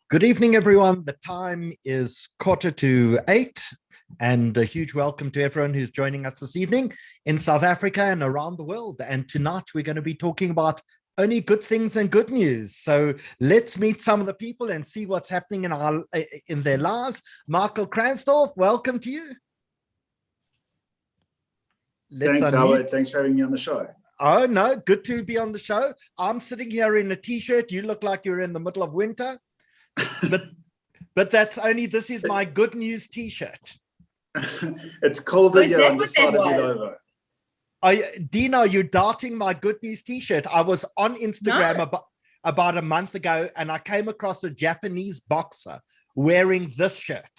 Good evening, everyone. The time is 8:15, and a huge welcome to everyone who's joining us this evening in South Africa and around the world. And tonight we're going to be talking about only good things and good news. So let's meet some of the people and see what's happening in their lives. Michael Kransdorff, welcome to you. Thanks, Howard. Thanks for having me on the show. Oh, no, good to be on the show. I'm sitting here in a t-shirt. You look like you're in the middle of winter. But this is my good news t-shirt. It's colder here on the side of Ilovo. Dino, you're darting my good news t-shirt. I was on Instagram about a month ago, and I came across a Japanese boxer wearing this shirt.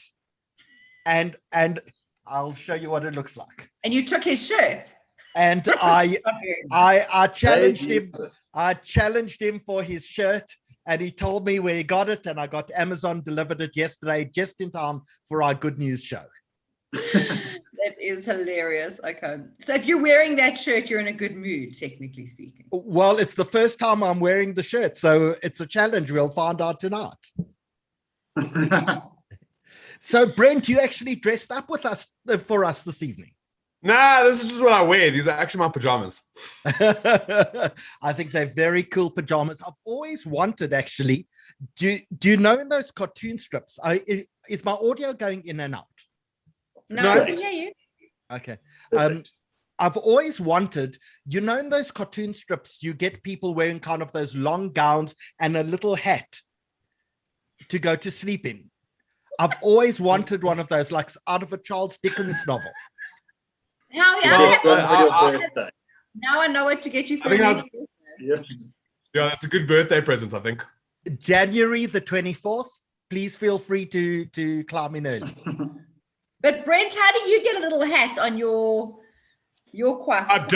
And I'll show you what it looks like. And you took his shirt. And I challenged him. I challenged him for his shirt. And he told me where he got it, and I got Amazon delivered it yesterday, just in time for our good news show. That is hilarious. Okay. So if you're wearing that shirt, you're in a good mood, technically speaking. Well, it's the first time I'm wearing the shirt, so it's a challenge. We'll find out tonight. So, Brent, you actually dressed up for us this evening. Nah, this is just what I wear. These are actually my pajamas. I think they're very cool pajamas. I've always wanted, actually. Do you know in those cartoon strips? Is my audio going in and out? No, I can hear you. Okay. I've always wanted, in those cartoon strips, you get people wearing kind of those long gowns and a little hat to go to sleep in. I've always wanted one of those, like out of a Charles Dickens novel. Now I know what to get you for your next birthday. Yeah, that's a good birthday present, I think. January the 24th. Please feel free to climb in early. But Brent, how do you get a little hat on your coif? I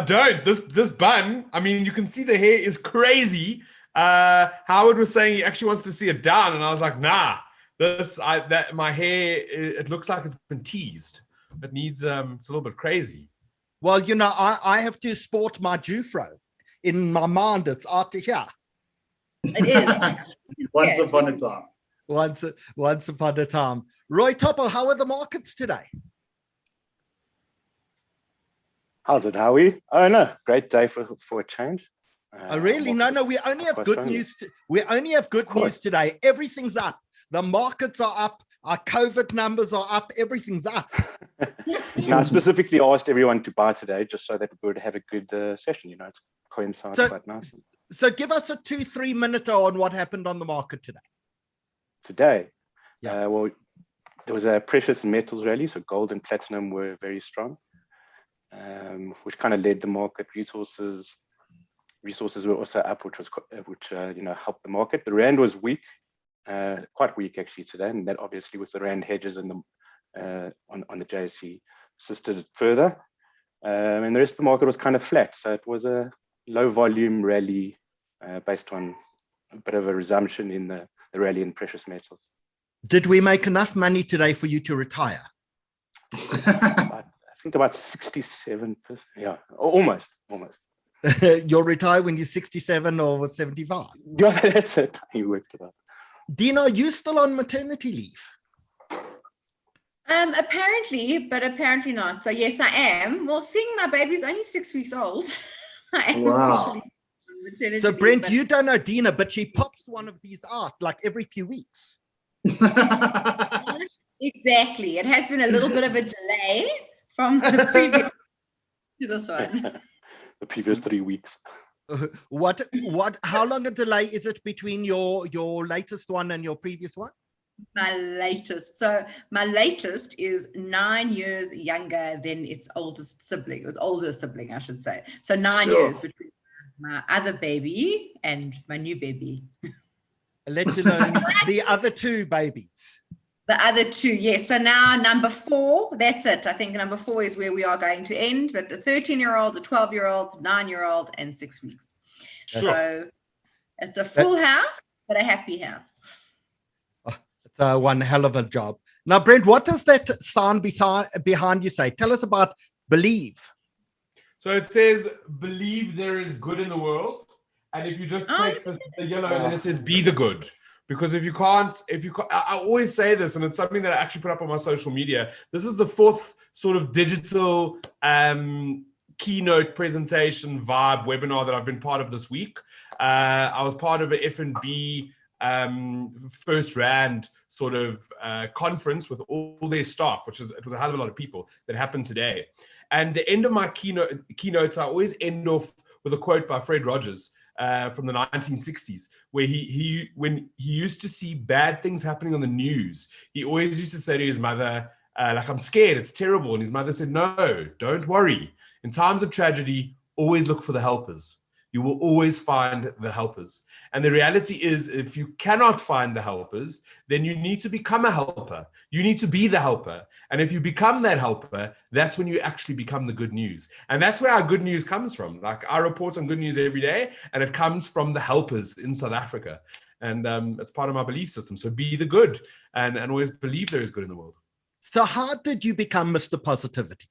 don't. This bun, I mean, you can see the hair is crazy. Howard was saying he actually wants to see it down, and I was like, nah. My hair, it looks like it's been teased. It needs it's a little bit crazy. Well, I have to sport my Jufro. In my mind, it's out to here. It is. Once upon a time. Once upon a time. Roy Topper, how are the markets today? How's it, Howie? Oh no, great day for a change. Really? No, we only have good news. We only have good news today. Everything's up. The markets are up. Our COVID numbers are up. Everything's up. Now, I specifically asked everyone to buy today just so that we would have a good session. It's coincides quite nicely. So give us a 2-3 minute on what happened on the market today. Today? Yeah. Well, there was a precious metals rally. So gold and platinum were very strong, which kind of led the market. Resources were also up, which helped the market. The rand was weak. Quite weak actually today, and that obviously with the rand hedges and the on the JSE assisted it further. And the rest of the market was kind of flat, so it was a low volume rally based on a bit of a resumption in the rally in precious metals. Did we make enough money today for you to retire? I think about 67%. Yeah, almost. You'll retire when you're 67 or 75. Yeah, that's it. You worked it out. Dina, are you still on maternity leave? Apparently, but apparently not. So yes, I am. Well, seeing my baby's only 6 weeks old, I am officially on maternity So Brent, leave, you don't know Dina, but she pops one of these out like every few weeks. Exactly. It has been a little bit of a delay from the previous to this one. The previous 3 weeks. How long a delay is it between your latest one and your previous one? My latest. So my latest is 9 years younger than its oldest sibling. It was older sibling, I should say. So 9 years between my other baby and my new baby. Let alone the other two babies. The other two, yes. So now number 4, that's it. I think number 4 is where we are going to end. But a 13-year-old, a 12-year-old, 9-year-old, and 6 weeks. Sure. So it's a full house, but a happy house. It's one hell of a job. Now, Brent, what does that sign behind you say? Tell us about believe. So it says, believe there is good in the world. And if you just take the yellow, and then it says, be the good. Because I always say this, and it's something that I actually put up on my social media. This is the fourth sort of digital keynote presentation vibe webinar that I've been part of this week. I was part of an F&B First Rand sort of conference with all their staff, it was a hell of a lot of people that happened today. And the end of my keynotes, I always end off with a quote by Fred Rogers from the 1960s, where when he used to see bad things happening on the news, he always used to say to his mother, like, I'm scared, it's terrible. And his mother said, no, don't worry. In times of tragedy, always look for the helpers. You will always find the helpers. And the reality is, if you cannot find the helpers, then you need to become a helper. You need to be the helper. And if you become that helper, that's when you actually become the good news. And that's where our good news comes from. Like, I report on good news every day, and it comes from the helpers in South Africa. And it's part of my belief system. So be the good and always believe there is good in the world. So how did you become Mr. Positivity?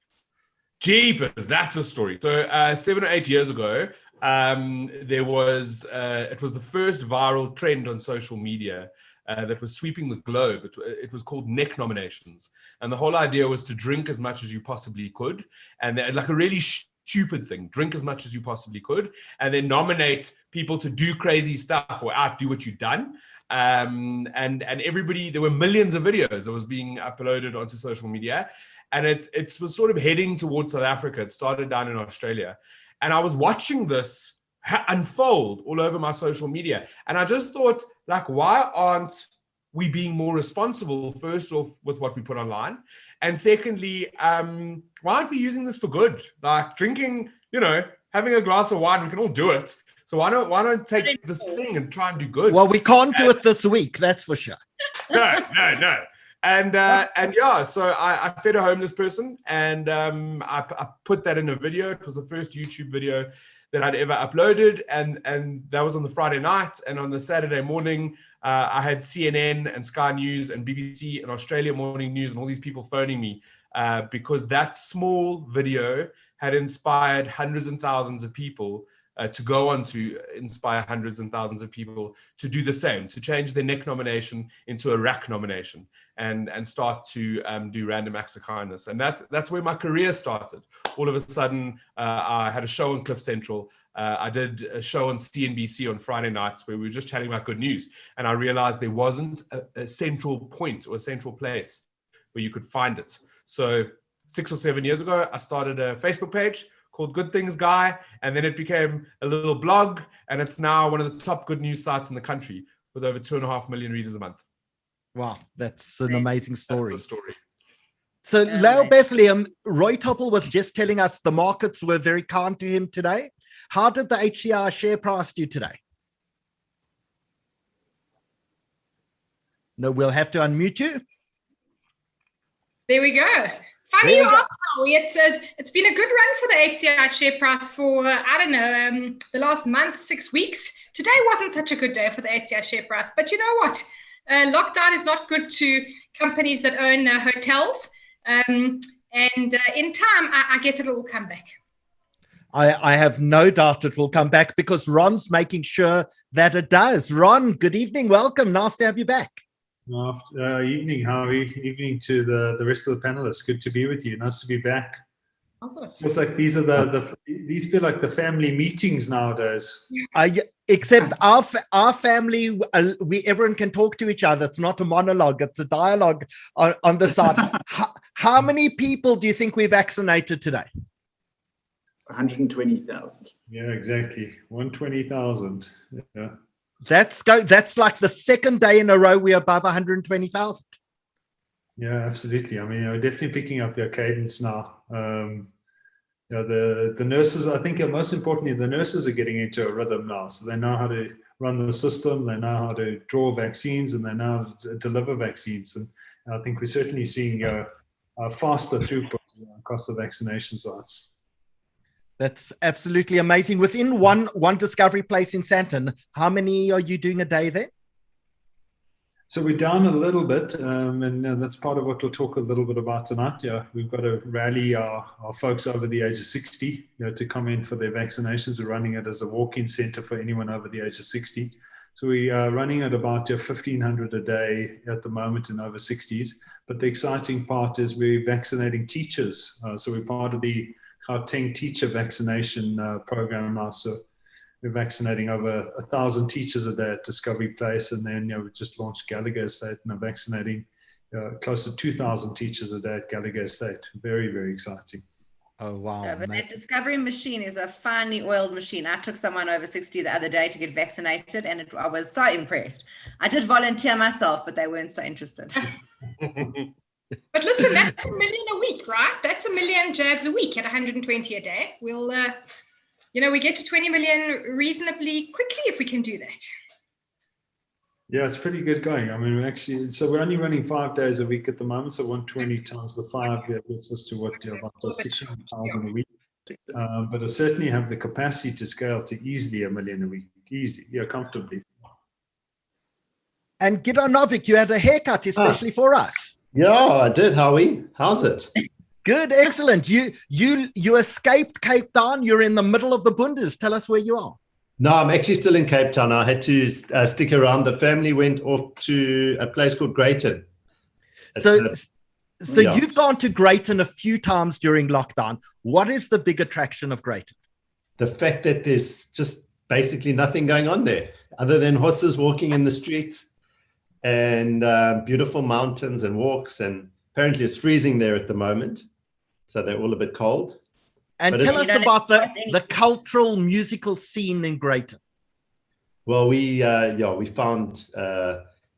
Jeepers, that's a story. So 7 or 8 years ago, it was the first viral trend on social media that was sweeping the globe. It was called neck nominations, and the whole idea was to drink as much as you possibly could, and like a really stupid thing, drink as much as you possibly could, and then nominate people to do crazy stuff or outdo what you've done. And everybody, there were millions of videos that was being uploaded onto social media, and it was sort of heading towards South Africa. It started down in Australia. And I was watching this unfold all over my social media. And I just thought, like, why aren't we being more responsible, first off, with what we put online? And secondly, why aren't we using this for good? Like drinking, having a glass of wine, we can all do it. So why don't take this thing and try and do good? Well, we can't do it this week, that's for sure. No. And yeah, so I fed a homeless person, and I put that in a video. It was the first YouTube video that I'd ever uploaded, and that was on the Friday night. And on the Saturday morning, I had CNN and Sky News and BBC and Australia Morning News and all these people phoning me because that small video had inspired hundreds and thousands of people to go on to inspire hundreds and thousands of people to do the same, to change their neck nomination into a rack nomination and start to do random acts of kindness. And that's where my career started. All of a sudden, I had a show on Cliff Central. I did a show on CNBC on Friday nights where we were just chatting about good news. And I realized there wasn't a central point or a central place where you could find it. So 6 or 7 years ago, I started a Facebook page called Good Things Guy, and then it became a little blog, and it's now one of the top good news sites in the country with over 2.5 million readers a month. Wow, that's an amazing story. That's the story. So Lael Bethlehem, Roy Topple was just telling us the markets were very kind to him today. How did the HCI share price do today? No, we'll have to unmute you. There we go. Funny you ask, Howie. It's been a good run for the HCI share price for, the last month, 6 weeks. Today wasn't such a good day for the HCI share price, but you know what? Lockdown is not good to companies that own hotels. And in time, I guess it'll all come back. I have no doubt it will come back because Ron's making sure that it does. Ron, good evening. Welcome. Nice to have you back. Evening, Howie. Evening to the rest of the panelists. Good to be with you. Nice to be back. It's like these feel like the family meetings nowadays. Except our family, everyone can talk to each other. It's not a monologue; it's a dialogue on the side. How many people do you think we vaccinated today? 120,000. Yeah, exactly. 120,000. Yeah. That's like the second day in a row we're above 120,000. Yeah, absolutely. I mean, we're definitely picking up your cadence now. The nurses, I think, most importantly, the nurses are getting into a rhythm now. So they know how to run the system, they know how to draw vaccines, and they know how to deliver vaccines. And I think we're certainly seeing a faster throughput across the vaccination sites. That's absolutely amazing. Within one Discovery Place in Sandton, how many are you doing a day there? So we're down a little bit, and that's part of what we'll talk a little bit about tonight. Yeah, we've got to rally our folks over the age of 60 to come in for their vaccinations. We're running it as a walk-in centre for anyone over the age of 60. So we are running at about 1,500 a day at the moment in over 60s. But the exciting part is we're vaccinating teachers. So we're part of the Gauteng teacher vaccination program now. So we're vaccinating over 1,000 teachers a day at Discovery Place. And then we just launched Gallagher Estate and are vaccinating close to 2,000 teachers a day at Gallagher Estate. Very, very exciting. Oh, wow. No, but that Discovery machine is a finely oiled machine. I took someone over 60 the other day to get vaccinated, and I was so impressed. I did volunteer myself, but they weren't so interested. But listen, that's 1 million a week, right? That's 1 million jabs a week at 120 a day. We'll, we get to 20 million reasonably quickly if we can do that. Yeah, it's pretty good going. I mean, we're only running 5 days a week at the moment. So 120 times the 5 gets us to about 600,000 a week. But I certainly have the capacity to scale to easily 1 million a week, easily, comfortably. And Gidon Novick, you had a haircut especially for us. Yeah, I did, Howie. How's it? Good, excellent. You escaped Cape Town. You're in the middle of the Bundes. Tell us where you are. No, I'm actually still in Cape Town. I had to stick around. The family went off to a place called Greyton. So you've gone to Greyton a few times during lockdown. What is the big attraction of Greyton? The fact that there's just basically nothing going on there other than horses walking in the streets and beautiful mountains and walks. And apparently it's freezing there at the moment. So they're all a bit cold. And tell us about the cultural musical scene in Greyton. Well, we found,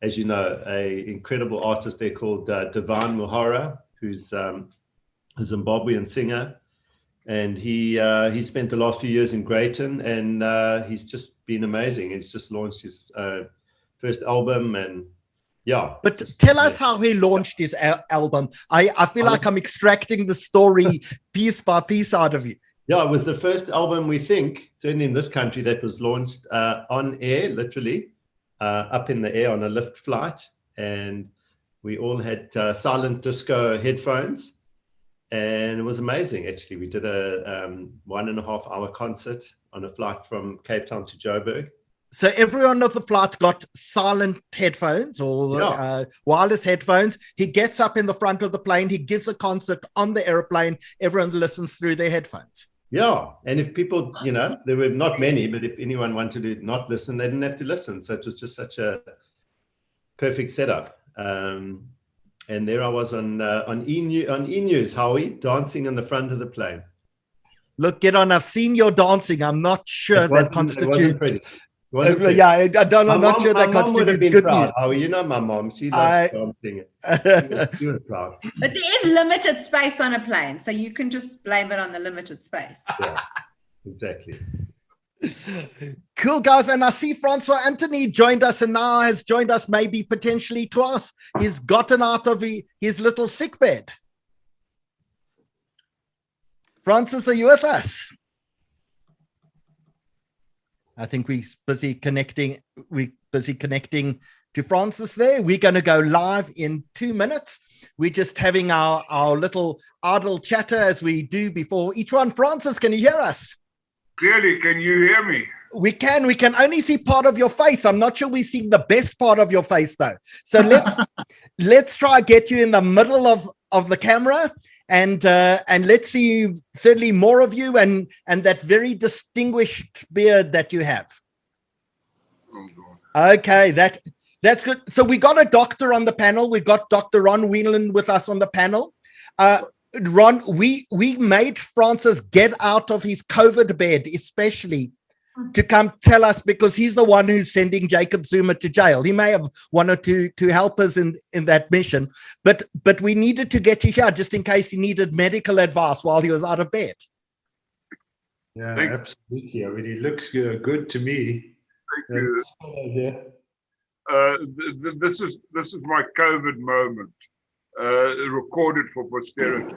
as you know, an incredible artist there called Divine Muhara, who's a Zimbabwean singer. And he spent the last few years in Greyton, and he's just been amazing. He's just launched his first album, and But tell us how he launched his album. I feel like I'm extracting the story piece by piece out of you. Yeah, it was the first album, we think, certainly in this country, that was launched on air, literally, up in the air on a lift flight. And we all had silent disco headphones. And it was amazing, actually. We did a 1.5-hour concert on a flight from Cape Town to Joburg. So everyone on the flight got silent headphones or wireless headphones. He gets up in the front of the plane. He gives a concert on the airplane. Everyone listens through their headphones. Yeah. And if people, there were not many, but if anyone wanted to not listen, they didn't have to listen. So it was just such a perfect setup. And there I was on E-News, Howie, dancing in the front of the plane. Look, Gidon, I've seen your dancing. I'm not sure that constitutes... I'm not sure that constitutes good news. Oh, you know my mom. She loves dancing. She was proud. But there is limited space on a plane, so you can just blame it on the limited space. Yeah, exactly. Cool, guys. And I see Francois Antonie joined us and now has joined us maybe potentially twice. He's gotten out of his little sick bed. Francis, are you with us? I think we're busy connecting. We're busy connecting to Francis there. We're going to go live in 2 minutes. We're just having our little idle chatter as we do before each one. Francis, can you hear us? Clearly, can you hear me? We can. We can only see part of your face. I'm not sure we're seeing the best part of your face, though. So let's try get you in the middle of the camera. And let's see certainly more of you and that very distinguished beard that you have. Oh, God. Okay, that's good. So we got a doctor on the panel. We've got Dr. Ron Whelan with us on the panel. Ron, we made Francis get out of his COVID bed, especially to come tell us, because he's the one who's sending Jacob Zuma to jail. He may have wanted to help us in that mission, but we needed to get you here just in case he needed medical advice while he was out of bed. Yeah, absolutely. I mean, it looks good to me. Thank you. This is my COVID moment, recorded for posterity.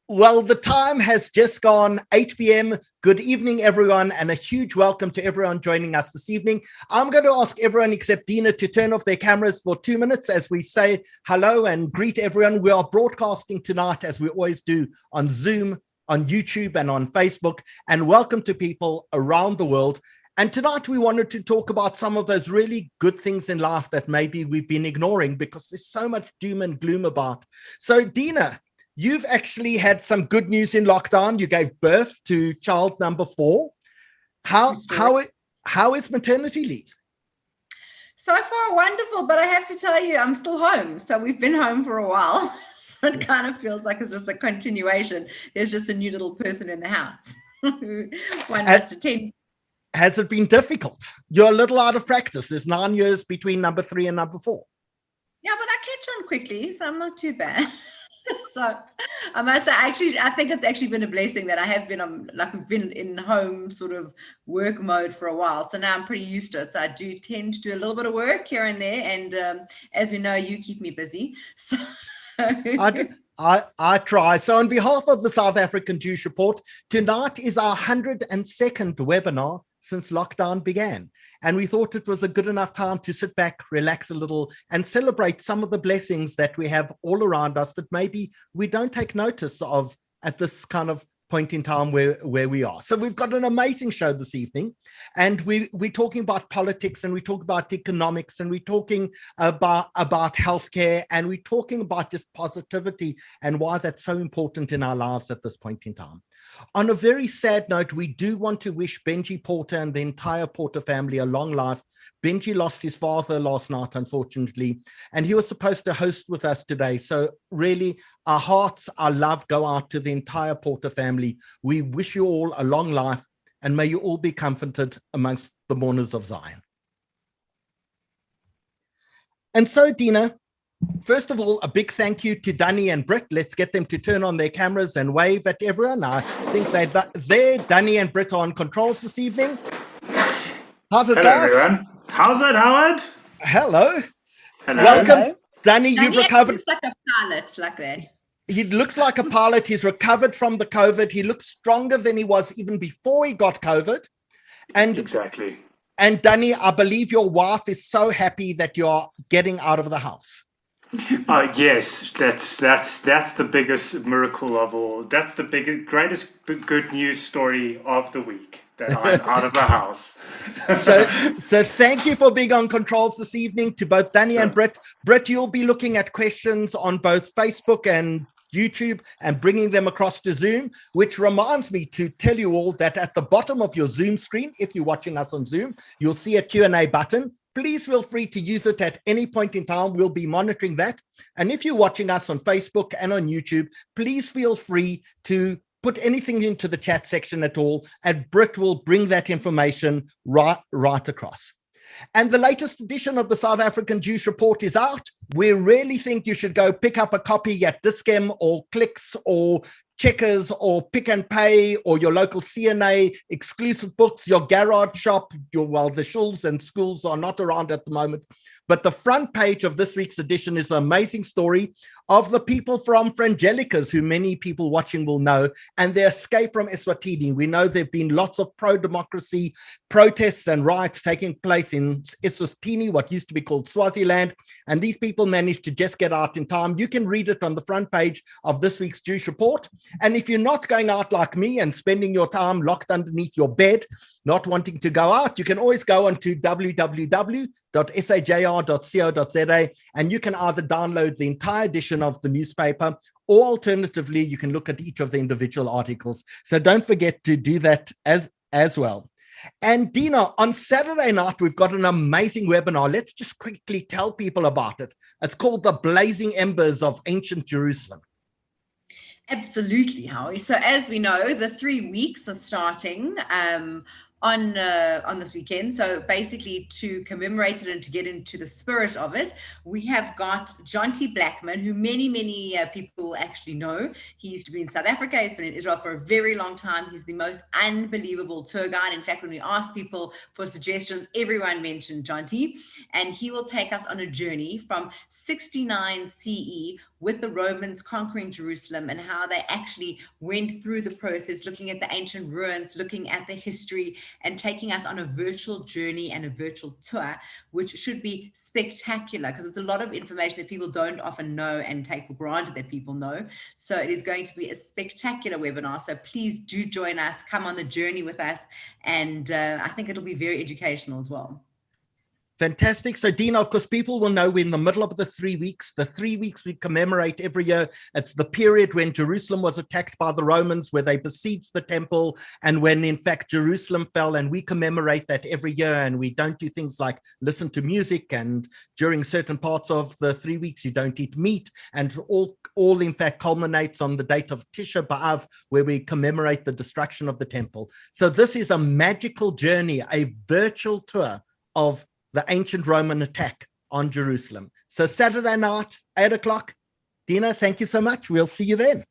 Well, the time has just gone 8 p.m. Good evening, everyone, and a huge welcome to everyone joining us this evening. I'm going to ask everyone except Dina to turn off their cameras for 2 minutes as we say hello and greet everyone. We are broadcasting tonight, as we always do, on Zoom, on YouTube, and on Facebook. And welcome to people around the world. And tonight we wanted to talk about some of those really good things in life that maybe we've been ignoring because there's so much doom and gloom about. So Dina, you've actually had some good news in lockdown. You gave birth to child number 4. How is maternity leave? So far, wonderful, but I have to tell you, I'm still home. So we've been home for a while. So it kind of feels like it's just a continuation. There's just a new little person in the house who one must attend. Has it been difficult? You're a little out of practice. There's 9 years between number 3 and number 4. Yeah, but I catch on quickly, so I'm not too bad. So I must say, actually, I think it's actually been a blessing that I have been on, like we've been in home sort of work mode for a while. So now I'm pretty used to it. So I do tend to do a little bit of work here and there. And as we know, you keep me busy. So I try. So on behalf of the South African Jewish Report, tonight is our 102nd webinar since lockdown began. And we thought it was a good enough time to sit back, relax a little, and celebrate some of the blessings that we have all around us that maybe we don't take notice of at this kind of point in time where we are. So we've got an amazing show this evening, and we're talking about politics, and we talk about economics, and we're talking about healthcare, and we're talking about just positivity and why that's so important in our lives at this point in time. On a very sad note, we do want to wish Benji Porter and the entire Porter family a long life. Benji lost his father last night, unfortunately, and he was supposed to host with us today. So really, our hearts, our love go out to the entire Porter family. We wish you all a long life, and may you all be comforted amongst the mourners of Zion. And so, Dina, first of all, a big thank you to Danny and Britt. Let's get them to turn on their cameras and wave at everyone. I think they're there. Danny and Britt are on controls this evening. How's it, guys? Hello, everyone. How's it, Howard? Hello. Hello. Welcome. Danny, you've recovered. Looks like a pilot, like that. He looks like a pilot. He's recovered from the COVID. He looks stronger than he was even before he got COVID. And exactly. And Danny, I believe your wife is so happy that you're getting out of the house. Yes, that's the biggest miracle of all. That's the greatest good news story of the week, that I'm out of the house. So thank you for being on controls this evening to both Danny and Britt. Britt, you'll be looking at questions on both Facebook and YouTube and bringing them across to Zoom, which reminds me to tell you all that at the bottom of your Zoom screen, if you're watching us on Zoom, you'll see a Q&A button. Please feel free to use it at any point in time. We'll be monitoring that. And if you're watching us on Facebook and on YouTube, please feel free to put anything into the chat section at all, and Britt will bring that information right across. And the latest edition of the South African Jewish Report is out. We really think you should go pick up a copy at Dischem or Clicks or Checkers or Pick and Pay or your local CNA, Exclusive Books, your garage shop. The shuls and schools are not around at the moment. But the front page of this week's edition is an amazing story of the people from Frangelicas, who many people watching will know, and their escape from Eswatini. We know there have been lots of pro-democracy protests and riots taking place in Eswatini, what used to be called Swaziland, and these people managed to just get out in time. You can read it on the front page of this week's Jewish Report. And if you're not going out like me and spending your time locked underneath your bed, not wanting to go out, you can always go on to www.sajr.co.za, and you can either download the entire edition of the newspaper, or alternatively, you can look at each of the individual articles. So don't forget to do that as well. And Dina, on Saturday night, we've got an amazing webinar. Let's just quickly tell people about it. It's called The Blazing Embers of Ancient Jerusalem. Absolutely, Howie. So as we know, the 3 weeks are starting on this weekend. So basically, to commemorate it and to get into the spirit of it, we have got Jonty Blackman, who many people actually know. He used to be in South Africa. He's been in Israel for a very long time. He's the most unbelievable tour guide. In fact, when we asked people for suggestions, everyone mentioned Jonty, and he will take us on a journey from 69 CE, with the Romans conquering Jerusalem and how they actually went through the process, looking at the ancient ruins, looking at the history, and taking us on a virtual journey and a virtual tour, which should be spectacular because it's a lot of information that people don't often know and take for granted that people know. So it is going to be a spectacular webinar. So please do join us, come on the journey with us, and I think it'll be very educational as well. Fantastic. So, Dina, of course, people will know we're in the middle of the 3 weeks. The 3 weeks we commemorate every year. It's the period when Jerusalem was attacked by the Romans, where they besieged the temple, and when, in fact, Jerusalem fell. And we commemorate that every year. And we don't do things like listen to music. And during certain parts of the 3 weeks, you don't eat meat. And all in fact, culminates on the date of Tisha B'Av, where we commemorate the destruction of the temple. So this is a magical journey, a virtual tour of the ancient Roman attack on Jerusalem. So Saturday night, 8 o'clock. Dina, thank you so much. We'll see you then.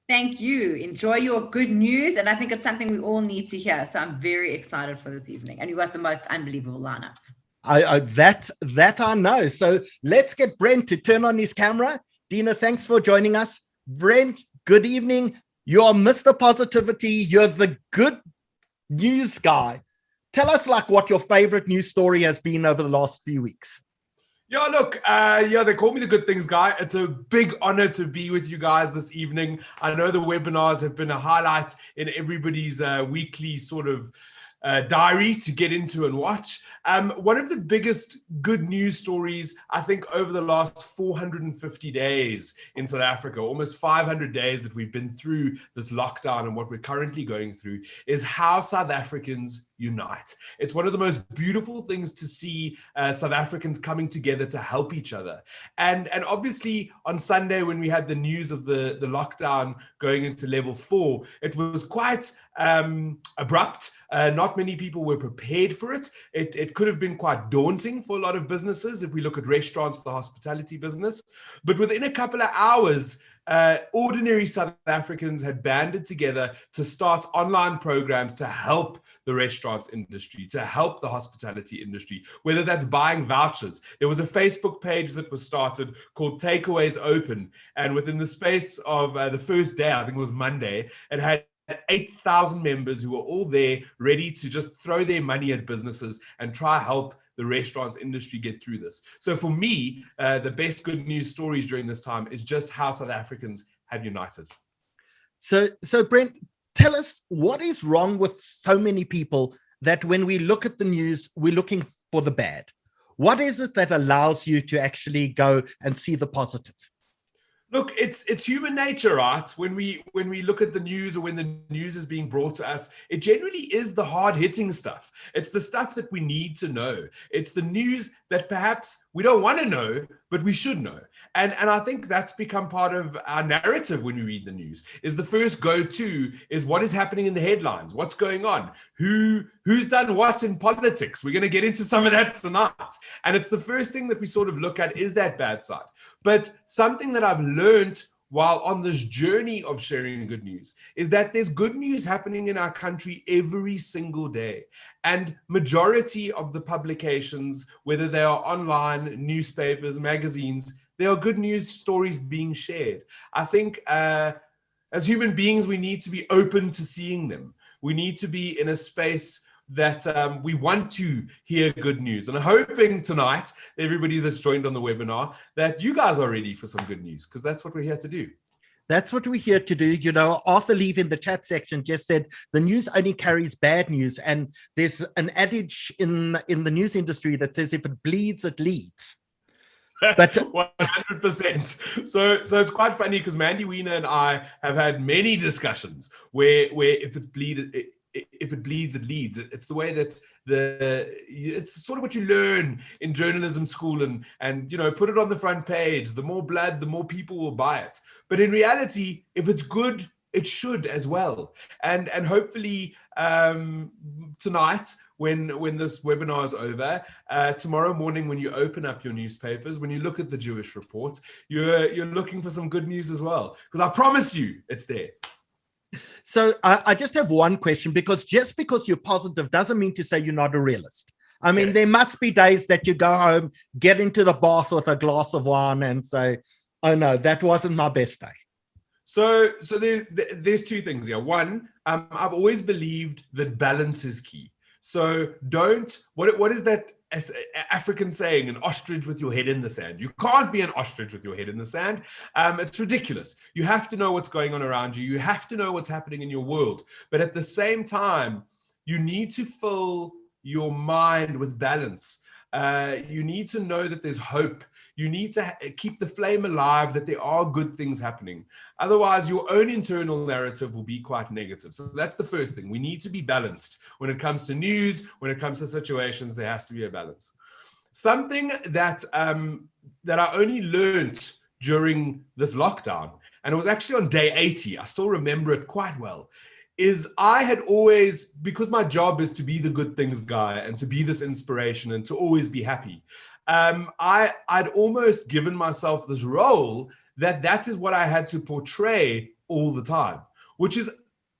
Thank you. Enjoy your good news. And I think it's something we all need to hear. So I'm very excited for this evening. And you've got the most unbelievable lineup. That I know. So let's get Brent to turn on his camera. Dina, thanks for joining us. Brent, good evening. You're Mr. Positivity. You're the good news guy. Tell us what your favorite news story has been over the last few weeks. Yeah, look, they call me the good things guy. It's a big honor to be with you guys this evening. I know the webinars have been a highlight in everybody's weekly sort of diary to get into and watch. One of the biggest good news stories, I think, over the last 450 days in South Africa, almost 500 days that we've been through this lockdown and what we're currently going through, is how South Africans unite. It's one of the most beautiful things to see South Africans coming together to help each other. And obviously on Sunday, when we had the news of the lockdown going into level 4, it was quite abrupt. Not many people were prepared for it. It could have been quite daunting for a lot of businesses if we look at restaurants, the hospitality business. But within a couple of hours, ordinary South Africans had banded together to start online programs to help the restaurants industry, to help the hospitality industry, whether that's buying vouchers. There was a Facebook page that was started called Takeaways Open. And within the space of the first day, I think it was Monday, it had 8,000 members who were all there ready to just throw their money at businesses and try help the restaurants industry get through this. So for me, the best good news stories during this time is just how South Africans have united. So Brent, tell us what is wrong with so many people that when we look at the news, we're looking for the bad. What is it that allows you to actually go and see the positive? Look, it's human nature, right? When we look at the news or when the news is being brought to us, it generally is the hard-hitting stuff. It's the stuff that we need to know. It's the news that perhaps we don't want to know, but we should know. And I think that's become part of our narrative when we read the news. Is the first go-to is what is happening in the headlines, what's going on, who's done what in politics. We're going to get into some of that tonight. And it's the first thing that we sort of look at is that bad side. But something that I've learned while on this journey of sharing good news is that there's good news happening in our country every single day. And majority of the publications, whether they are online, newspapers, magazines, there are good news stories being shared. I think as human beings, we need to be open to seeing them. We need to be in a space that we want to hear good news. And I'm hoping tonight, everybody that's joined on the webinar, that you guys are ready for some good news, because that's what we're here to do. That's what we're here to do. You know, Arthur Leave in the chat section just said, the news only carries bad news. And there's an adage in the news industry that says, if it bleeds, it leads. But 100%. So it's quite funny because Mandy Wiener and I have had many discussions where if it bleeds, it leads. It's the way that it's sort of what you learn in journalism school and you know, put it on the front page. The more blood, the more people will buy it. But in reality, if it's good, it should as well. And hopefully tonight, when this webinar is over, tomorrow morning when you open up your newspapers, when you look at the Jewish Report, you're looking for some good news as well. Because I promise you, it's there. So I just have one question, because just because you're positive doesn't mean to say you're not a realist. I mean, Yes. There must be days that you go home, get into the bath with a glass of wine and say, Oh no, that wasn't my best day. So there's two things here. One, I've always believed that balance is key. So what is that African saying, an ostrich with your head in the sand? You can't be an ostrich with your head in the sand. It's ridiculous. You have to know what's going on around you. You have to know what's happening in your world. But at the same time, you need to fill your mind with balance. You need to know that there's hope. You need to keep the flame alive, that there are good things happening. Otherwise, your own internal narrative will be quite negative. So that's the first thing. We need to be balanced. When it comes to news, when it comes to situations, there has to be a balance. Something that I only learned during this lockdown, and it was actually on day 80, I still remember it quite well, is I had always, because my job is to be the good things guy and to be this inspiration and to always be happy, I'd almost given myself this role that is what I had to portray all the time, which is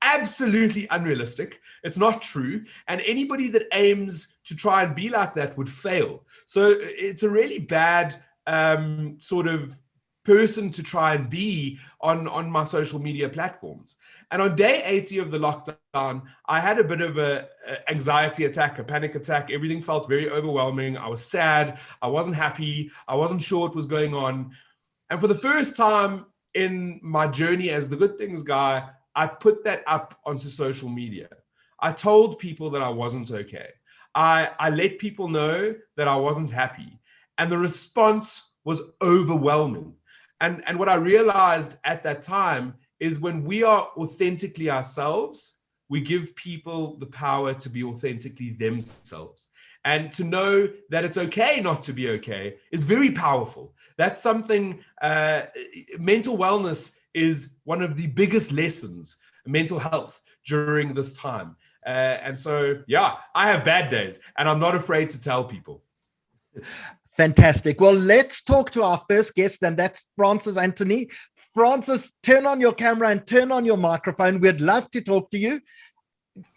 absolutely unrealistic. It's not true. And anybody that aims to try and be like that would fail. So it's a really bad sort of person to try and be on my social media platforms. And on day 80 of the lockdown, I had a bit of an anxiety attack, a panic attack. Everything felt very overwhelming. I was sad. I wasn't happy. I wasn't sure what was going on. And for the first time in my journey as the good things guy, I put that up onto social media. I told people that I wasn't okay. I let people know that I wasn't happy. And the response was overwhelming. And what I realized at that time is when we are authentically ourselves, we give people the power to be authentically themselves. And to know that it's okay not to be okay is very powerful. That's something, mental wellness is one of the biggest lessons, mental health during this time. And so, yeah, I have bad days and I'm not afraid to tell people. Fantastic. Well, let's talk to our first guest, and that's Francis Antonie. Francis, turn on your camera and turn on your microphone. We'd love to talk to you.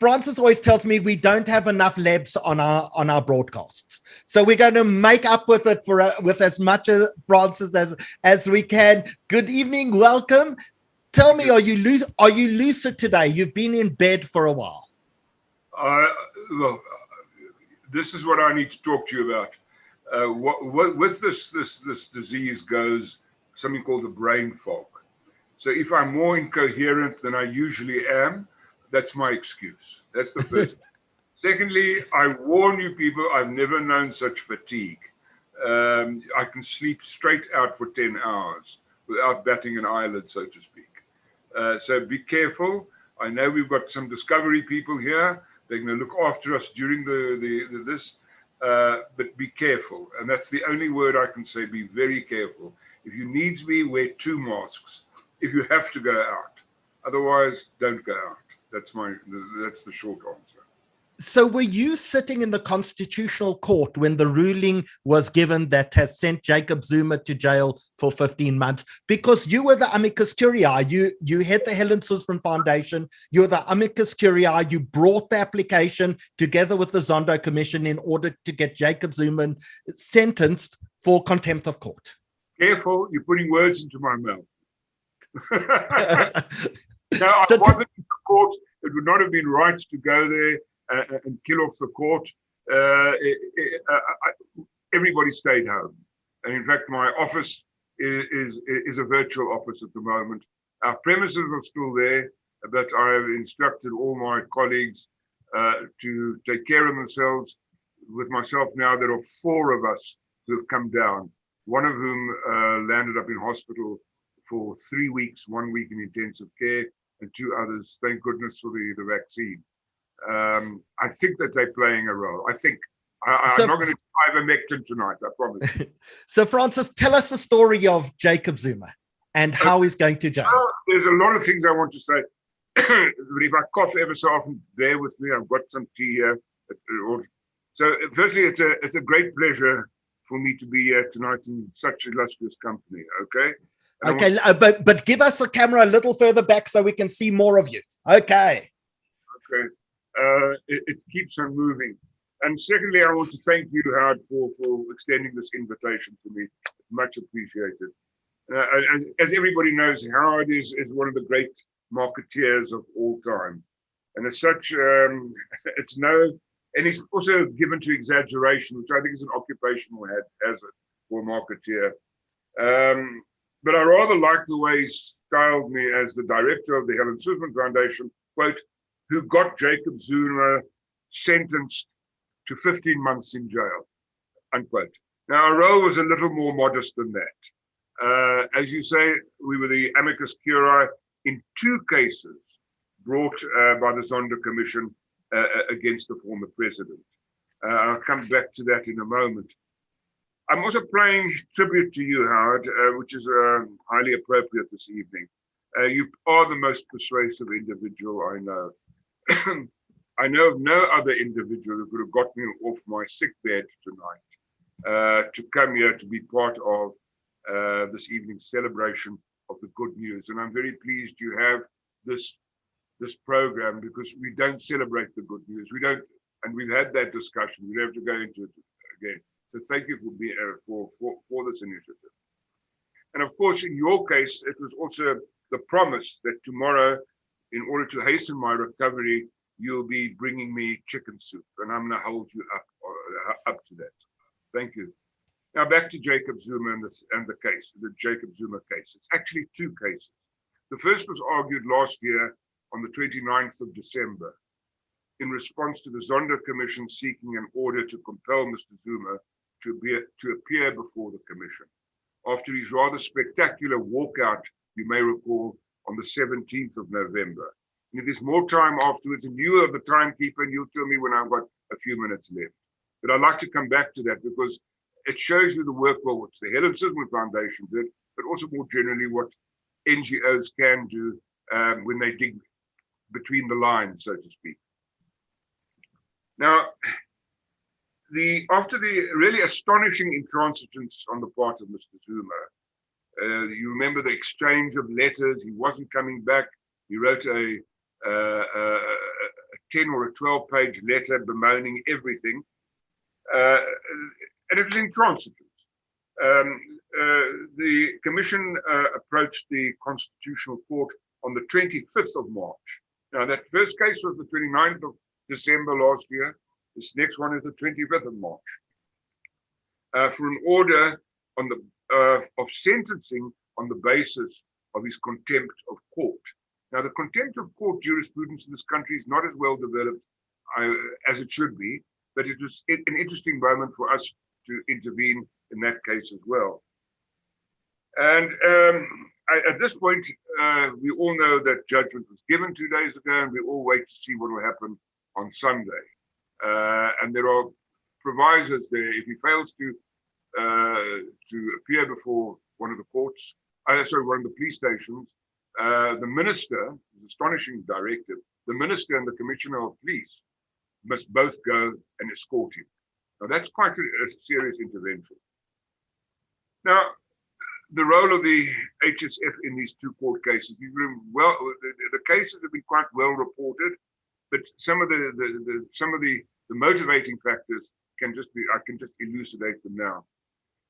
Francis always tells me we don't have enough labs on our broadcasts, so we're going to make up with it with as much of Francis as we can. Good evening, welcome. Tell me, are you lucid today? You've been in bed for a while. Well, this is what I need to talk to you about. With this disease goes something called the brain fog. So if I'm more incoherent than I usually am, that's my excuse. That's the first thing. Secondly, I warn you people, I've never known such fatigue. I can sleep straight out for 10 hours without batting an eyelid, so to speak. So be careful. I know we've got some Discovery people here. They're going to look after us during this. But be careful. And that's the only word I can say. Be very careful. If you needs be, wear 2 masks. If you have to go out. Otherwise, don't go out. That's the short answer. So were you sitting in the Constitutional Court when the ruling was given that has sent Jacob Zuma to jail for 15 months? Because you were the amicus curiae. You had the Helen Suzman Foundation. You were the amicus curiae. You brought the application together with the Zondo Commission in order to get Jacob Zuma sentenced for contempt of court. Careful, you're putting words into my mouth. No, I wasn't in the court. It would not have been right to go there and kill off the court. Everybody stayed home. And in fact, my office is a virtual office at the moment. Our premises are still there, but I have instructed all my colleagues to take care of themselves. With myself now, there are 4 of us who have come down, one of whom landed up in hospital for 3 weeks, 1 week in intensive care, and 2 others, thank goodness for the vaccine. I think that they're playing a role. I think I'm not going to try ivermectin tonight, I promise. So, Francis, tell us the story of Jacob Zuma and how he's going to jail. There's a lot of things I want to say. But if I cough ever so often, bear with me. I've got some tea here. So, firstly, it's a great pleasure for me to be here tonight in such illustrious company. Okay. Okay, but give us the camera a little further back so we can see more of you. Okay. Okay. It keeps on moving. And secondly, I want to thank you, Howard, for extending this invitation to me. Much appreciated. As everybody knows, Howard is one of the great marketeers of all time. And as such, and he's also given to exaggeration, which I think is an occupational hazard for a marketeer. But I rather like the way he styled me as the director of the Helen Suzman Foundation, quote, who got Jacob Zuma sentenced to 15 months in jail, unquote. Now, our role was a little more modest than that. As you say, we were the amicus curiae in 2 cases brought by the Zondo Commission against the former president. I'll come back to that in a moment. I'm also paying tribute to you, Howard, which is highly appropriate this evening. You are the most persuasive individual I know. I know of no other individual who could have got me off my sick bed tonight to come here to be part of this evening's celebration of the good news. And I'm very pleased you have this program, because we don't celebrate the good news. We don't, and we've had that discussion. We don't have to go into it again. So thank you for this initiative. And of course, in your case, it was also the promise that tomorrow, in order to hasten my recovery, you'll be bringing me chicken soup, and I'm going to hold you up to that. Thank you. Now back to Jacob Zuma and the case, the Jacob Zuma case. It's actually 2 cases. The first was argued last year on the 29th of December in response to the Zondo Commission seeking an order to compel Mr. Zuma to appear before the Commission after his rather spectacular walkout, you may recall, on the 17th of November. And if there's more time afterwards, and you are the timekeeper, and you'll tell me when I've got a few minutes left. But I'd like to come back to that because it shows you the work, well, what the Helen Suzman Foundation did, but also more generally what NGOs can do when they dig between the lines, so to speak. Now, after the really astonishing intransigence on the part of Mr. Zuma, you remember the exchange of letters. He wasn't coming back. He wrote a 10 or a 12-page letter bemoaning everything. And it was intransigence. The Commission approached the Constitutional Court on the 25th of March. Now, that first case was the 29th of December last year. This next one is the 25th of March. For an order on of sentencing on the basis of his contempt of court. Now, the contempt of court jurisprudence in this country is not as well developed as it should be, but it was an interesting moment for us to intervene in that case as well. And at this point, we all know that judgment was given 2 days ago, and we all wait to see what will happen on Sunday. And there are provisos there. If he fails to appear before one of the courts, one of the police stations, the minister, his astonishing directive, the minister and the commissioner of police must both go and escort him. Now that's quite a serious intervention. Now, the role of the HSF in these 2 court cases, the cases have been quite well reported, but some of the motivating factors I can just elucidate them now.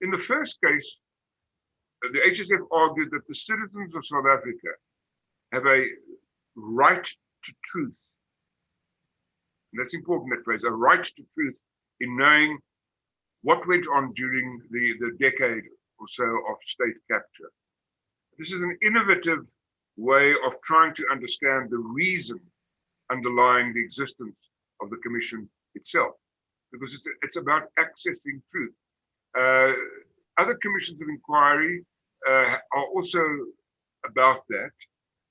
In the first case, the HSF argued that the citizens of South Africa have a right to truth. And that's important, that phrase, a right to truth in knowing what went on during the decade or so of state capture. This is an innovative way of trying to understand the reason underlying the existence of the Commission itself, because it's about accessing truth. Other commissions of inquiry are also about that,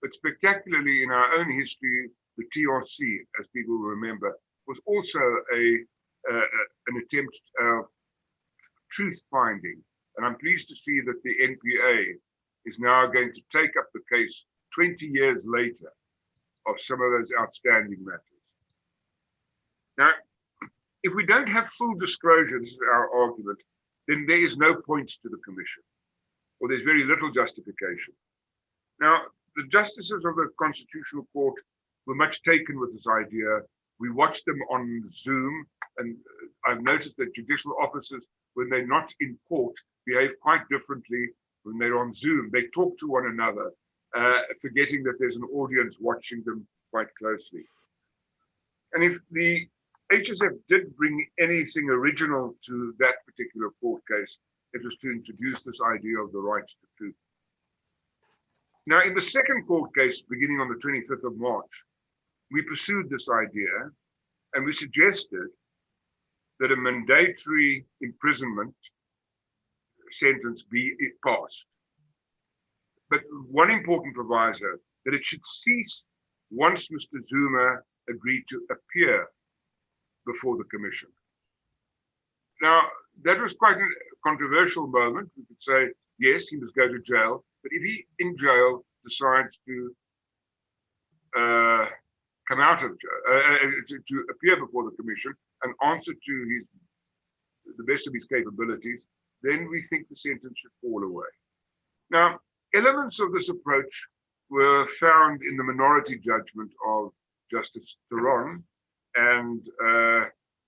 but spectacularly in our own history, the TRC, as people will remember, was also an attempt of truth finding. And I'm pleased to see that the NPA is now going to take up the case 20 years later of some of those outstanding matters. Now, if we don't have full disclosure, this is our argument, then there is no point to the Commission, or there's very little justification. Now, the justices of the Constitutional Court were much taken with this idea. We watched them on Zoom, and I've noticed that judicial officers, when they're not in court, behave quite differently when they're on Zoom, they talk to one another, forgetting that there's an audience watching them quite closely. And if the HSF did bring anything original to that particular court case, it was to introduce this idea of the right to truth. Now, in the second court case, beginning on the 25th of March, we pursued this idea and we suggested that a mandatory imprisonment sentence be passed. But one important proviso, that it should cease once Mr. Zuma agreed to appear before the commission. Now, that was quite a controversial moment. We could say, yes, he must go to jail, but if he in jail decides to come out of jail, to appear before the commission and answer to the best of his capabilities, then we think the sentence should fall away. Now, elements of this approach were found in the minority judgment of Justice Theron, and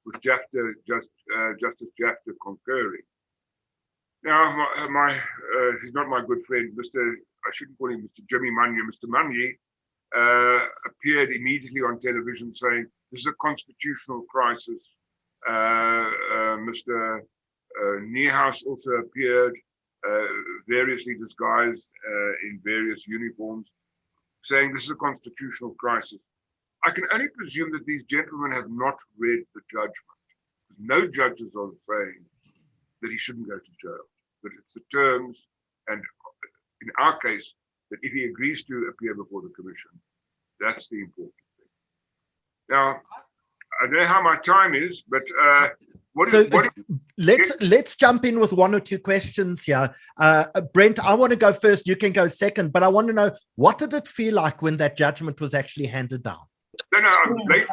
with Justice Jafta concurring. Now, he's not my good friend, I shouldn't call him Mr. Jimmy Munye. Mr. Munye appeared immediately on television saying, this is a constitutional crisis. Mr. Niehaus also appeared, variously disguised in various uniforms, saying this is a constitutional crisis. I can only presume that these gentlemen have not read the judgment, because no judges are saying that he shouldn't go to jail, but it's the terms, and in our case, that if he agrees to appear before the commission, that's the important thing. Now, I don't know how my time is, but let's jump in with one or two questions here. Brent, I want to go first. You can go second, but I want to know, what did it feel like when that judgment was actually handed down? No, I'm late.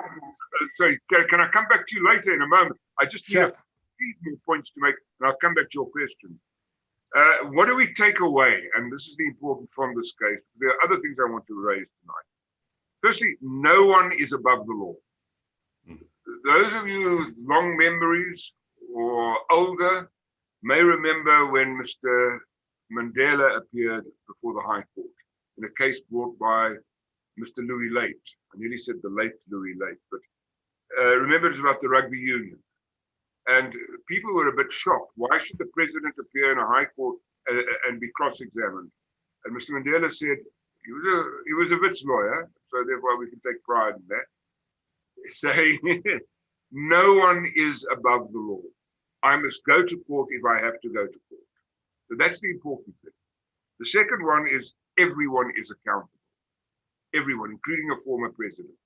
Sorry, can I come back to you later in a moment? I just need a few more points to make, and I'll come back to your question. What do we take away? And this is the important from this case. There are other things I want to raise tonight. Firstly, no one is above the law. Those of you with long memories or older may remember when Mr. Mandela appeared before the High Court in a case brought by Mr. Louis Late. I nearly said the late Louis Late, but remember, it was about the rugby union. And people were a bit shocked. Why should the president appear in a high court and be cross-examined? And Mr. Mandela said he was a Wits lawyer, so therefore we can take pride in that, saying no one is above the law. I must go to court if I have to go to court. So that's the important thing. The second one is everyone is accountable. Everyone, including a former president.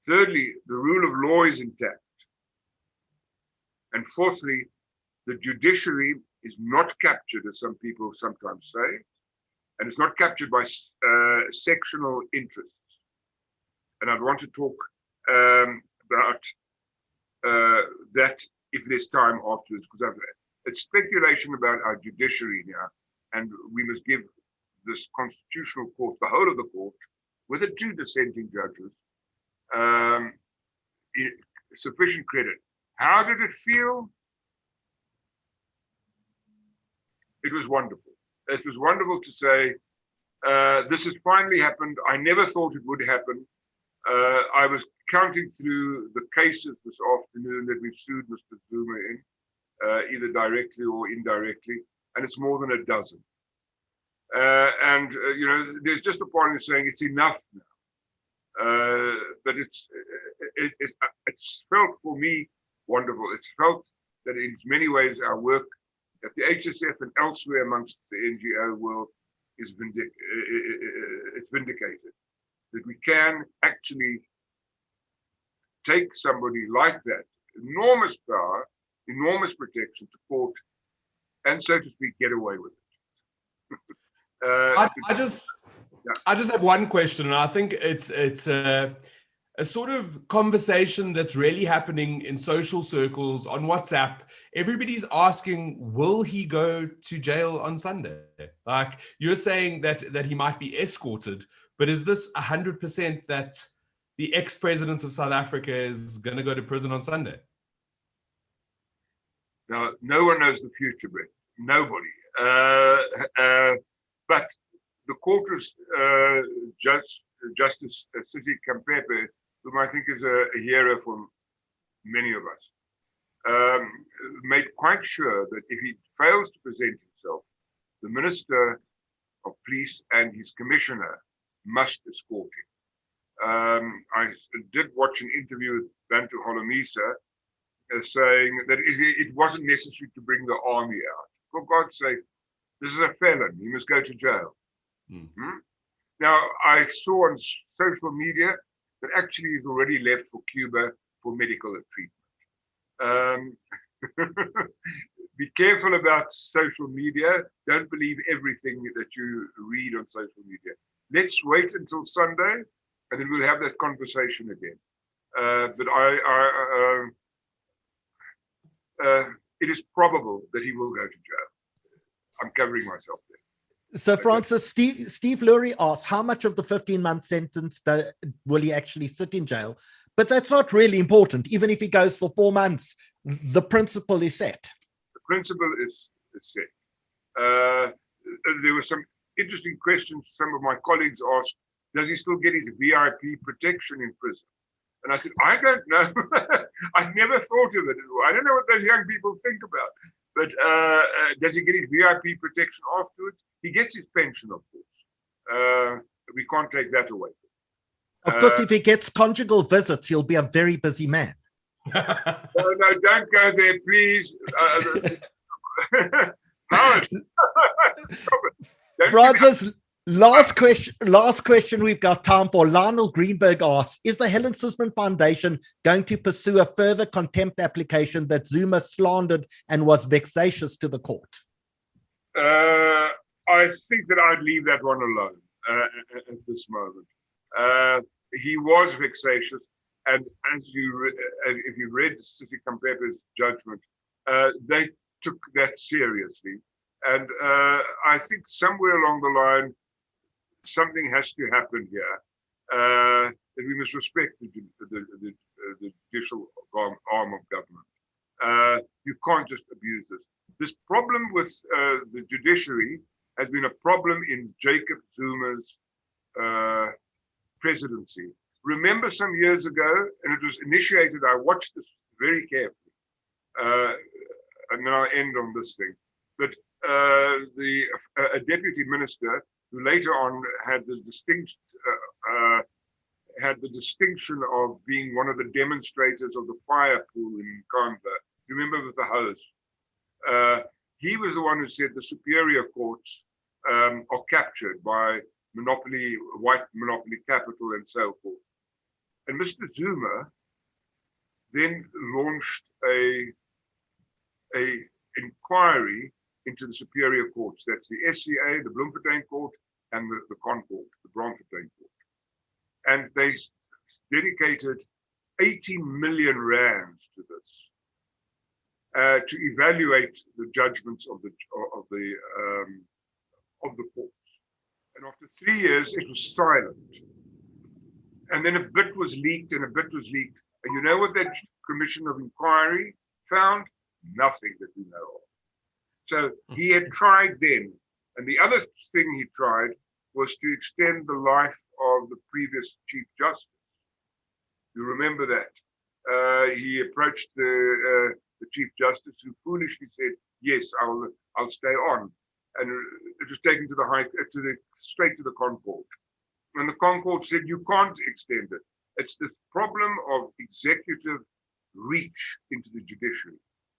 Thirdly, the rule of law is intact. And fourthly, the judiciary is not captured, as some people sometimes say, and it's not captured by sectional interests. And I'd want to talk about that if there's time afterwards, because it's speculation about our judiciary now, and we must give this constitutional court, the whole of the court, with the two dissenting judges, sufficient credit. How did it feel? It was wonderful. It was wonderful to say, this has finally happened. I never thought it would happen. I was counting through the cases this afternoon that we've sued Mr. Zuma in, either directly or indirectly, and it's more than a dozen. You know, there's just a part of saying it's enough now. But it's felt for me wonderful. It's felt that in many ways our work at the HSF and elsewhere amongst the NGO world is vindicated. That we can actually take somebody like that, enormous power, enormous protection to court, and so to speak, get away with it. I just have one question, and I think it's a sort of conversation that's really happening in social circles on WhatsApp. Everybody's asking, will he go to jail on Sunday? Like, you're saying that he might be escorted, but is this 100% that the ex-president of South Africa is going to go to prison on Sunday? Now, no one knows the future, Brett. Nobody. But the court of Justice Sissy Kampepe, whom I think is a hero for many of us, made quite sure that if he fails to present himself, the Minister of Police and his commissioner must escort him. I did watch an interview with Bantu Holomisa saying that it wasn't necessary to bring the army out. For God's sake, this is a felon. He must go to jail. Now, I saw on social media that actually he's already left for Cuba for medical treatment. Be careful about social media. Don't believe everything that you read on social media. Let's wait until Sunday, and then we'll have that conversation again. But it is probable that he will go to jail. I'm covering myself there. So, Francis, Steve Lurie asks, how much of the 15-month sentence will he actually sit in jail? But that's not really important. Even if he goes for 4 months, the principle is set. The principle is set. There were some interesting questions some of my colleagues asked. Does he still get his VIP protection in prison? And I said, I don't know. I've never thought of it. I don't know what those young people think about. But does he get his VIP protection afterwards? He gets his pension, of course. We can't take that away. Of course, if he gets conjugal visits, he'll be a very busy man. No, don't go there, please. Howard. Francis, last question we've got time for. Lionel Greenberg asks, is the Helen Suzman Foundation going to pursue a further contempt application that Zuma slandered and was vexatious to the court? I think that I'd leave that one alone at this moment. He was vexatious, and as if you read Sissy Kampepe's judgment, they took that seriously. And I think somewhere along the line, something has to happen here. That we must respect the judicial arm of government. You can't just abuse this. This problem with the judiciary has been a problem in Jacob Zuma's presidency. Remember some years ago, and it was initiated, I watched this very carefully, and then I'll end on this thing, but a deputy minister who later on had the distinction of being one of the demonstrators of the fire pool in Kandla. Remember with the hose? He was the one who said the superior courts are captured by white monopoly capital and so forth. And Mr. Zuma then launched a inquiry into the superior courts. That's the SCA, the Bloemfontein Court, and the Con Court, the Braamfontein Court. And they dedicated 80 million rands to this, to evaluate the judgments of the courts. And after 3 years, it was silent. And then a bit was leaked, and a bit was leaked. And you know what that commission of inquiry found? Nothing that we know of. So he had tried then. And the other thing he tried was to extend the life of the previous Chief Justice. You remember that? He approached the Chief Justice, who foolishly said, yes, I'll stay on. And it was taken to straight to the Con Court. And the Con Court said, you can't extend it. It's this problem of executive reach into the judiciary.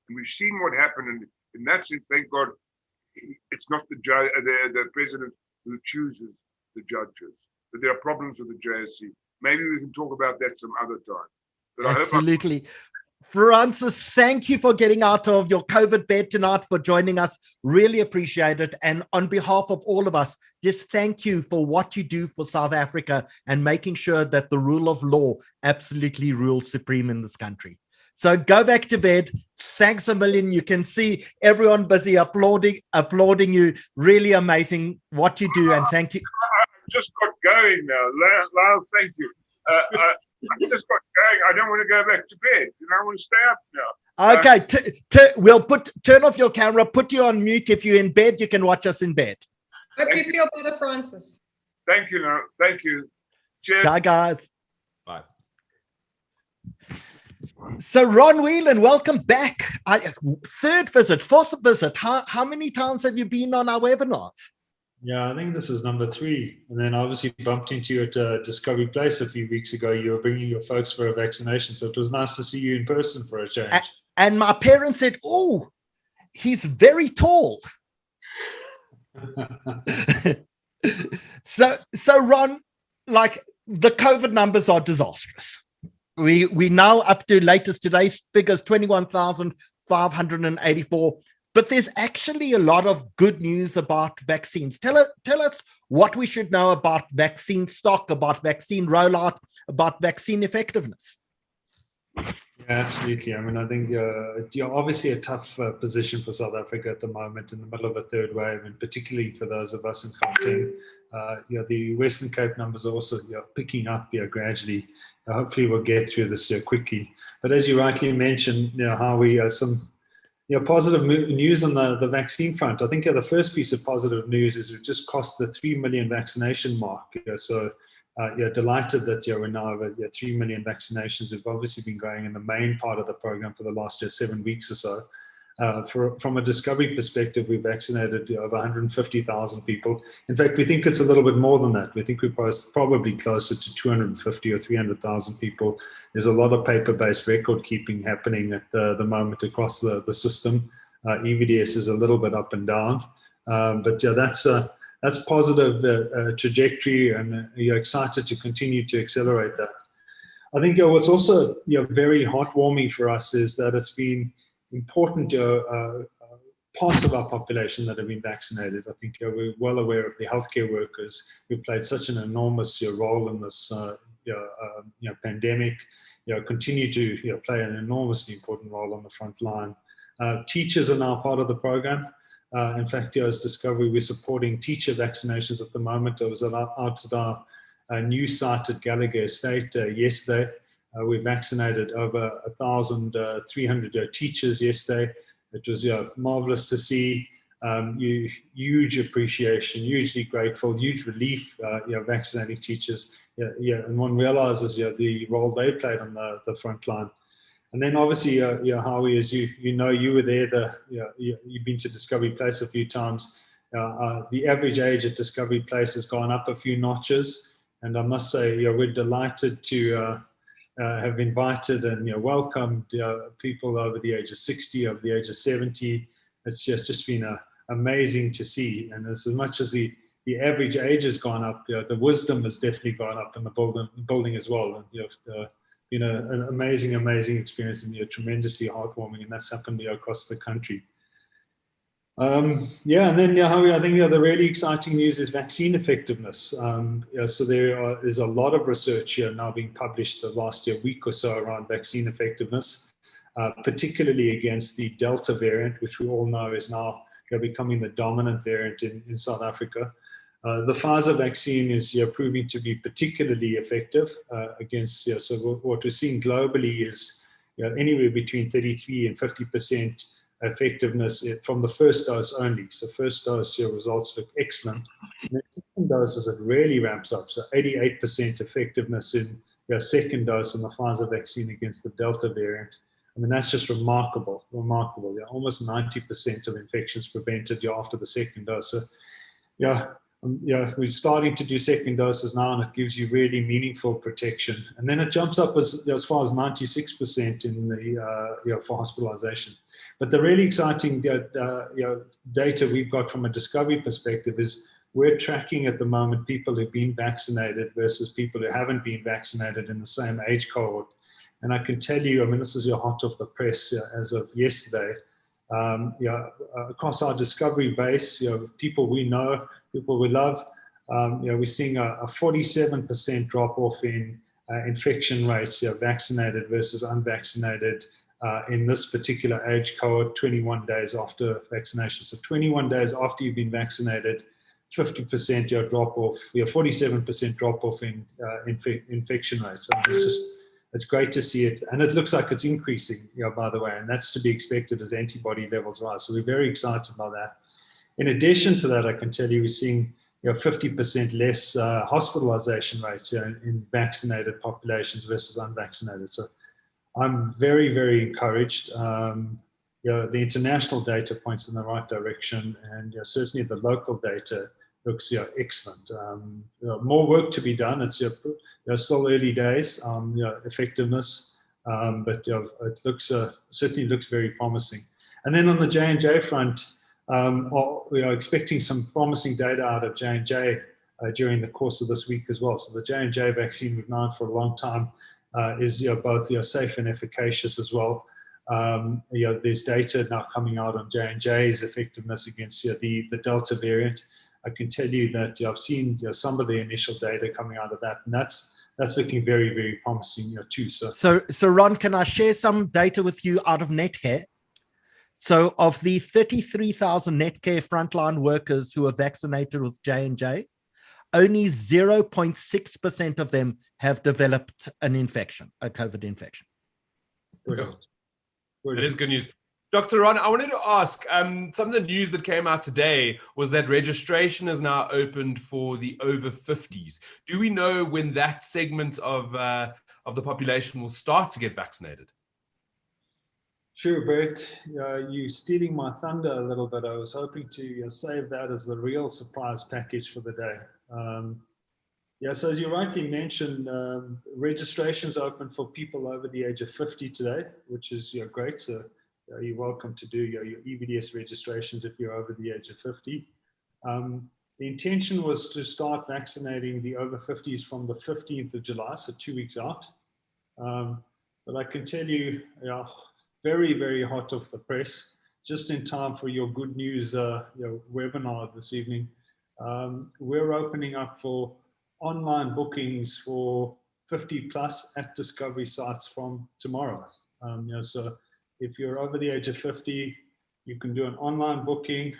And we've seen what happened. And in that sense, thank God, it's not the president who chooses the judges. But there are problems with the JSC. Maybe we can talk about that some other time. But absolutely. Francis, thank you for getting out of your COVID bed tonight, for joining us. Really appreciate it. And on behalf of all of us, just thank you for what you do for South Africa and making sure that the rule of law absolutely rules supreme in this country. So go back to bed. Thanks a million. You can see everyone busy applauding you. Really amazing what you do. And thank you. I just got going now. Lael, thank you. I just got going. I don't want to go back to bed. I want to stay up now. Okay, we'll turn off your camera, put you on mute. If you're in bed, you can watch us in bed. Hope you feel better, Francis. Thank you, now. Thank you. Cheers. Ciao, guys. Bye. So, Ron Whelan, welcome back. Third visit, fourth visit. How many times have you been on our webinars? Yeah, I think this is number 3. And then obviously bumped into you at Discovery Place a few weeks ago. You were bringing your folks for a vaccination. So it was nice to see you in person for a change. And my parents said, oh, he's very tall. So Ron, like the COVID numbers are disastrous. We now up to latest today's figures, 21,584. But there's actually a lot of good news about vaccines. Tell us what we should know about vaccine stock, about vaccine rollout, about vaccine effectiveness. Yeah, absolutely. I mean, I think you're obviously a tough position for South Africa at the moment in the middle of a third wave, and particularly for those of us in Gauteng. The Western Cape numbers are also picking up gradually. Hopefully we'll get through this quickly. But as you rightly mentioned, how we some positive news on the vaccine front. I think the first piece of positive news is we've just crossed the 3 million vaccination mark. So delighted that we're now over 3 million vaccinations. We've obviously been going in the main part of the program for the last 7 weeks or so. From a Discovery perspective, we've vaccinated over 150,000 people. In fact, we think it's a little bit more than that. We think we're probably closer to 250 or 300,000 people. There's a lot of paper-based record keeping happening at the moment across the system. EVDS is a little bit up and down, but that's positive trajectory, and you're excited to continue to accelerate that. I think what's also very heartwarming for us is that it's been important parts of our population that have been vaccinated. I think we're well aware of the healthcare workers who played such an enormous role in this pandemic. Continue to play an enormously important role on the front line. Teachers are now part of the program. In fact, as Discovery, we're supporting teacher vaccinations at the moment. I was out at our new site at Gallagher Estate yesterday. We vaccinated over 1,300 teachers yesterday. It was marvelous to see. Huge appreciation, hugely grateful, huge relief. Vaccinating teachers. And one realizes the role they played on the front line. And then obviously, Howie, as you were there. You've been to Discovery Place a few times. The average age at Discovery Place has gone up a few notches, and I must say, we're delighted to have invited and welcomed people over the age of 60, over the age of 70. It's just been amazing to see. And as much as the average age has gone up, the wisdom has definitely gone up in the building as well. And an amazing experience, and tremendously heartwarming, and that's happened across the country. And then Howie, I think the really exciting news is vaccine effectiveness. So there is a lot of research here now being published the last week or so around vaccine effectiveness, particularly against the Delta variant, which we all know is now becoming the dominant variant in South Africa. The Pfizer vaccine is proving to be particularly effective against. So what we're seeing globally is anywhere between 33 and 50% effectiveness from the first dose only. So first dose results look excellent. And the second dose is it really ramps up. So 88% effectiveness in second dose in the Pfizer vaccine against the Delta variant. I mean, that's just remarkable. Almost 90% of infections prevented after the second dose. So we're starting to do second doses now, and it gives you really meaningful protection. And then it jumps up as far as 96% in the for hospitalization. But the really exciting data we've got from a Discovery perspective is we're tracking at the moment people who've been vaccinated versus people who haven't been vaccinated in the same age cohort. And I can tell you, I mean, this is hot off the press as of yesterday. Across our Discovery base, people we know, people we love, we're seeing a 47% drop off in infection rates, vaccinated versus unvaccinated in this particular age cohort, 21 days after vaccination. So 21 days after you've been vaccinated, 50% drop off, 47% drop off in infection rates. So it's great to see it, and it looks like it's increasing, by the way, and that's to be expected as antibody levels rise. So we're very excited about that. In addition to that, I can tell you we're seeing 50% less hospitalization rates in vaccinated populations versus unvaccinated. So I'm very, very encouraged. The international data points in the right direction, and certainly the local data looks excellent. More work to be done. It's still early days, effectiveness, but it looks certainly looks very promising. And then on the J&J front, we are expecting some promising data out of J&J during the course of this week as well. So the J&J vaccine we've known for a long time is both safe and efficacious as well. There's data now coming out on J&J's effectiveness against the Delta variant. I can tell you that I've seen some of the initial data coming out of that, and that's looking very, very promising too. So Ron, can I share some data with you out of Netcare? So of the 33,000 Netcare frontline workers who are vaccinated with J&J, only 0.6% of them have developed an infection, a COVID infection. Brilliant. That is good news. Dr. Ron, I wanted to ask, some of the news that came out today was that registration is now opened for the over 50s. Do we know when that segment of the population will start to get vaccinated? Sure, Bert. You're stealing my thunder a little bit. I was hoping to save that as the real surprise package for the day. So as you rightly mentioned, registration's open for people over the age of 50 today, which is great. So you're welcome to do your EVDS registrations if you're over the age of 50. The intention was to start vaccinating the over 50s from the 15th of July, so 2 weeks out. But I can tell you, very, very hot off the press, just in time for your good news webinar this evening. We're opening up for online bookings for 50 plus at Discovery sites from tomorrow. So if you're over the age of 50, you can do an online booking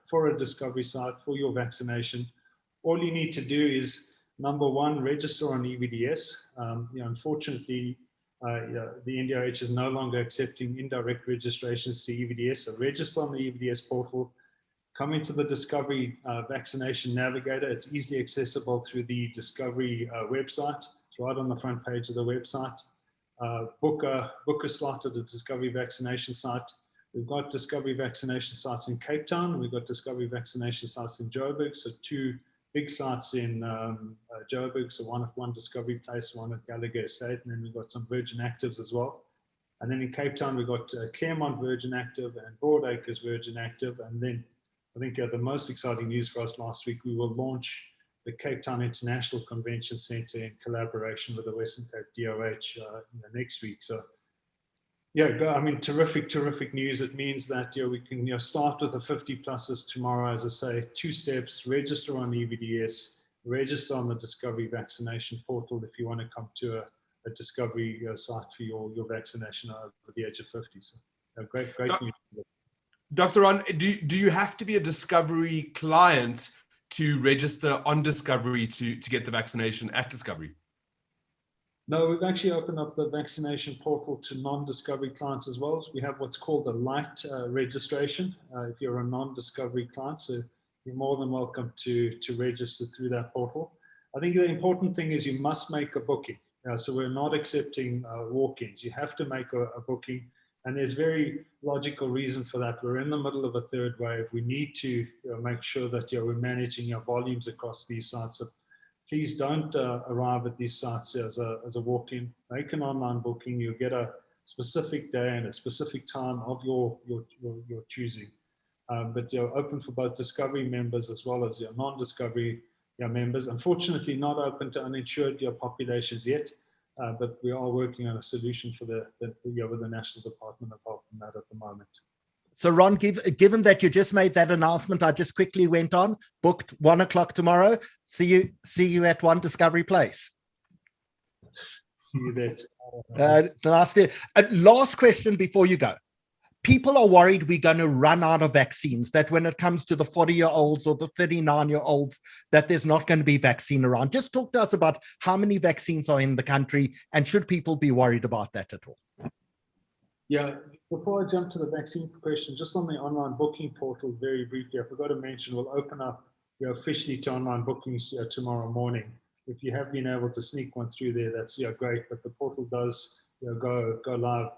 for a Discovery site for your vaccination. All you need to do is, number one, register on EVDS. Unfortunately, the NDIH is no longer accepting indirect registrations to EVDS. So register on the EVDS portal. Come into the Discovery Vaccination Navigator. It's easily accessible through the Discovery website. It's right on the front page of the website. Book a slot at the Discovery vaccination site. We've got Discovery vaccination sites in Cape Town. We've got Discovery vaccination sites in Joburg. So 2 big sites in Joburg. So one Discovery Place, one at Gallagher Estate, and then we've got some Virgin Actives as well. And then in Cape Town, we've got Claremont Virgin Active and Broadacres Virgin Active. And then I think the most exciting news for us last week, we will launch the Cape Town International Convention Centre in collaboration with the Western Cape DOH next week. So terrific news. It means that we can start with the 50 pluses tomorrow, as I say, 2 steps: register on EVDS, register on the Discovery vaccination portal if you want to come to a Discovery site for your vaccination over the age of 50. So great news. Dr. Ron, do you have to be a Discovery client to register on Discovery to get the vaccination at Discovery? No, we've actually opened up the vaccination portal to non-Discovery clients as well. We have what's called a light registration if you're a non-Discovery client. So you're more than welcome to register through that portal. I think the important thing is you must make a booking. So we're not accepting walk-ins. You have to make a booking. And there's very logical reason for that. We're in the middle of a 3rd wave. We need to make sure that we're managing our volumes across these sites. So please don't arrive at these sites as a walk-in. Make an online booking. You'll get a specific day and a specific time of your choosing. But open for both Discovery members as well as your non-Discovery members. Unfortunately, not open to uninsured populations yet. But we are working on a solution for with the National Department of Health on that at the moment. So Ron, given that you just made that announcement, I just quickly went on, booked 1 o'clock tomorrow. See you at One Discovery Place. See you there. Last question before you go. people are worried we're going to run out of vaccines, that when it comes to the 40-year-olds or the 39-year-olds, that there's not going to be vaccine around. Just talk to us about how many vaccines are in the country, and should people be worried about that at all? Yeah, before I jump to the vaccine question, just on the online booking portal, very briefly, I forgot to mention, we'll open up officially to online bookings tomorrow morning. If you have been able to sneak one through there, that's great, but the portal does go live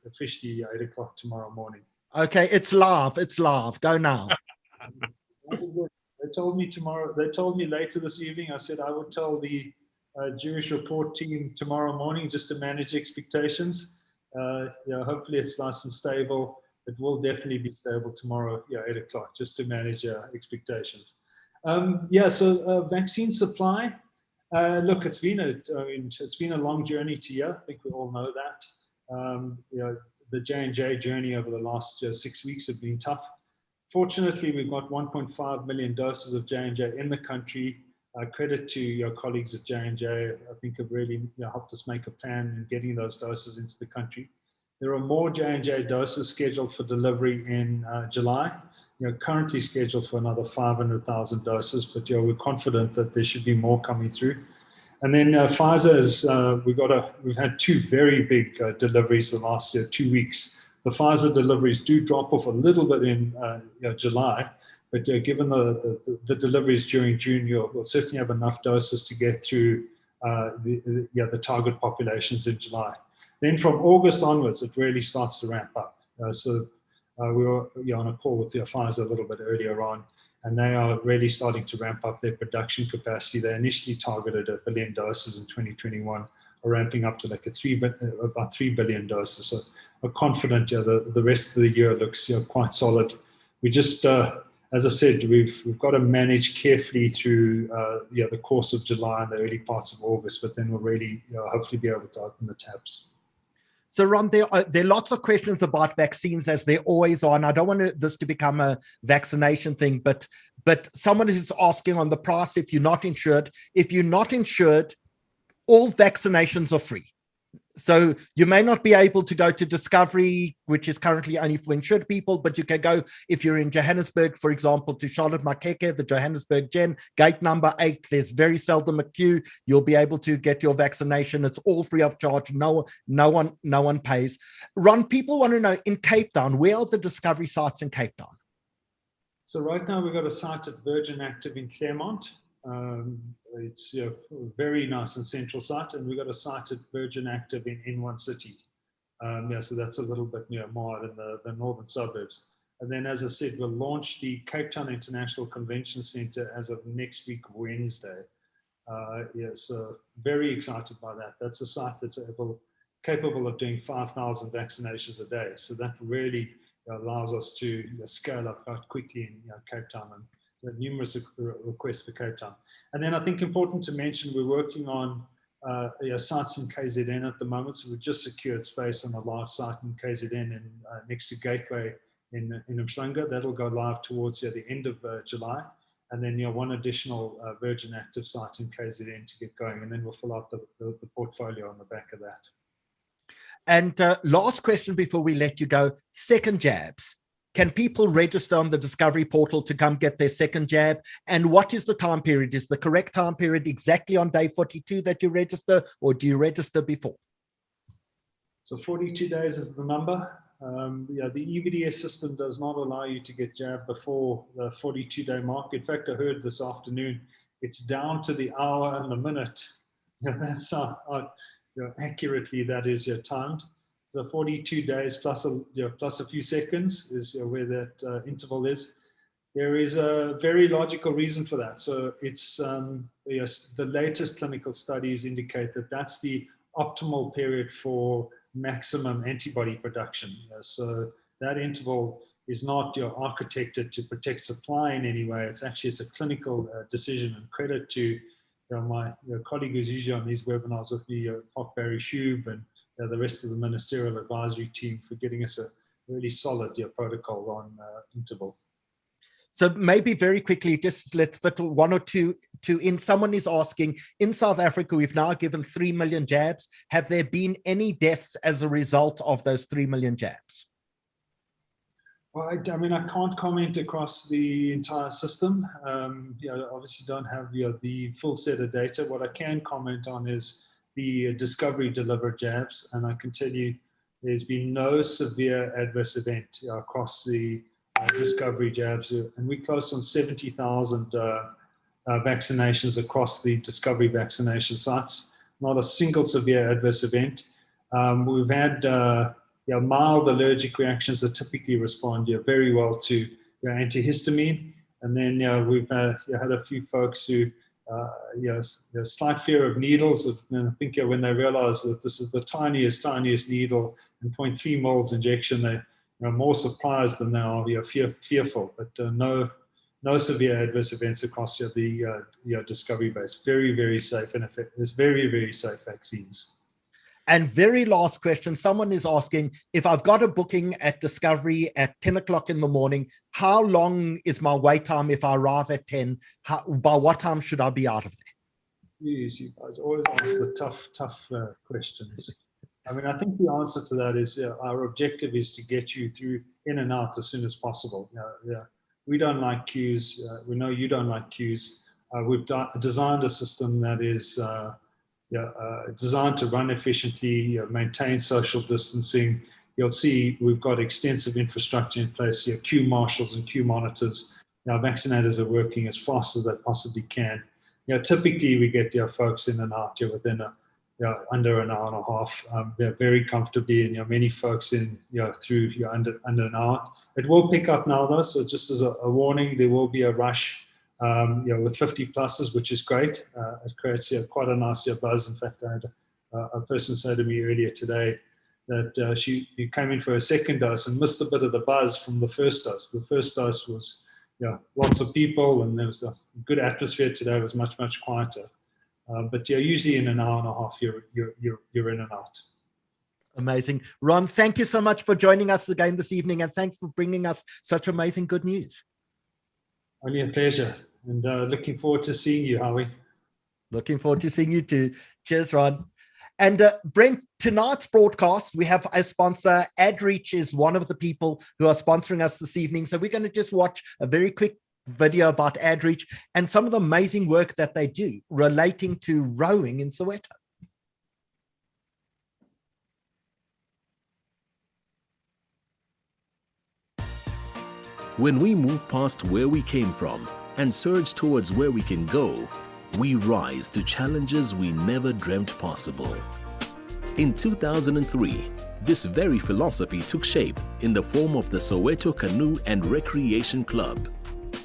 officially 8 o'clock tomorrow morning. Okay, it's live, go now. They told me tomorrow, they told me later this evening, I said I would tell the Jewish Report team tomorrow morning just to manage expectations. Hopefully it's nice and stable. It will definitely be stable tomorrow, 8 o'clock, just to manage expectations. So vaccine supply. Look, it's been a long journey to here. I think we all know that. The J&J journey over the last 6 weeks have been tough. Fortunately, we've got 1.5 million doses of J&J in the country. Credit to your colleagues at J&J, I think have really helped us make a plan in getting those doses into the country. There are more J&J doses scheduled for delivery in July. Currently scheduled for another 500,000 doses, but we're confident that there should be more coming through. And then Pfizer we've had two very big deliveries the last 2 weeks. The Pfizer deliveries do drop off a little bit in July, but given the deliveries during June, we'll certainly have enough doses to get through the target populations in July. Then from August onwards, it really starts to ramp up. We were on a call with Pfizer a little bit earlier on, and they are really starting to ramp up their production capacity. They initially targeted 1 billion doses in 2021, are ramping up to about 3 billion doses. So we're confident the rest of the year looks quite solid. We just, as I said, we've got to manage carefully through the course of July and the early parts of August, but then we'll really hopefully be able to open the taps. So Ron, there are lots of questions about vaccines, as there always are, and I don't want this to become a vaccination thing, but someone is asking on the price if you're not insured. If you're not insured, all vaccinations are free. So you may not be able to go to Discovery, which is currently only for insured people, but you can go, if you're in Johannesburg, for example, to Charlotte Makeke, the Johannesburg Gen, gate number 8. There's very seldom a queue. You'll be able to get your vaccination. It's all free of charge. No one pays. Ron, people want to know, in Cape Town, where are the Discovery sites in Cape Town? So right now we've got a site at Virgin Active in Claremont. It's a very nice and central site, and we've got a site at Virgin Active in One City. So that's a little bit more in the northern suburbs. And then, as I said, we'll launch the Cape Town International Convention Centre as of next week, Wednesday. So very excited by that. That's a site that's capable of doing 5,000 vaccinations a day. So that really allows us to scale up quite quickly in Cape Town, and there are numerous requests for Cape Town. And then I think important to mention, we're working on sites in KZN at the moment. So we've just secured space on a large site in KZN next to Gateway in Umhlanga. That'll go live towards the end of July. And then one additional Virgin Active site in KZN to get going. And then we'll fill out the portfolio on the back of that. And last question before we let you go, second jabs. Can people register on the Discovery portal to come get their second jab? And what is the time period? Is the correct time period exactly on day 42 that you register, or do you register before? So 42 days is the number. The EVDS system does not allow you to get jabbed before the 42-day mark. In fact, I heard this afternoon, it's down to the hour and the minute. That's how accurately that is timed. So 42 days plus a few seconds is where that interval is. There is a very logical reason for that. So it's the latest clinical studies indicate that that's the optimal period for maximum antibody production. So that interval is not architected to protect supply in any way. It's a clinical decision, and credit to my colleague who's usually on these webinars with me, Prof. Barry Shube, and the rest of the ministerial advisory team for getting us a really solid protocol on interval. So maybe very quickly, just let's fit one or two in. Someone is asking, in South Africa, we've now given 3 million jabs. Have there been any deaths as a result of those 3 million jabs? Well, I mean, I can't comment across the entire system. Obviously don't have the full set of data. What I can comment on is the Discovery delivered jabs, and I can tell you there's been no severe adverse event across the Discovery jabs, and we're close on 70,000 vaccinations across the Discovery vaccination sites. Not a single severe adverse event. We've had mild allergic reactions that typically respond very well to antihistamine. And then we've had a few folks who, slight fear of needles. And I think when they realize that this is the tiniest needle and 0.3 moles injection, they're more surprised than they are fearful. But no severe adverse events across the Discovery base. Very, very safe, and it's very, very safe vaccines. And very last question, someone is asking, if I've got a booking at Discovery at 10 o'clock in the morning, how long is my wait time if I arrive at 10? By what time should I be out of there? Yes, you guys always ask the tough questions. I mean, I think the answer to that is our objective is to get you through in and out as soon as possible. We don't like queues. We know you don't like queues. We've designed a system that is designed to run efficiently, maintain social distancing. You'll see we've got extensive infrastructure in place here, queue marshals and queue monitors. Our vaccinators are working as fast as they possibly can. Typically we get folks in and out within under an hour and a half. Very comfortably, and many folks in through under an hour. It will pick up now though, so just as a warning, there will be a rush. With 50 pluses, which is great. It creates quite a nice buzz. In fact, I had a person say to me earlier today that she came in for a second dose and missed a bit of the buzz from the first dose. The first dose was lots of people, and there was a good atmosphere. Today was much quieter. But usually in an hour and a half, you're in and out. Amazing. Ron, thank you so much for joining us again this evening, and thanks for bringing us such amazing good news. Only a pleasure, and looking forward to seeing you, Howie. Looking forward to seeing you too. Cheers, Ron. And Brent, tonight's broadcast, we have a sponsor. AdReach is one of the people who are sponsoring us this evening. So we're going to just watch a very quick video about AdReach and some of the amazing work that they do relating to rowing in Soweto. When we move past where we came from and surge towards where we can go, we rise to challenges we never dreamt possible. In 2003, this very philosophy took shape in the form of the Soweto Canoe and Recreation Club.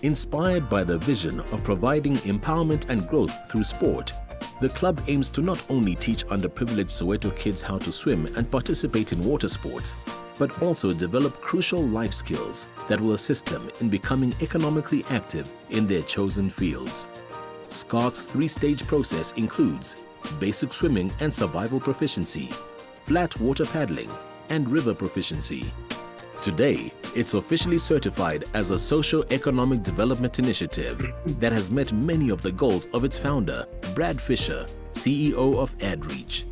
Inspired by the vision of providing empowerment and growth through sport, the club aims to not only teach underprivileged Soweto kids how to swim and participate in water sports, but also develop crucial life skills that will assist them in becoming economically active in their chosen fields. SCARC's three-stage process includes basic swimming and survival proficiency, flat water paddling, and river proficiency. Today, it's officially certified as a socio-economic development initiative that has met many of the goals of its founder, Brad Fisher, CEO of AdReach.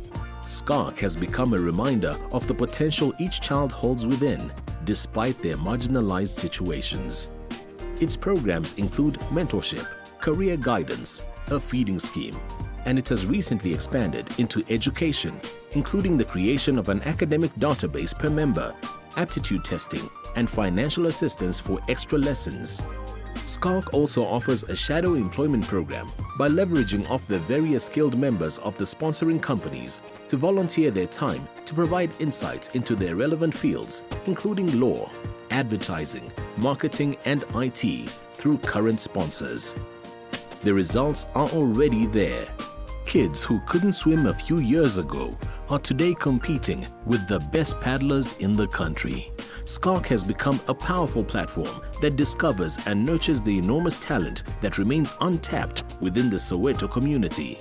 SCARC has become a reminder of the potential each child holds within, despite their marginalized situations. Its programs include mentorship, career guidance, a feeding scheme, and it has recently expanded into education, including the creation of an academic database per member, aptitude testing, and financial assistance for extra lessons. SCARC also offers a shadow employment program by leveraging off the various skilled members of the sponsoring companies to volunteer their time to provide insights into their relevant fields, including law, advertising, marketing, and IT through current sponsors. The results are already there. Kids who couldn't swim a few years ago are today competing with the best paddlers in the country. SCARC has become a powerful platform that discovers and nurtures the enormous talent that remains untapped within the Soweto community.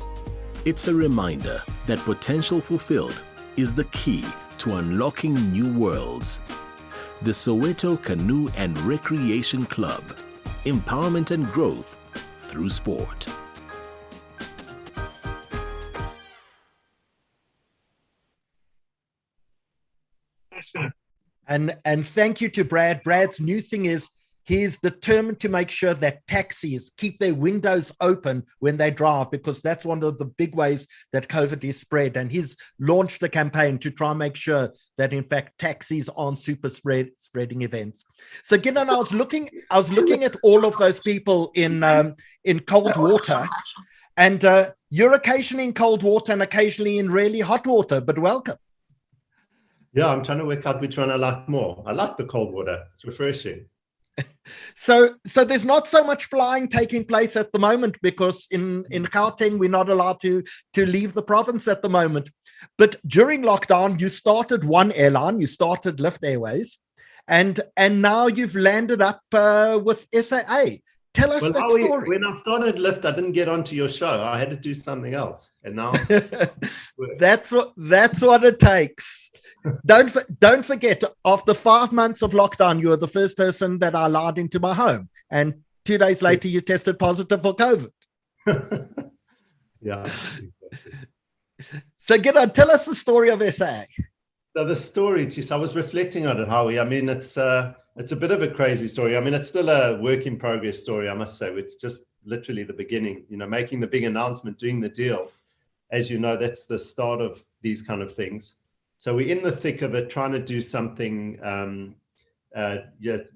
It's a reminder that potential fulfilled is the key to unlocking new worlds. The Soweto Canoe and Recreation Club. Empowerment and growth through sport. And thank you to Brad. Brad's new thing is he's determined to make sure that taxis keep their windows open when they drive, because that's one of the big ways that COVID is spread. And he's launched a campaign to try and make sure that, in fact, taxis aren't super spreading events. So, Gidon, I was looking at all of those people in cold water, and you're occasionally in cold water and occasionally in really hot water, but welcome. Yeah, I'm trying to work out which one I like more. I like the cold water. It's refreshing. So there's not so much flying taking place at the moment, because in Gauteng we're not allowed to leave the province at the moment. But during lockdown, you started one airline, you started Lift Airways, and now you've landed up with SAA. Tell us that story. When I started Lift, I didn't get onto your show. I had to do something else, and now that's what it takes. Don't forget, after 5 months of lockdown, you were the first person that I allowed into my home, and 2 days later you tested positive for COVID. Yeah. So Gidon, tell us the story of SA. So the story, geez, I was reflecting on it, Howie. I mean, it's a bit of a crazy story. I mean, it's still a work in progress story, I must say. It's just literally the beginning, making the big announcement, doing the deal. As you know, that's the start of these kind of things. So we're in the thick of it, trying to do something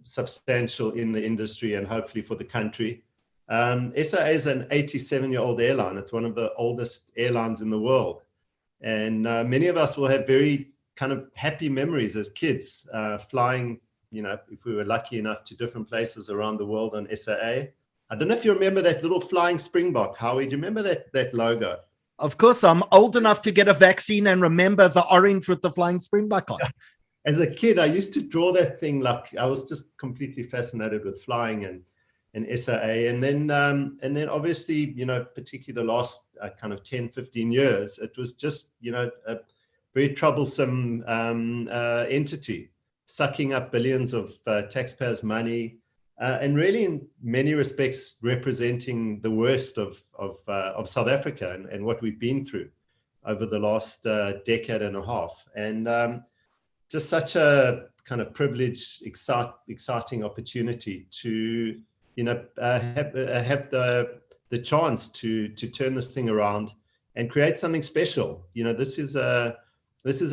substantial in the industry and hopefully for the country. SAA is an 87-year-old airline. It's one of the oldest airlines in the world. And many of us will have very kind of happy memories as kids flying, if we were lucky enough, to different places around the world on SAA. I don't know if you remember that little flying springbok, Howie. Do you remember that logo? Of course, I'm old enough to get a vaccine and remember the orange with the flying springbok on. As a kid, I used to draw that thing. Like, I was just completely fascinated with flying and SAA. And then obviously, particularly the last kind of 10, 15 years, it was just, a very troublesome entity, sucking up billions of taxpayers' money. And really, in many respects, representing the worst of South Africa and what we've been through over the last decade and a half. And just such a kind of privileged, exciting opportunity to, have the chance to turn this thing around and create something special. This is a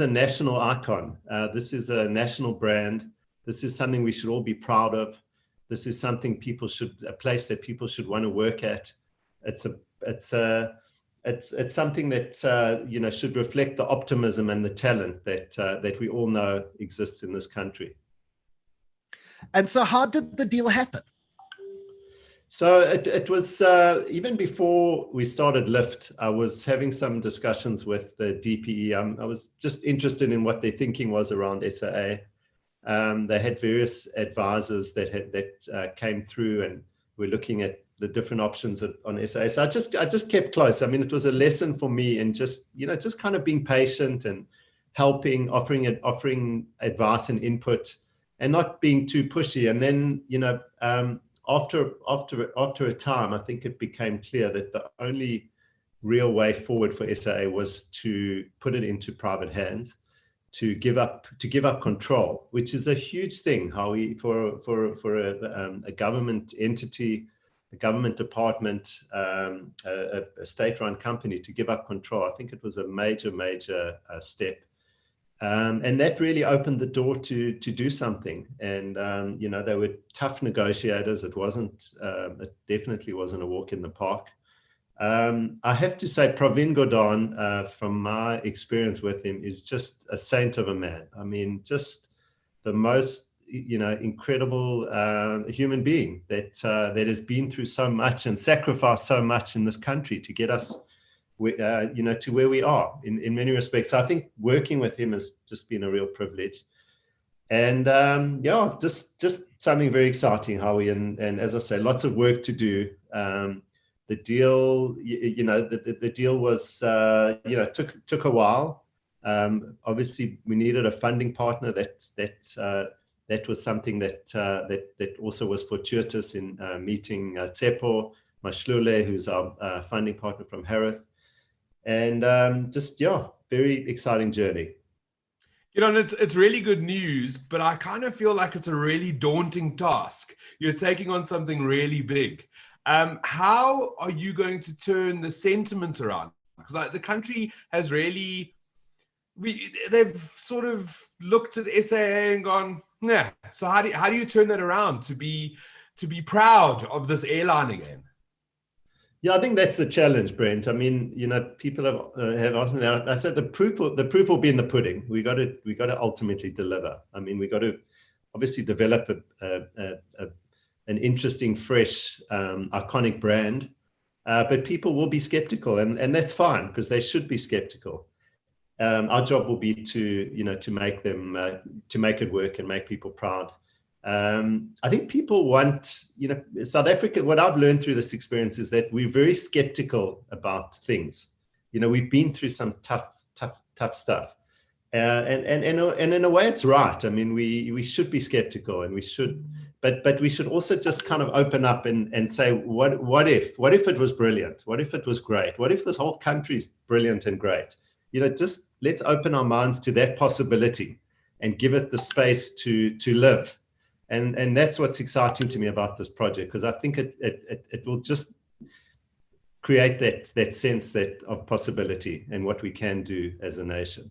national icon. This is a national brand. This is something we should all be proud of. This is something a place that people should want to work at. It's something that should reflect the optimism and the talent that we all know exists in this country. And so, how did the deal happen? So it was even before we started Lift. I was having some discussions with the DPE. I was just interested in what their thinking was around SAA. They had various advisors that came through, and we're looking at the different options on SA. So I just kept close. I mean, it was a lesson for me in just kind of being patient and helping, offering advice and input, and not being too pushy. And then after a time, I think it became clear that the only real way forward for SAA was to put it into private hands. To give up control, which is a huge thing, Howie, for a government entity, a government department, a state-run company to give up control. I think it was a major step, and that really opened the door to do something. And they were tough negotiators. It definitely wasn't a walk in the park. I have to say, Pravin Gordhan, from my experience with him, is just a saint of a man. I mean, just the most, incredible human being that has been through so much and sacrificed so much in this country to get us, to where we are in many respects. So I think working with him has just been a real privilege. And just something very exciting, Howie. And as I say, lots of work to do. The deal, the deal was, took a while. Obviously, we needed a funding partner. That was something that also was fortuitous in meeting Tsepo Mashlule, who's our funding partner from Harith, and very exciting journey. You know, it's really good news, but I kind of feel like it's a really daunting task. You're taking on something really big. How are you going to turn the sentiment around? Because the country has really, they've sort of looked at SAA and gone, yeah. So how do you turn that around to be proud of this airline again? Yeah, I think that's the challenge, Brent. I mean, you know, people have asked me that. I said the proof will be in the pudding. We got to ultimately deliver. I mean, we got to obviously develop an interesting, fresh, iconic brand, but people will be skeptical, and that's fine because they should be skeptical. Our job will be to make it work and make people proud. I think people want, South Africa, what I've learned through this experience is that we're very skeptical about things. We've been through some tough stuff. And in a way it's right. I mean, we should be skeptical, and we should, but we should also just kind of open up and say, what if it was brilliant? What if it was great? What if this whole country's brilliant and great? Just let's open our minds to that possibility and give it the space to live. And that's what's exciting to me about this project, because I think it will just create that sense of possibility and what we can do as a nation.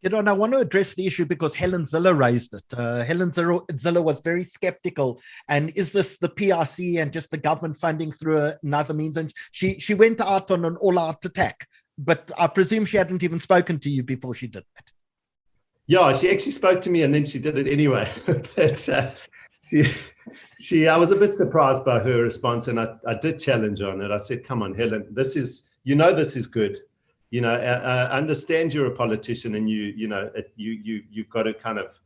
I want to address the issue because Helen Zille raised it. Helen Zille was very skeptical. And is this the PRC and just the government funding through another means? And she went out on an all-out attack. But I presume she hadn't even spoken to you before she did that. Yeah, she actually spoke to me and then she did it anyway. But I was a bit surprised by her response, and I did challenge her on it. I said, "Come on, Helen, this is good. I understand you're a politician and you've got to kind of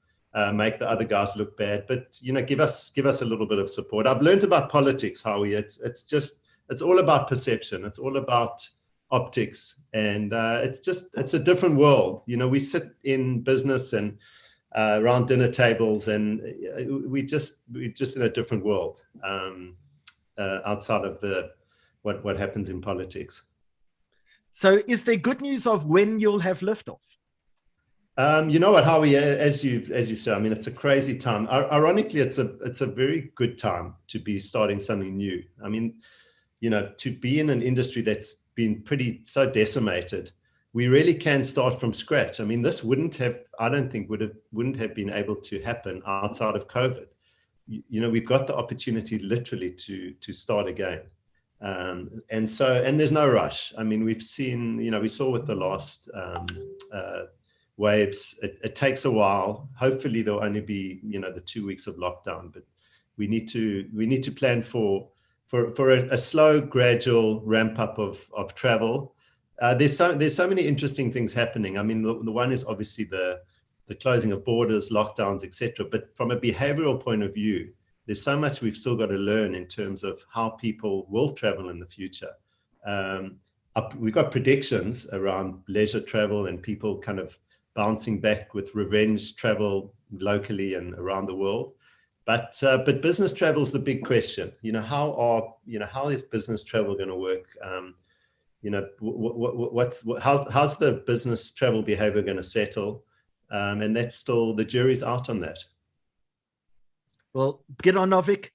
make the other guys look bad, but give us a little bit of support." I've learned about politics, Howie. It's all about perception. It's all about optics, and it's a different world. We sit in business and around dinner tables, and we're just in a different world outside of what happens in politics. So is there good news of when you'll have liftoff? You know what, Howie, as you've said, I mean, it's a crazy time. Ironically, it's a very good time to be starting something new. I mean, to be in an industry that's been so decimated, we really can start from scratch. I mean, this wouldn't have been able to happen outside of COVID. We've got the opportunity literally to start again. And there's no rush. I mean, we've seen, we saw with the last waves, it takes a while. Hopefully there'll only be, the 2 weeks of lockdown, but we need to plan for a slow, gradual ramp up of travel. There's so many interesting things happening. I mean, the one is obviously the closing of borders, lockdowns, etc. But from a behavioral point of view, there's so much we've still got to learn in terms of how people will travel in the future. We've got predictions around leisure travel and people kind of bouncing back with revenge travel locally and around the world. But business travel is the big question. How is business travel going to work? How's the business travel behavior going to settle? And that's still, the jury's out on that. Well, Gidon Novick,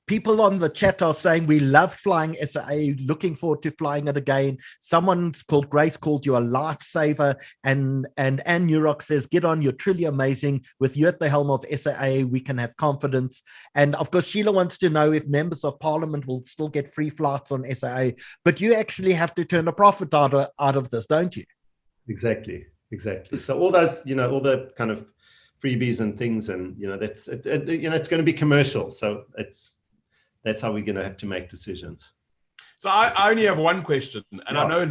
people on the chat are saying we love flying SAA, looking forward to flying it again. Someone called Grace called you a lifesaver, and Anne Nurok says, Gidon, you're truly amazing. With you at the helm of SAA, we can have confidence. And of course, Sheila wants to know if members of parliament will still get free flights on SAA, but you actually have to turn a profit out of this, don't you? Exactly. So all those, all the kind of freebies and things, and that's it's going to be commercial, so that's how we're going to have to make decisions. So I only have one question, and I know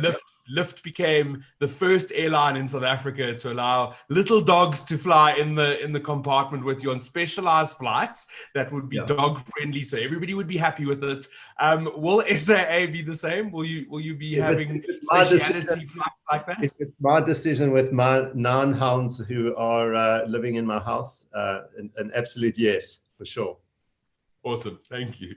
Lyft became the first airline in South Africa to allow little dogs to fly in the compartment with you on specialized flights that would be dog friendly, so everybody would be happy with it. Will SAA be the same? Will you be having speciality flights like that? It's my decision with my 9 hounds who are living in my house. An absolute yes, for sure. Awesome, thank you.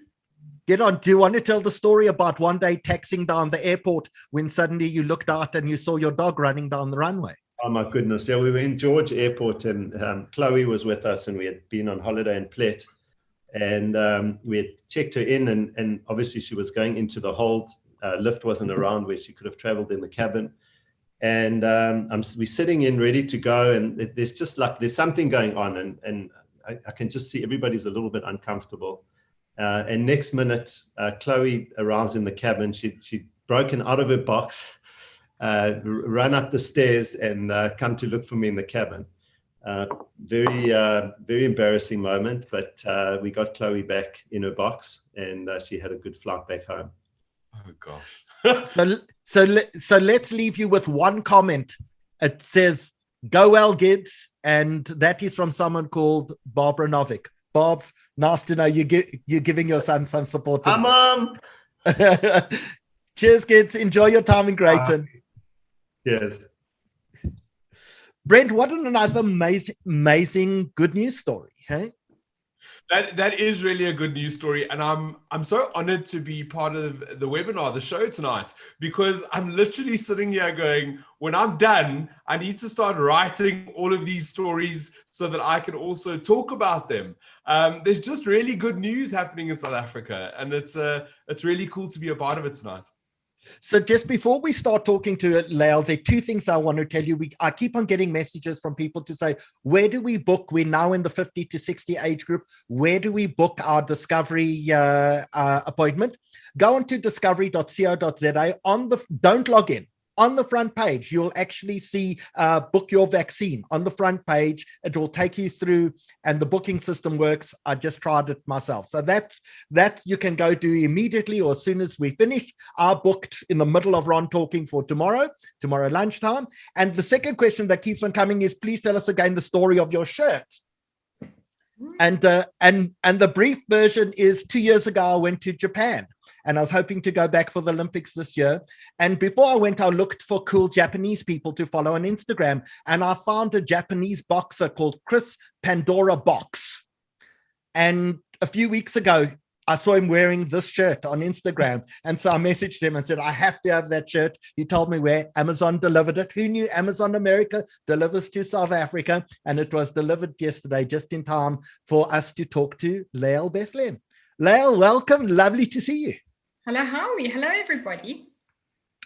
Gidon, do you want to tell the story about one day taxiing down the airport when suddenly you looked out and you saw your dog running down the runway? Oh my goodness. Yeah, we were in George Airport and Chloe was with us and we had been on holiday in Plet. And we had checked her in and obviously she was going into the hold. Lift wasn't around where she could have traveled in the cabin. And we're sitting in ready to go. And there's just like, there's something going on. And I can just see everybody's a little bit uncomfortable. And next minute, Chloe arrives in the cabin. She'd broken out of her box, run up the stairs and come to look for me in the cabin. Very embarrassing moment, but we got Chloe back in her box and she had a good flight back home. Oh gosh. So let's leave you with one comment. It says, "Go well, Gids," and that is from someone called Barbara Novick. Barb's, nice to know you're giving your son some support. Hi, Mom. Cheers, kids. Enjoy your time in Greyton. Yes. Brent, what another amazing good news story, hey? That is really a good news story, and I'm so honored to be part of the webinar, the show tonight, because I'm literally sitting here going, when I'm done, I need to start writing all of these stories so that I can also talk about them. There's just really good news happening in South Africa, and it's really cool to be a part of it tonight. So just before we start talking to Lael, there are two things I want to tell you. I keep on getting messages from people to say, where do we book? We're now in the 50 to 60 age group. Where do we book our discovery appointment? Go on to discovery.co.za. Don't log in. On the front page, you'll actually see book your vaccine. On the front page, it will take you through, and the booking system works. I just tried it myself. So that's you can go do immediately or as soon as we finish. I booked in the middle of Ron talking for tomorrow lunchtime. And the second question that keeps on coming is, please tell us again the story of your shirt. And the brief version is 2 years ago, I went to Japan. And I was hoping to go back for the Olympics this year. And before I went, I looked for cool Japanese people to follow on Instagram. And I found a Japanese boxer called Chris Pandora Box. And a few weeks ago, I saw him wearing this shirt on Instagram. And so I messaged him and said, I have to have that shirt. He told me where. Amazon delivered it. Who knew Amazon America delivers to South Africa? And it was delivered yesterday, just in time for us to talk to Lael Bethlehem. Lael, welcome. Lovely to see you. Hello, Howie. Hello, everybody.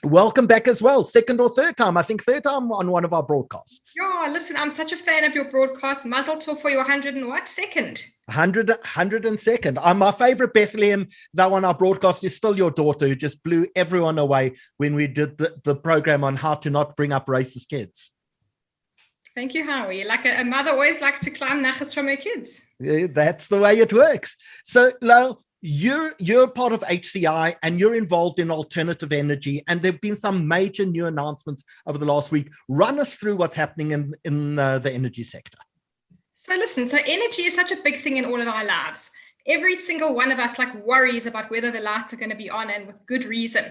Welcome back as well. Second or third time. I think third time on one of our broadcasts. Yeah, listen, I'm such a fan of your broadcast. Mazel tov for your 100 and what? Second? 102nd. My favorite Bethlehem, though, on our broadcast is still your daughter, who just blew everyone away when we did the program on how to not bring up racist kids. Thank you, Howie. Like a mother always likes to climb nachas from her kids. Yeah, that's the way it works. So, Lael, you're part of HCI and you're involved in alternative energy, and there have been some major new announcements over the last week. Run us through what's happening in the energy sector. So listen, energy is such a big thing in all of our lives. Every single one of us worries about whether the lights are going to be on, and with good reason.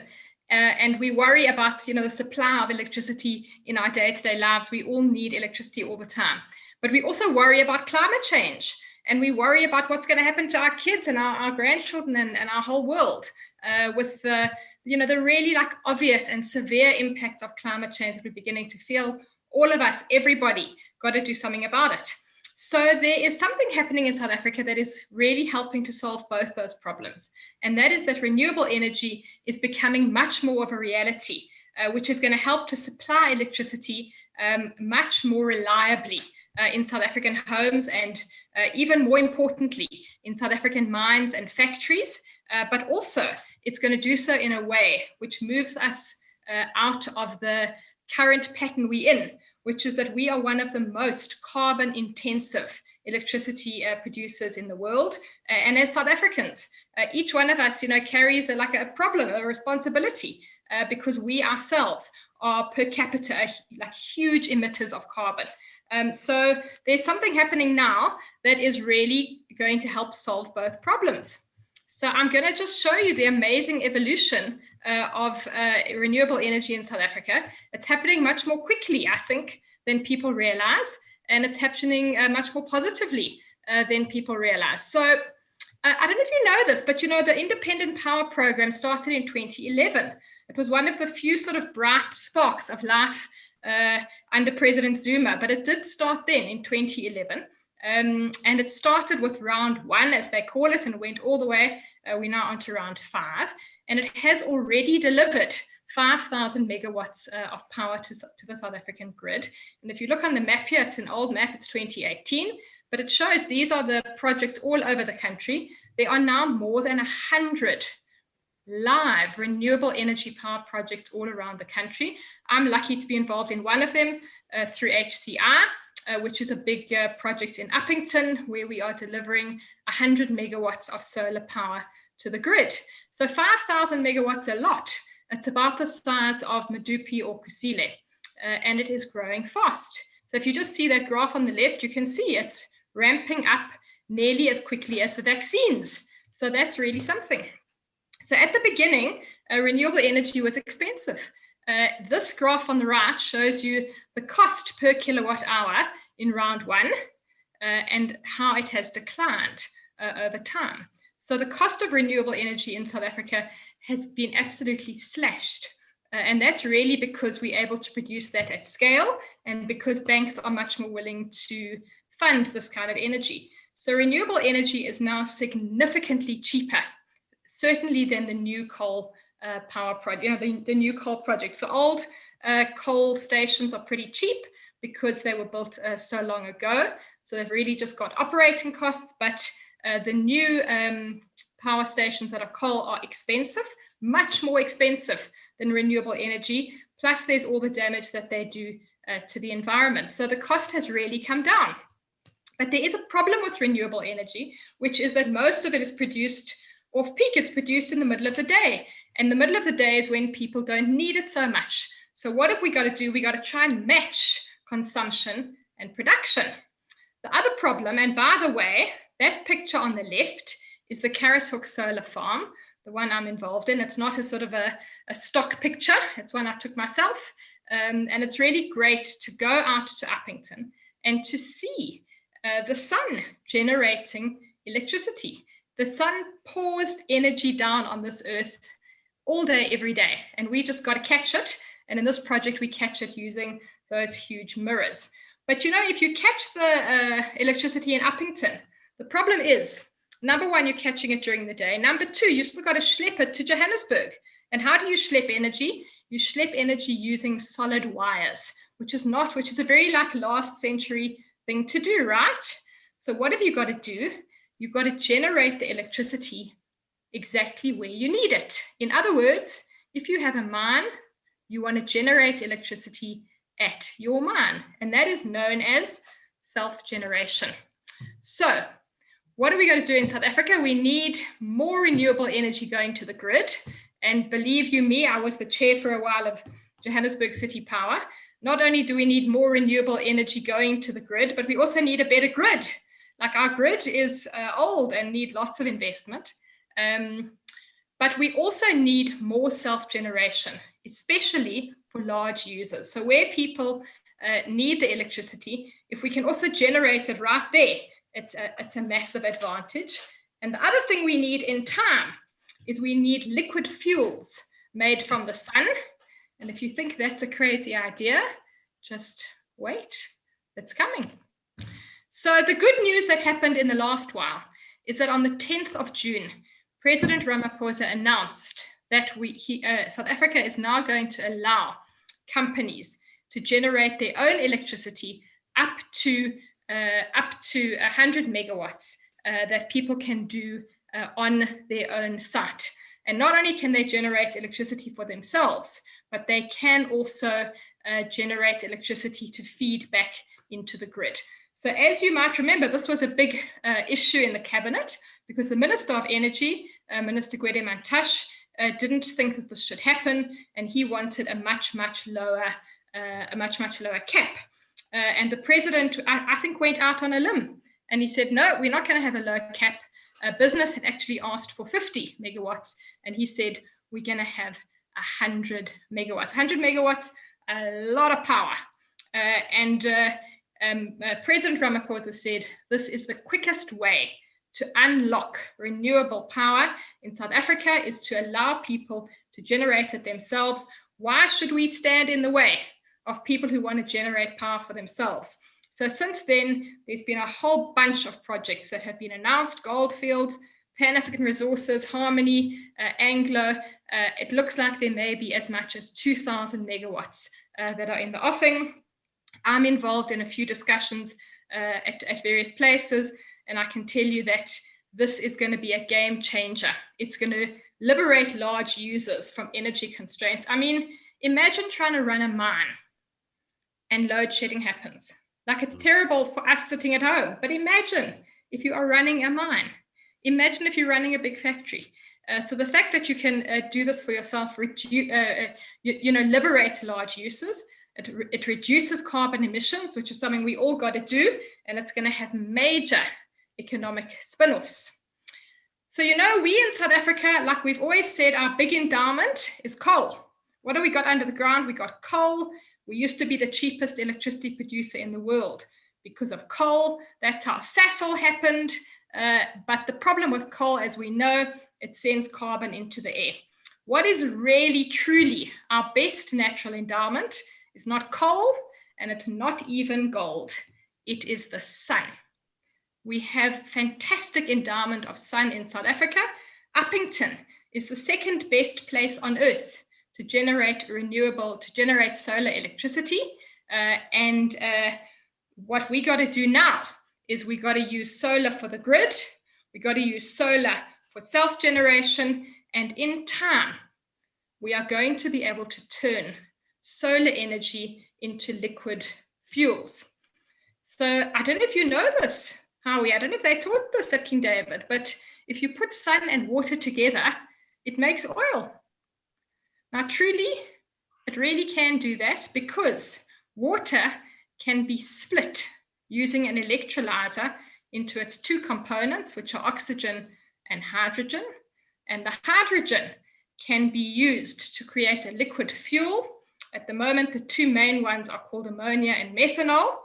And we worry about the supply of electricity in our day-to-day lives. We all need electricity all the time. But we also worry about climate change. And we worry about what's going to happen to our kids and our grandchildren and our whole world with the really obvious and severe impacts of climate change that we're beginning to feel. All of us, everybody, got to do something about it. So there is something happening in South Africa that is really helping to solve both those problems. And that is that renewable energy is becoming much more of a reality, which is going to help to supply electricity much more reliably in South African homes, and even more importantly, in South African mines and factories. But also, it's going to do so in a way which moves us out of the current pattern we're in, which is that we are one of the most carbon intensive electricity producers in the world. And as South Africans, each one of us, carries a problem, a responsibility, because we ourselves are per capita huge emitters of carbon. So there's something happening now that is really going to help solve both problems. So I'm going to just show you the amazing evolution of renewable energy in South Africa. It's happening much more quickly, I think, than people realize, and it's happening much more positively than people realize. So I don't know if you know this, but the Independent Power Program started in 2011. It was one of the few sort of bright sparks of life under President Zuma, but it did start then in 2011. And it started with round 1, as they call it, and went all the way. We're now on to round 5, and it has already delivered 5,000 megawatts of power to the South African grid. And if you look on the map here, it's an old map, it's 2018, but it shows these are the projects all over the country. There are now more than 100 live renewable energy power projects all around the country. I'm lucky to be involved in one of them through HCI, which is a big project in Uppington, where we are delivering 100 megawatts of solar power to the grid. So 5,000 megawatts a lot. It's about the size of Medupi or Kusile, and it is growing fast. So if you just see that graph on the left, you can see it's ramping up nearly as quickly as the vaccines. So that's really something. So at the beginning, renewable energy was expensive. This graph on the right shows you the cost per kilowatt hour in round 1 and how it has declined over time. So the cost of renewable energy in South Africa has been absolutely slashed. And that's really because we're able to produce that at scale, and because banks are much more willing to fund this kind of energy. So renewable energy is now significantly cheaper, certainly than the new coal power project, the new coal projects. The old coal stations are pretty cheap because they were built so long ago. So they've really just got operating costs, but the new power stations that are coal are expensive, much more expensive than renewable energy. Plus there's all the damage that they do to the environment. So the cost has really come down. But there is a problem with renewable energy, which is that most of it is produced off peak. It's produced in the middle of the day. And the middle of the day is when people don't need it so much. So what have we got to do? We got to try and match consumption and production. The other problem, and by the way, that picture on the left is the Carrishook Solar Farm, the one I'm involved in. It's not a sort of a stock picture. It's one I took myself. And it's really great to go out to Uppington and to see the sun generating electricity. The sun pours energy down on this earth all day, every day, and we just got to catch it. And in this project, we catch it using those huge mirrors. But you know, if you catch the electricity in Uppington, the problem is, number one, you're catching it during the day. Number two, you've still got to schlep it to Johannesburg. And how do you schlep energy? You schlep energy using solid wires, which is a very like last century thing to do, right? So what have you got to do? You've got to generate the electricity exactly where you need it. In other words, if you have a mine, you want to generate electricity at your mine, and that is known as self-generation. So what are we going to do in South Africa? We need more renewable energy going to the grid. And believe you me, I was the chair for a while of Johannesburg City Power. Not only do we need more renewable energy going to the grid, but we also need a better grid. Like our grid is old and need lots of investment. But we also need more self-generation, especially for large users. So where people need the electricity, if we can also generate it right there, it's a massive advantage. And the other thing we need in time is we need liquid fuels made from the sun. And if you think that's a crazy idea, just wait, it's coming. So the good news that happened in the last while is that on the 10th of June, President Ramaphosa announced that South Africa is now going to allow companies to generate their own electricity up to 100 megawatts that people can do on their own site. And not only can they generate electricity for themselves, but they can also generate electricity to feed back into the grid. So as you might remember, this was a big issue in the cabinet because the Minister of Energy, Minister Gidon Novick, didn't think that this should happen, and he wanted a much lower cap. And the president, I think, went out on a limb, and he said, no, we're not going to have a low cap. Business had actually asked for 50 megawatts, and he said, we're going to have 100 megawatts. 100 megawatts, a lot of power. President Ramaphosa said, this is the quickest way to unlock renewable power in South Africa is to allow people to generate it themselves. Why should we stand in the way of people who want to generate power for themselves. So since then, there's been a whole bunch of projects that have been announced: Goldfields, Pan-African Resources, Harmony, Anglo. It looks like there may be as much as 2,000 megawatts that are in the offing. I'm involved in a few discussions at various places, and I can tell you that this is going to be a game changer. It's going to liberate large users from energy constraints. I mean, imagine trying to run a mine and load shedding happens. Like, it's terrible for us sitting at home, but imagine if you are running a mine. Imagine if you're running a big factory. So the fact that you can do this for yourself, liberate large users. It reduces carbon emissions, which is something we all got to do, and it's going to have major economic spin-offs. So, we in South Africa, like we've always said, our big endowment is coal. What do we got under the ground? We got coal. We used to be the cheapest electricity producer in the world because of coal. That's how SAST happened. But the problem with coal, as we know, it sends carbon into the air. What is really, truly our best natural endowment is not coal, and it's not even gold. It is the sun. We have fantastic endowment of sun in South Africa. Uppington is the second best place on earth to generate solar electricity. What we got to do now is we got to use solar for the grid. We got to use solar for self-generation. And in time, we are going to be able to turn solar energy into liquid fuels. So I don't know if you know this, Howie. I don't know if they taught this at King David, but if you put sun and water together, it makes oil. Now, truly, it really can do that, because water can be split using an electrolyzer into its two components, which are oxygen and hydrogen. And the hydrogen can be used to create a liquid fuel. At the moment, the two main ones are called ammonia and methanol,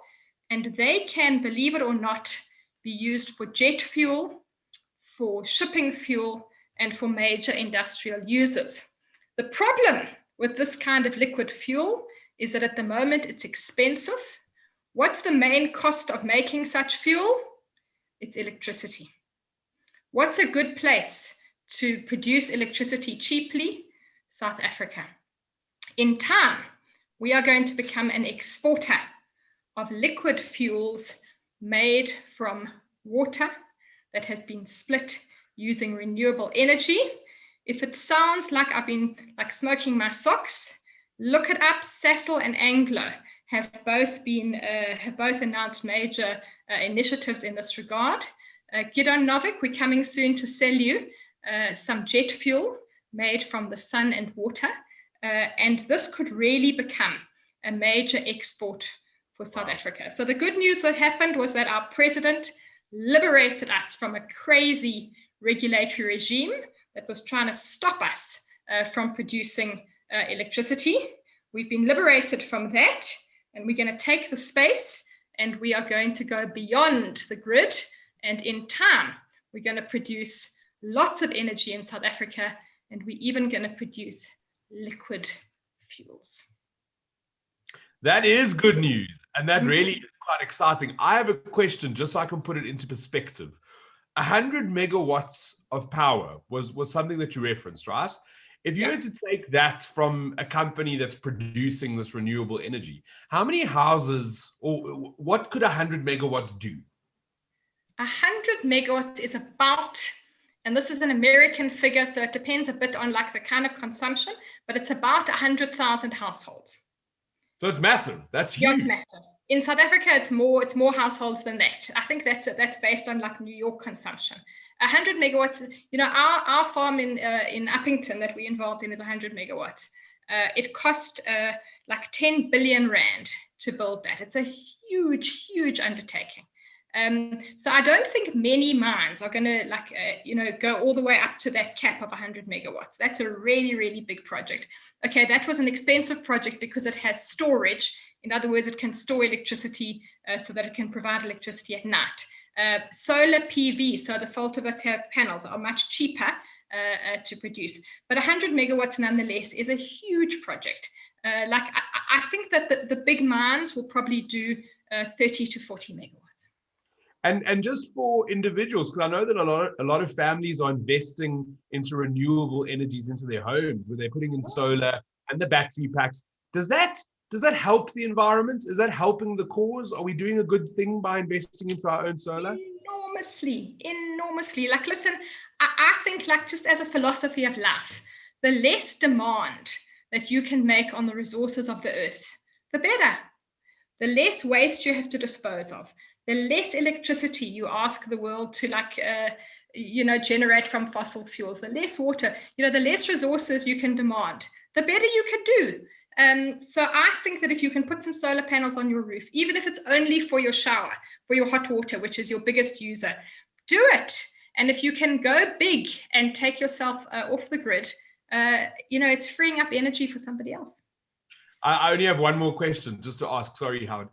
and they can, believe it or not, be used for jet fuel, for shipping fuel, and for major industrial users. The problem with this kind of liquid fuel is that at the moment it's expensive. What's the main cost of making such fuel? It's electricity. What's a good place to produce electricity cheaply? South Africa. In time, we are going to become an exporter of liquid fuels made from water that has been split using renewable energy. If it sounds like I've been smoking my socks, look it up. Sasol and Anglo have both announced major initiatives in this regard. Gidon Novick, we're coming soon to sell you some jet fuel made from the sun and water. And this could really become a major export for South Africa. So the good news that happened was that our president liberated us from a crazy regulatory regime that was trying to stop us from producing electricity. We've been liberated from that, and we're going to take the space, and we are going to go beyond the grid. And in time, we're going to produce lots of energy in South Africa, and we're even going to produce liquid fuels. That is good news, and that really is quite exciting. I have a question, just so I can put it into perspective. 100 megawatts of power was something that you referenced, right? If you were to take that from a company that's producing this renewable energy, how many houses, or what could 100 megawatts do? 100 megawatts is about, and this is an American figure, so it depends a bit on the kind of consumption, but it's about 100,000 households. So it's massive. That's huge. Yeah, it's massive. In South Africa, it's more households than that. I think that's based on New York consumption. 100 megawatts. Our farm in Uppington that we're involved in is 100 megawatts. It cost 10 billion rand to build that. It's a huge, huge undertaking. So I don't think many mines are going to go all the way up to that cap of 100 megawatts. That's a really, really big project. Okay, that was an expensive project because it has storage. In other words, it can store electricity so that it can provide electricity at night. Solar PV, so the photovoltaic panels, are much cheaper to produce. But 100 megawatts nonetheless is a huge project. I think that the big mines will probably do 30 to 40 megawatts. And just for individuals, because I know that a lot of families are investing into renewable energies into their homes, where they're putting in solar and the battery packs. Does that help the environment? Is that helping the cause? Are we doing a good thing by investing into our own solar? Enormously. Like, listen, I think, like, just as a philosophy of life, the less demand that you can make on the resources of the earth, the better. The less waste you have to dispose of, the less electricity you ask the world to, like, generate from fossil fuels, the less water, the less resources you can demand, the better you can do. So I think that if you can put some solar panels on your roof, even if it's only for your shower, for your hot water, which is your biggest user, do it. And if you can go big and take yourself off the grid, it's freeing up energy for somebody else. I only have one more question just to ask. Sorry, Howard.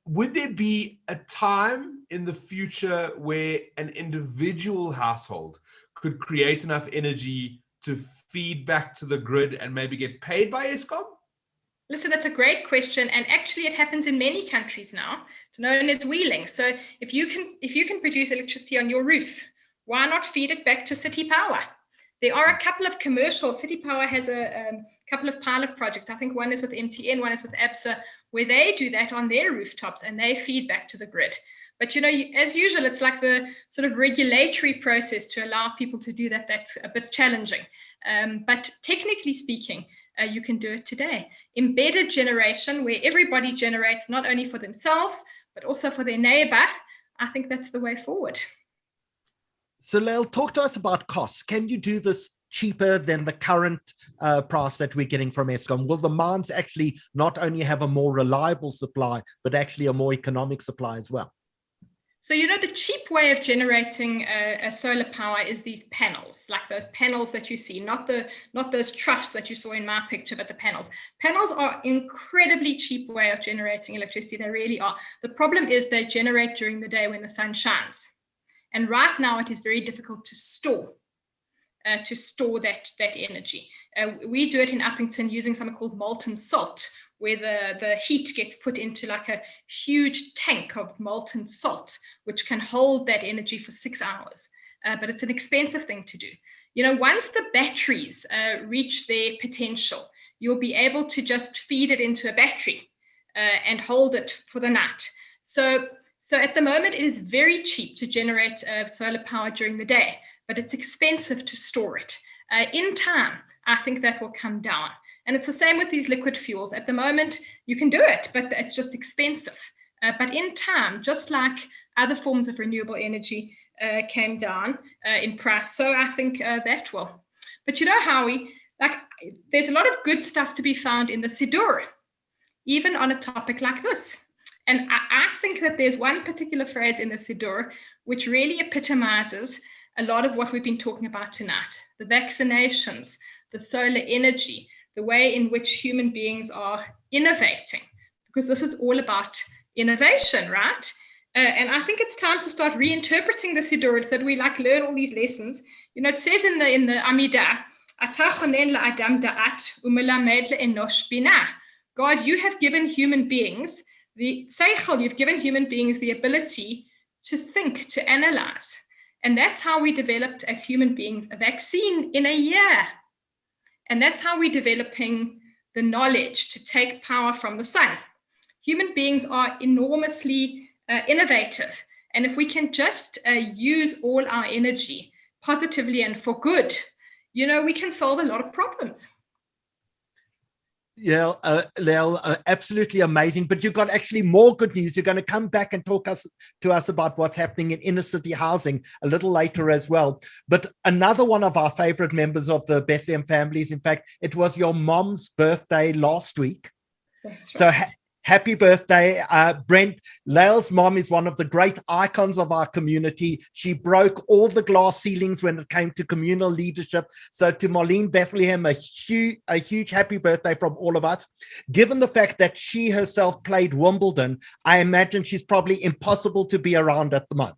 Would there be a time in the future where an individual household could create enough energy to feed back to the grid and maybe get paid by Eskom? Listen, that's a great question, and actually it happens in many countries now. It's known as wheeling. So if you can produce electricity on your roof, why not feed it back to City Power? There are a couple of commercial. City Power has a couple of pilot projects. I think one is with MTN, one is with ABSA, where they do that on their rooftops and they feed back to the grid. But, as usual, it's like the sort of regulatory process to allow people to do that. That's a bit challenging. But technically speaking, you can do it today. Embedded generation, where everybody generates not only for themselves, but also for their neighbor. I think that's the way forward. So, Lael, talk to us about costs. Can you do this cheaper than the current price that we're getting from Eskom? Will the mines actually not only have a more reliable supply, but actually a more economic supply as well? So, the cheap way of generating a solar power is these panels, like those panels that you see, not those troughs that you saw in my picture, but the panels. Panels are incredibly cheap way of generating electricity. They really are. The problem is they generate during the day when the sun shines. And right now it is very difficult to store that energy. We do it in Uppington using something called molten salt, where the heat gets put into like a huge tank of molten salt, which can hold that energy for 6 hours. But it's an expensive thing to do. Once the batteries reach their potential, you'll be able to just feed it into a battery and hold it for the night. So at the moment, it is very cheap to generate solar power during the day, but it's expensive to store it. In time, I think that will come down. And it's the same with these liquid fuels. At the moment, you can do it, but it's just expensive. But in time, just like other forms of renewable energy came down in price, so I think that will. But Howie, there's a lot of good stuff to be found in the Siddur, even on a topic like this. And I think that there's one particular phrase in the Siddur which really epitomizes a lot of what we've been talking about tonight. The vaccinations, the solar energy, the way in which human beings are innovating, because this is all about innovation, right? And I think it's time to start reinterpreting the Siddur so that we learn all these lessons. It says in the Amidah, God, you have given human beings you've given human beings the ability to think, to analyze. And that's how we developed as human beings a vaccine in a year. And that's how we're developing the knowledge to take power from the sun. Human beings are enormously innovative. And if we can just use all our energy positively and for good, we can solve a lot of problems. Yeah, Lael, absolutely amazing. But you've got actually more good news. You're going to come back and talk to us about what's happening in inner city housing a little later as well. But another one of our favorite members of the Bethlehem families, in fact, it was your mom's birthday last week. That's right. So happy birthday, Brent. Lael's mom is one of the great icons of our community. She broke all the glass ceilings when it came to communal leadership. So to Lael Bethlehem, a huge happy birthday from all of us. Given the fact that she herself played Wimbledon, I imagine she's probably impossible to be around at the moment.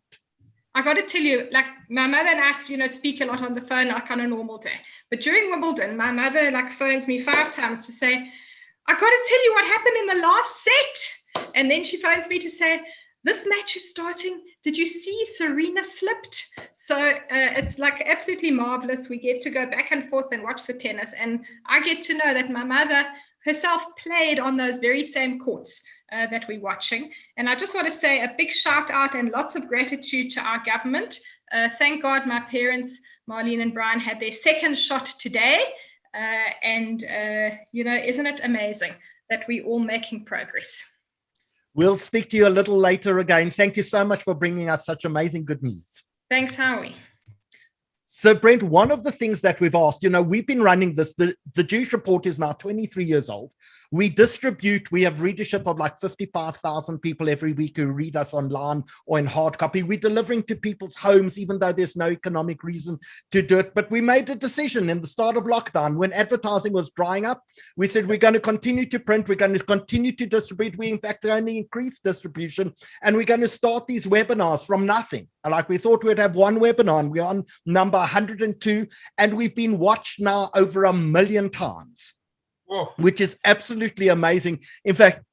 I got to tell you, my mother and I, speak a lot on the phone on a normal day. But during Wimbledon, my mother phones me 5 times to say, I got to tell you what happened in the last set. And then she phones me to say, this match is starting. Did you see Serena slipped? So it's like absolutely marvelous. We get to go back and forth and watch the tennis. And I get to know that my mother herself played on those very same courts that we're watching. And I just want to say a big shout out and lots of gratitude to our government. Thank God my parents, Marlene and Brian, had their second shot today. Isn't it amazing that we're all making progress? We'll speak to you a little later again. Thank you so much for bringing us such amazing good news. Thanks, Howie. So, Brent, one of the things that we've asked, we've been running this, the Jewish Report is now 23 years old. We have readership of like 55,000 people every week who read us online or in hard copy. We're delivering to people's homes, even though there's no economic reason to do it. But we made a decision in the start of lockdown when advertising was drying up. We said, we're going to continue to print. We're going to continue to distribute. We, in fact, only increased distribution. And we're going to start these webinars from nothing. Like we thought we'd have one webinar, and we're on number 102. And we've been watched now over 1 million times. Whoa. Which is absolutely amazing. In fact,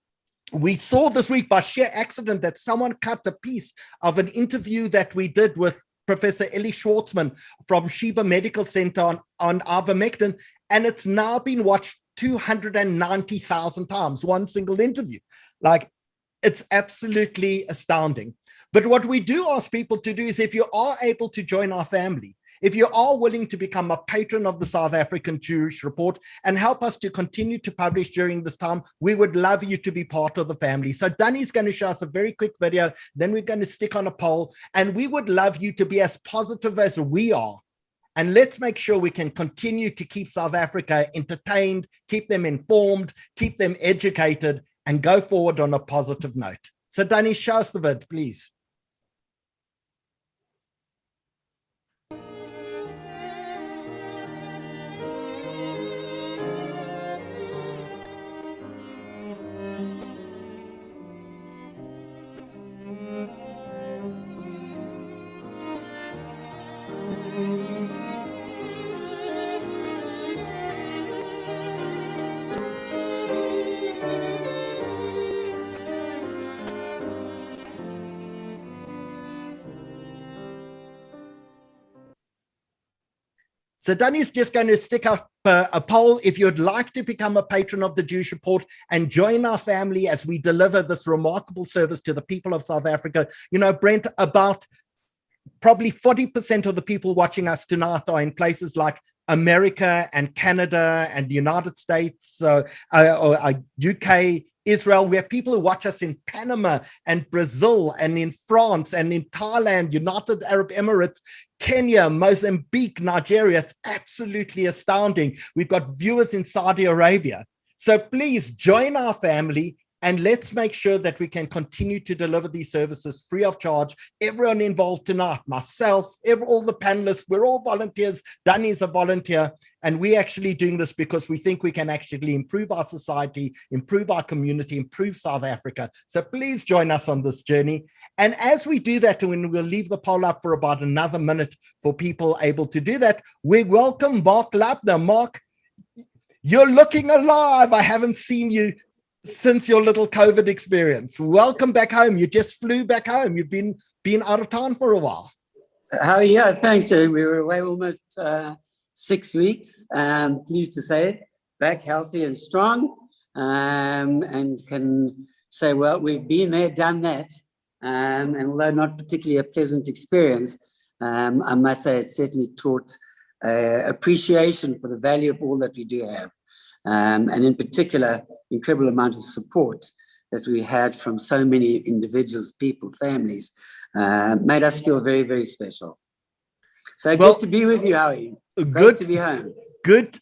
we saw this week by sheer accident that someone cut a piece of an interview that we did with Professor Ellie Schwartzman from Sheba Medical Center on ivermectin, and it's now been watched 290,000 times, one single interview. Like, it's absolutely astounding. But what we do ask people to do is, if you are able to join our family, if you are willing to become a patron of the South African Jewish Report and help us to continue to publish during this time, we would love you to be part of the family. So Danny's going to show us a very quick video, then we're going to stick on a poll, and we would love you to be as positive as we are. And let's make sure we can continue to keep South Africa entertained, keep them informed, keep them educated, and go forward on a positive note. So Danny, show us the vid, please. So Danny's just going to stick up a poll. If you'd like to become a patron of the Jewish Report and join our family as we deliver this remarkable service to the people of South Africa. Brent, about probably 40% of the people watching us tonight are in places like America and Canada and the United States, UK, Israel. We have people who watch us in Panama and Brazil and in France and in Thailand, United Arab Emirates, Kenya, Mozambique, Nigeria. It's absolutely astounding. We've got viewers in Saudi Arabia. So please join our family, and let's make sure that we can continue to deliver these services free of charge. Everyone involved tonight, myself, all the panelists, we're all volunteers. Danny's a volunteer, and we're actually doing this because we think we can actually improve our society, improve our community, improve South Africa. So please join us on this journey. And as we do that, and we'll leave the poll up for about another minute for people able to do that, we welcome Mark Lapner. Mark, you're looking alive. I haven't seen you since your little COVID experience. Welcome back home. You just flew back home. You've been out of town for a while. How are you? Thanks. We were away almost 6 weeks. Pleased to say, back healthy and strong, and can say, well, we've been there, done that. And although not particularly a pleasant experience, I must say it certainly taught appreciation for the value of all that we do have. And in particular, incredible amount of support that we had from so many individuals, people, families, made us feel very, very special. So good to be with you, Howie. Great to be home. Good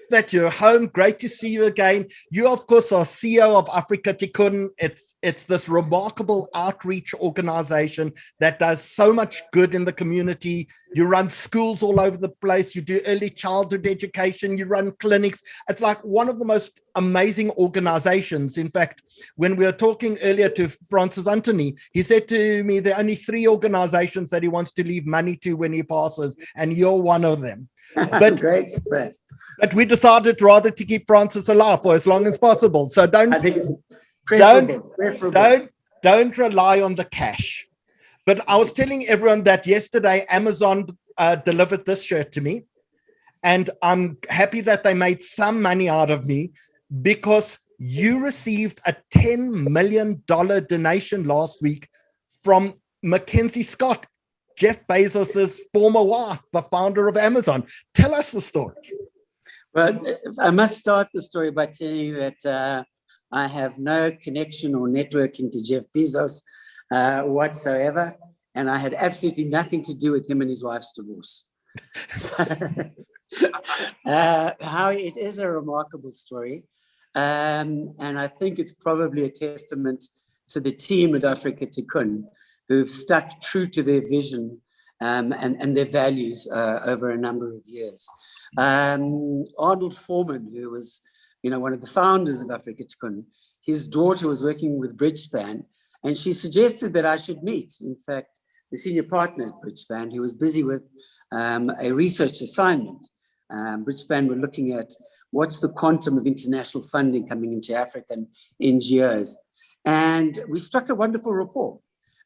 that you're home. Great to see you again. You, of course, are CEO of Africa Tikkun. It's this remarkable outreach organization that does so much good in the community. You run schools all over the place. You do early childhood education. You run clinics. It's like one of the most amazing organizations. In fact, when we were talking earlier to Francis Antonie, he said to me there are only 3 organizations that he wants to leave money to when he passes, and you're one of them. But great. But we decided rather to keep Francis alive for as long as possible. So I think it's preferable. Don't rely on the cash. But I was telling everyone that yesterday Amazon delivered this shirt to me, and I'm happy that they made some money out of me, because you received a $10 million donation last week from Mackenzie Scott, Jeff Bezos's former wife, the founder of Amazon. Tell us the story. Well, I must start the story by telling you that I have no connection or networking to Jeff Bezos whatsoever, and I had absolutely nothing to do with him and his wife's divorce. How it is a remarkable story, and I think it's probably a testament to the team at Africa Tikkun, who've stuck true to their vision and their values over a number of years. Arnold Foreman, who was, one of the founders of Africa Tikkun, his daughter was working with Bridgespan, and she suggested that I should meet, in fact, the senior partner at Bridgespan, who was busy with a research assignment. Bridgespan were looking at what's the quantum of international funding coming into African NGOs. And we struck a wonderful rapport.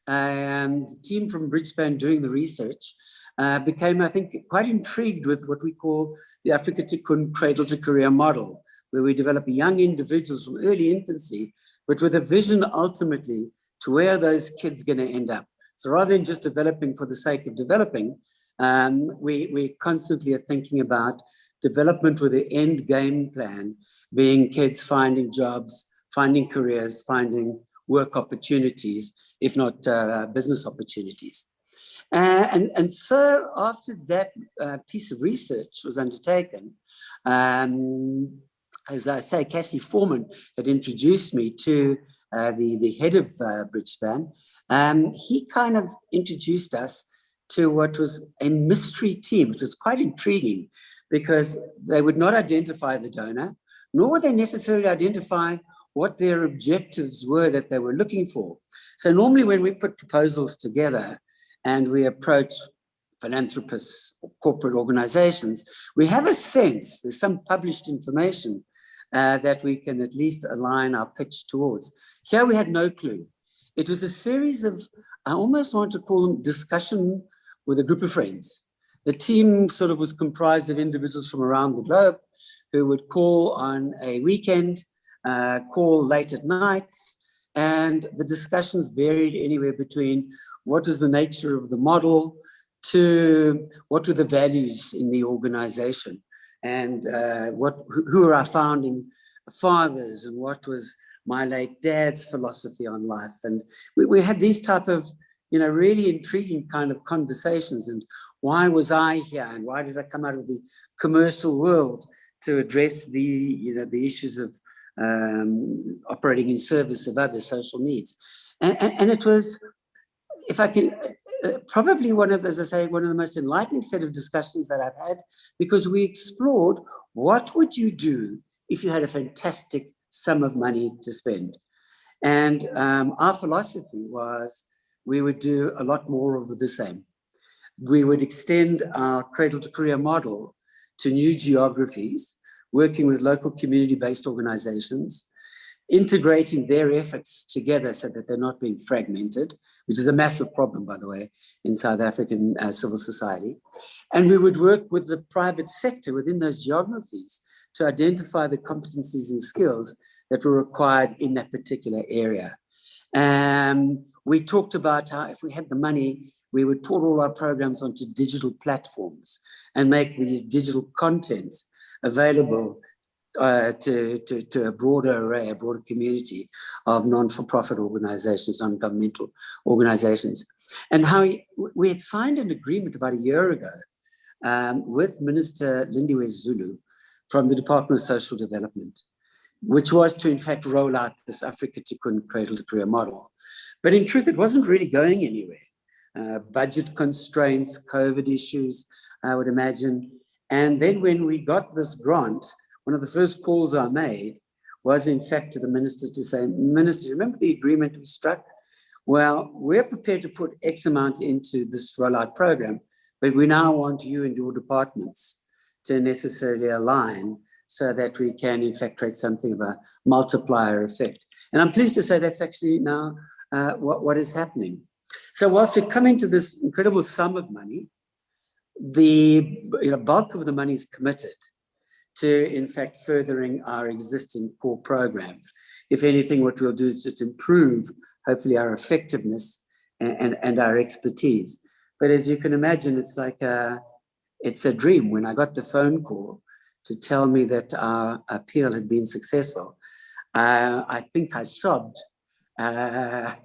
The team from Bridgespan doing the research became, I think, quite intrigued with what we call the Africa Tikkun cradle to career model, where we develop young individuals from early infancy, but with a vision ultimately to where those kids are going to end up. So rather than just developing for the sake of developing, we constantly are thinking about development with the end game plan being kids finding jobs, finding careers, finding work opportunities, if not business opportunities. And so after that piece of research was undertaken, as I say, Cassie Foreman had introduced me to the head of Bridgespan. He kind of introduced us to what was a mystery team. It was quite intriguing because they would not identify the donor, nor would they necessarily identify what their objectives were that they were looking for. So normally when we put proposals together and we approach philanthropists or corporate organizations, we have a sense, there's some published information that we can at least align our pitch towards. Here we had no clue. It was a series of, I almost want to call them discussion with a group of friends. The team sort of was comprised of individuals from around the globe who would call on a weekend, call late at nights, and the discussions varied anywhere between what is the nature of the model to what were the values in the organization, and who are our founding fathers, and what was my late dad's philosophy on life. And we had these type of, really intriguing kind of conversations. And why was I here? And why did I come out of the commercial world to address the issues of operating in service of other social needs? And it was, if I can, probably one of, as I say, one of the most enlightening set of discussions that I've had, because we explored what would you do if you had a fantastic sum of money to spend. And our philosophy was we would do a lot more of the same. We would extend our cradle to career model to new geographies, working with local community-based organizations, integrating their efforts together so that they're not being fragmented, which is a massive problem, by the way, in South African civil society. And we would work with the private sector within those geographies to identify the competencies and skills that were required in that particular area. We talked about how if we had the money, we would put all our programs onto digital platforms and make these digital contents available to a broader array, a broader community of non-for-profit organizations, non-governmental organizations. And how we had signed an agreement about a year ago with Minister Lindiwe Zulu from the Department of Social Development, which was to in fact roll out this Africa Tikkun cradle to career model. But in truth, it wasn't really going anywhere. Budget constraints, COVID issues, I would imagine. And then when we got this grant, one of the first calls I made was in fact to the minister to say, Minister, remember the agreement we struck? Well, we're prepared to put X amount into this rollout program, but we now want you and your departments to necessarily align so that we can in fact create something of a multiplier effect. And I'm pleased to say that's actually now what is happening. So whilst we've come into this incredible sum of money, the bulk of the money is committed to, in fact, furthering our existing core programs. If anything, what we'll do is just improve, hopefully, our effectiveness and our expertise. But as you can imagine, it's like it's a dream. When I got the phone call to tell me that our appeal had been successful, I think I sobbed, on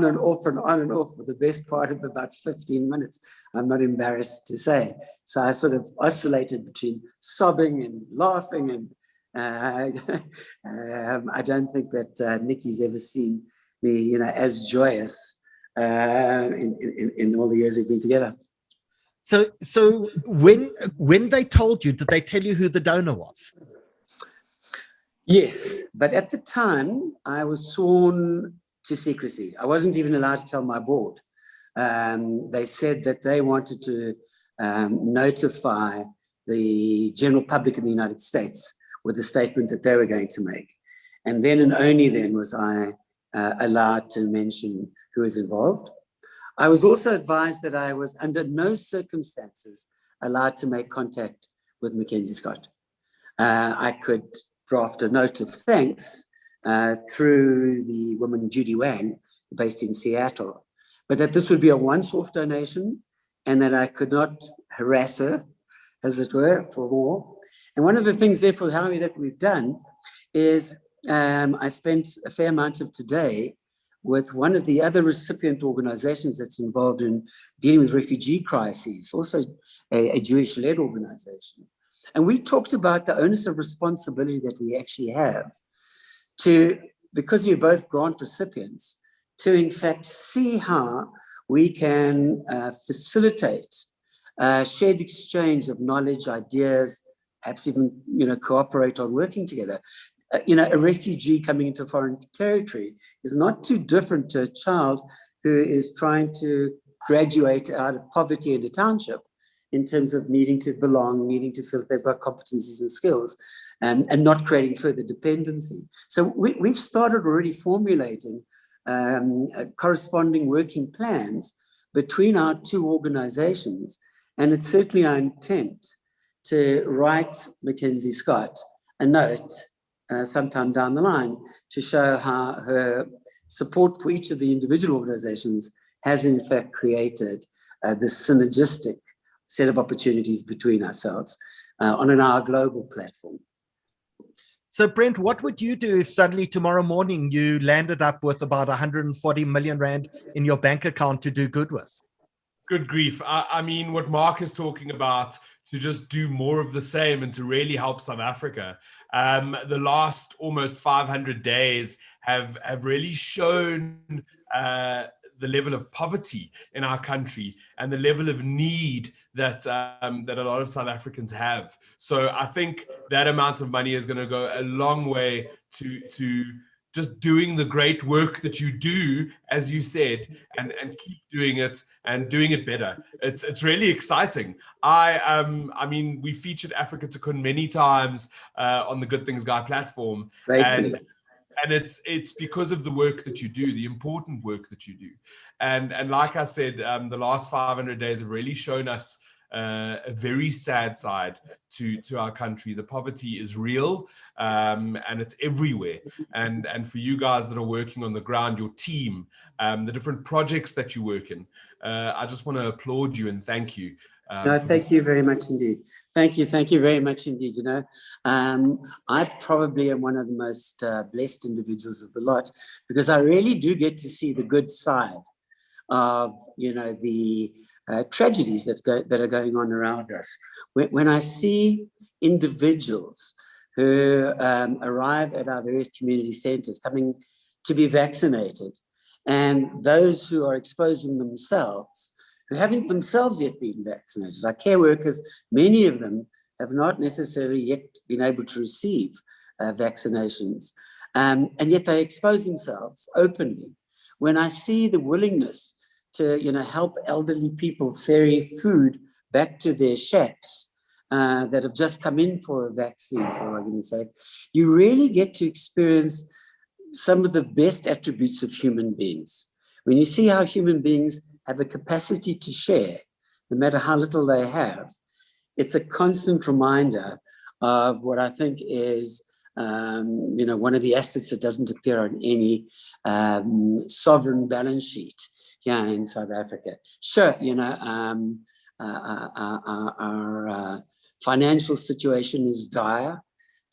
and off for the best part of about 15 minutes. I'm not embarrassed to say. So I sort of oscillated between sobbing and laughing, and I don't think that Nikki's ever seen me, as joyous in all the years we've been together. So when they told you, did they tell you who the donor was? Yes, but at the time I was sworn to secrecy. I wasn't even allowed to tell my board. They said that they wanted to notify the general public in the United States with the statement that they were going to make. And then and only then was I allowed to mention who was involved. I was also advised that I was under no circumstances allowed to make contact with Mackenzie Scott. I could draft a note of thanks through the woman Judy Wang, based in Seattle, but that this would be a once-off donation and that I could not harass her, as it were, for more. And one of the things, therefore, Howie, that we've done is I spent a fair amount of today with one of the other recipient organizations that's involved in dealing with refugee crises, also a Jewish-led organization. And we talked about the onus of responsibility that we actually have to, because we're both grant recipients, to in fact see how we can facilitate shared exchange of knowledge, ideas, perhaps even cooperate on working together. A refugee coming into foreign territory is not too different to a child who is trying to graduate out of poverty in a township in terms of needing to belong, needing to feel they've got competencies and skills, and not creating further dependency. So we've started already formulating corresponding working plans between our two organizations, and it's certainly our intent to write Mackenzie Scott a note sometime down the line to show how her support for each of the individual organizations has in fact created this synergistic set of opportunities between ourselves on our global platform. So Brent, what would you do if suddenly tomorrow morning you landed up with about 140 million Rand in your bank account to do good with? Good grief. I mean, what Mark is talking about, to just do more of the same and to really help South Africa. The last almost 500 days have really shown the level of poverty in our country and the level of need that that a lot of South Africans have. So I think that amount of money is going to go a long way to just doing the great work that you do, as you said, and keep doing it and doing it better. It's really exciting. I mean, we featured Africa to Kun many times on the Good Things Guy platform, and it's because of the work that you do, the important work that you do. And like I said, the last 500 days have really shown us a very sad side to our country. The poverty is real, and it's everywhere. And for you guys that are working on the ground, your team, the different projects that you work in, I just want to applaud you and thank you. No, thank you very much indeed. Thank you very much indeed. I probably am one of the most blessed individuals of the lot, because I really do get to see the good side of the tragedies that are going on around us. When I see individuals who arrive at our various community centres coming to be vaccinated, and those who are exposing themselves, who haven't themselves yet been vaccinated. Our care workers, many of them have not necessarily yet been able to receive vaccinations, and yet they expose themselves openly. When I see the willingness to help elderly people ferry food back to their shacks, that have just come in for a vaccine, for argument's sake, you really get to experience some of the best attributes of human beings. When you see how human beings have a capacity to share, no matter how little they have, it's a constant reminder of what I think is, one of the assets that doesn't appear on any sovereign balance sheet here in South Africa. Sure, our financial situation is dire,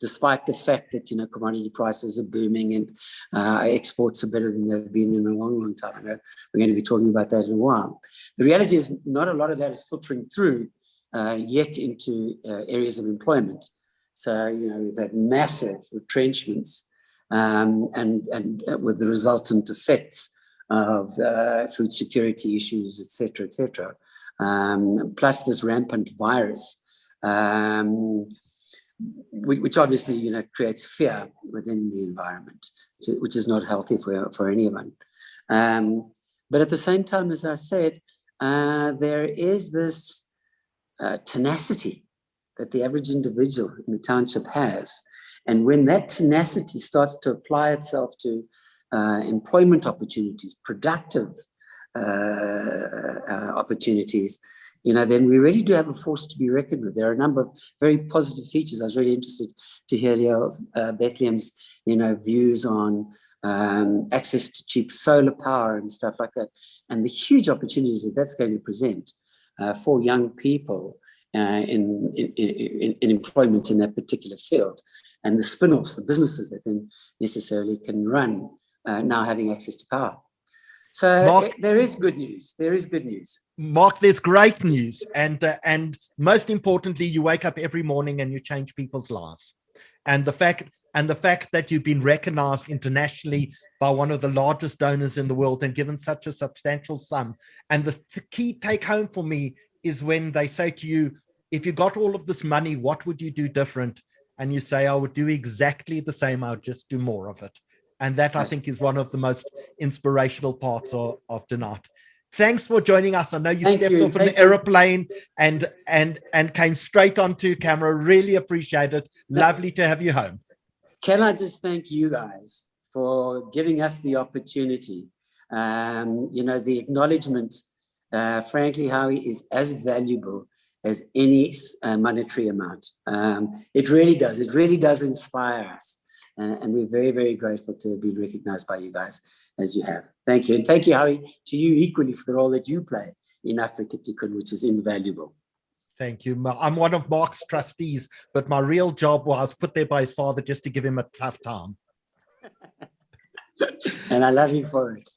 despite the fact that commodity prices are booming and our exports are better than they've been in a long, long time ago. We're going to be talking about that in a while. The reality is not a lot of that is filtering through yet into areas of employment. So we've had massive retrenchments and with the resultant effects of food security issues, et cetera, plus this rampant virus. Which obviously, creates fear within the environment, which is not healthy for anyone. But at the same time, as I said, there is this tenacity that the average individual in the township has. And when that tenacity starts to apply itself to employment opportunities, productive opportunities, then we really do have a force to be reckoned with. There are a number of very positive features. I was really interested to hear Lael Bethlehem's, views on access to cheap solar power and stuff like that, and the huge opportunities that that's going to present for young people in employment in that particular field, and the spin-offs, the businesses that then necessarily can run now having access to power. So Mark, there is good news. There is good news. Mark, there's great news. And most importantly, you wake up every morning and you change people's lives. And the fact that you've been recognized internationally by one of the largest donors in the world and given such a substantial sum. And the key take home for me is when they say to you, if you got all of this money, what would you do different? And you say, I would do exactly the same. I would just do more of it. And that, I think, is one of the most inspirational parts of tonight. Thanks for joining us. I know you stepped off an aeroplane and came straight onto camera. Really appreciate it. Lovely to have you home. Can I just thank you guys for giving us the opportunity? The acknowledgement, frankly, Howie, is as valuable as any monetary amount. It really does. It really does inspire us. And we're very, very grateful to be recognized by you guys as you have. Thank you. And thank you, Howie, to you equally for the role that you play in Africa Tikkun, which is invaluable. Thank you. I'm one of Mark's trustees, but my real job was put there by his father just to give him a tough time. And I love him for it.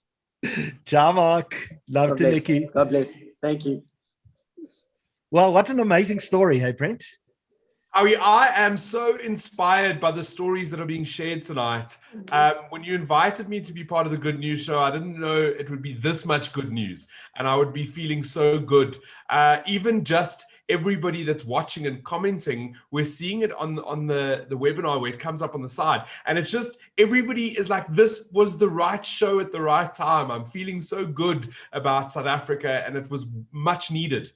Ciao, Mark. Love to Nikki. God bless. Thank you. Well, what an amazing story, hey, Brent? Howie, I am so inspired by the stories that are being shared tonight. When you invited me to be part of the Good News Show, I didn't know it would be this much good news, and I would be feeling so good. Even just everybody that's watching and commenting, we're seeing it on the webinar where it comes up on the side. And it's just, everybody is like, this was the right show at the right time. I'm feeling so good about South Africa, and it was much needed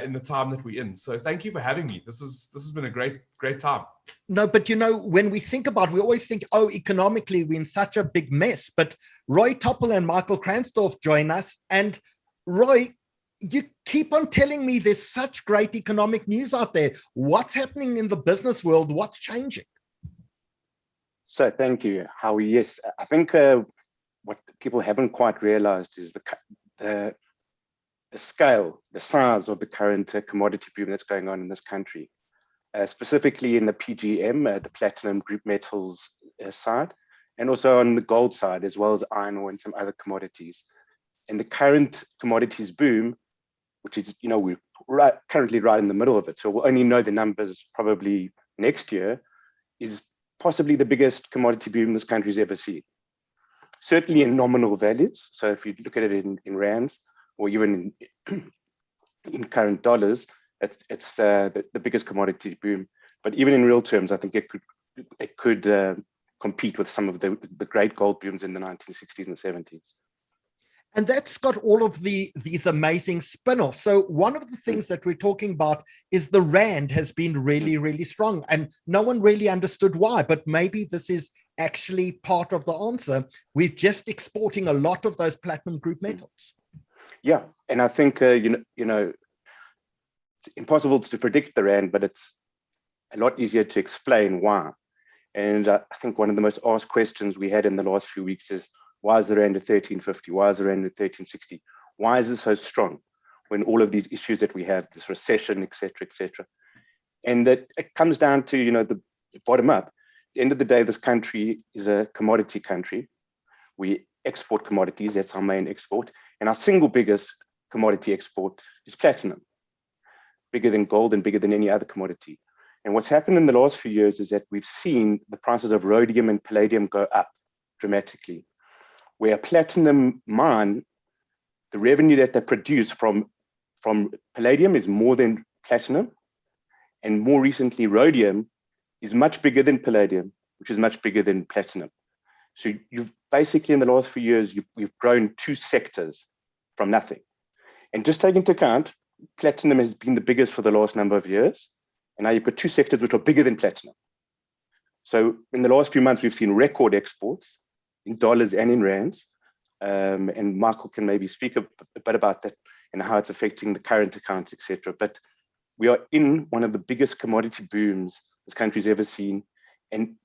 in the time that we're in. So thank you for having me. This has been a great time. No, but when we think about it, we always think, oh, economically, we're in such a big mess. But Roy Toppel and Michael Kransdorff join us. And Roy, you keep on telling me there's such great economic news out there. What's happening in the business world? What's changing? So thank you, Howie. Yes, I think what people haven't quite realized is the scale, the size of the current commodity boom that's going on in this country, specifically in the PGM, the platinum group metals side, and also on the gold side, as well as iron ore and some other commodities. And the current commodities boom, which is, we're currently right in the middle of it, so we'll only know the numbers probably next year, is possibly the biggest commodity boom this country's ever seen. Certainly in nominal values. So if you look at it in rands, or even in current dollars, it's the biggest commodity boom. But even in real terms, I think it could compete with some of the great gold booms in the 1960s and 70s. And that's got all of these amazing spin-offs. So one of the things that we're talking about is the Rand has been really, really strong, and no one really understood why, but maybe this is actually part of the answer. We're just exporting a lot of those platinum group metals. Yeah, and I think, it's impossible to predict the Rand, but it's a lot easier to explain why. And I think one of the most asked questions we had in the last few weeks is, why is the Rand at 1350? Why is the Rand at 1360? Why is it so strong when all of these issues that we have, this recession, et cetera, and that it comes down to, the bottom up. At the end of the day, this country is a commodity country. We export commodities, that's our main export. And our single biggest commodity export is platinum, bigger than gold and bigger than any other commodity. And what's happened in the last few years is that we've seen the prices of rhodium and palladium go up dramatically. Where a platinum mine, the revenue that they produce from palladium is more than platinum. And more recently, rhodium is much bigger than palladium, which is much bigger than platinum. So you've basically, in the last few years, we've grown two sectors from nothing. And just take into account, platinum has been the biggest for the last number of years. And now you've got two sectors which are bigger than platinum. So in the last few months, we've seen record exports in dollars and in rands. And Michael can maybe speak a bit about that and how it's affecting the current accounts, et cetera. But we are in one of the biggest commodity booms this country's ever seen. And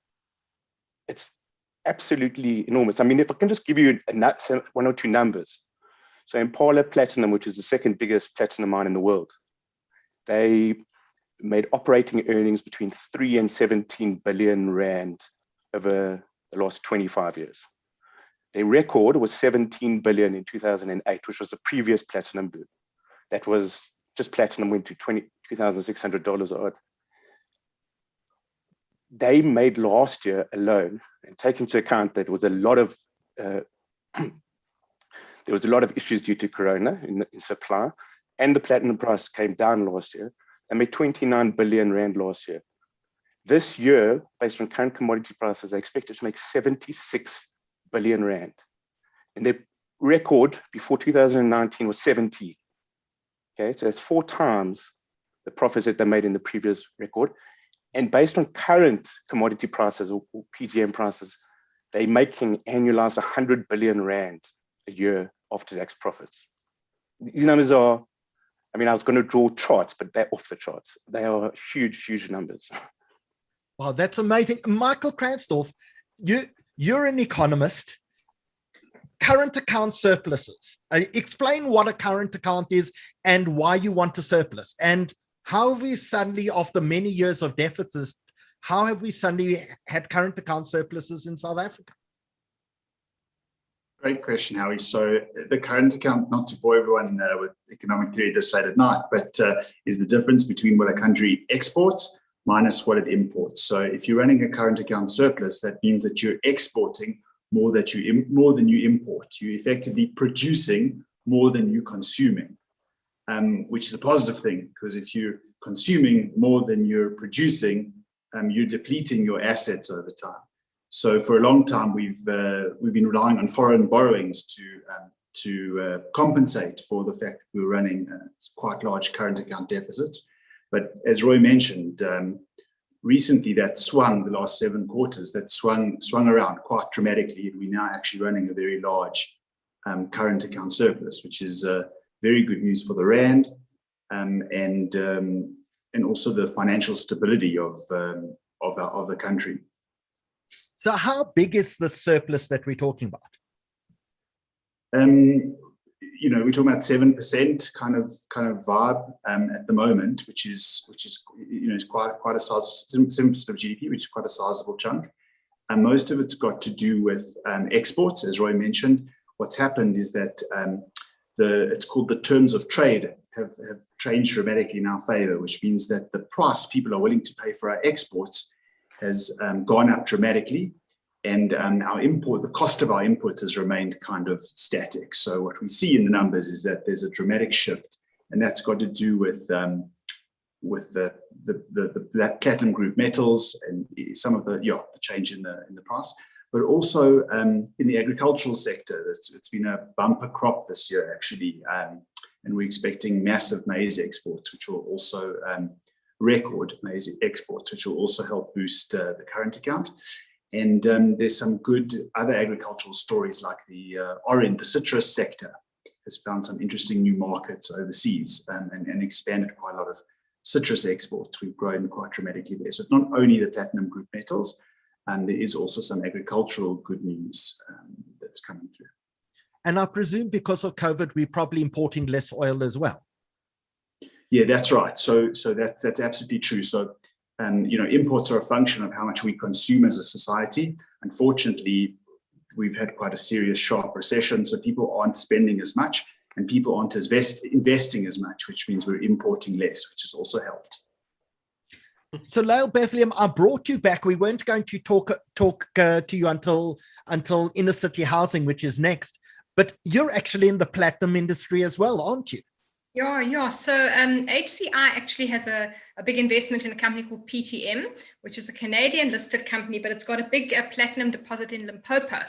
it's absolutely enormous. I mean, if I can just give you one or two numbers. So Impala Platinum, which is the second biggest platinum mine in the world, they made operating earnings between 3 and 17 billion rand over the last 25 years. Their record was 17 billion in 2008, which was the previous platinum boom. That was just platinum went to $2,600 odd. They made last year alone, and take into account that there was a lot of issues due to Corona in supply, and the platinum price came down last year. They made 29 billion rand last year. This year, based on current commodity prices, they expect it to make 76 billion rand. And their record before 2019 was 70. Okay, so that's 4 times the profits that they made in the previous record. And based on current commodity prices or PGM prices, they're making annualized 100 billion rand a year after tax profits. These numbers are, I mean, I was going to draw charts, but they're off the charts. They are huge, huge numbers. Wow, that's amazing. Michael Kranzdorff, you're an economist. Current account surpluses. Explain what a current account is and why you want a surplus. And how have we suddenly, after many years of deficits, how have we suddenly had current account surpluses in South Africa? Great question, Howie. So the current account, not to bore everyone with economic theory this late at night, but is the difference between what a country exports minus what it imports. So if you're running a current account surplus, that means that you're exporting more than you import. You're effectively producing more than you're consuming, which is a positive thing, because if you're consuming more than you're producing, you're depleting your assets over time. So for a long time, we've been relying on foreign borrowings to compensate for the fact that we're running quite large current account deficits. But as Roy mentioned, recently that swung, the last 7 quarters, that swung around quite dramatically. We're now actually running a very large current account surplus, which is very good news for the Rand and also the financial stability of the country. So how big is the surplus that we're talking about? We're talking about 7% kind of vibe at the moment, which is quite a size, 7% of GDP, which is quite a sizable chunk. And most of it's got to do with exports, as Roy mentioned. What's happened is that it's called the terms of trade have changed dramatically in our favor, which means that the price people are willing to pay for our exports has gone up dramatically, and the cost of our imports has remained kind of static. So what we see in the numbers is that there's a dramatic shift, and that's got to do with the platinum group metals and some of the change in the price, but also in the agricultural sector. It's been a bumper crop this year, actually, and we're expecting massive maize exports, which will also record maize exports, which will also help boost the current account. And there's some good other agricultural stories, like the orange, the citrus sector has found some interesting new markets overseas and expanded quite a lot of citrus exports. We've grown quite dramatically there. So it's not only the platinum group metals, there is also some agricultural good news that's coming through. And I presume because of COVID, we're probably importing less oil as well. Yeah, that's right. So that's absolutely true. So, imports are a function of how much we consume as a society. Unfortunately, we've had quite a serious, sharp recession, so people aren't spending as much and people aren't investing as much, which means we're importing less, which has also helped. So, Lael Bethlehem, I brought you back. We weren't going to talk to you until inner city housing, which is next. But you're actually in the platinum industry as well, aren't you? Yeah. So HCI actually has a big investment in a company called PTM, which is a Canadian listed company, but it's got a big platinum deposit in Limpopo,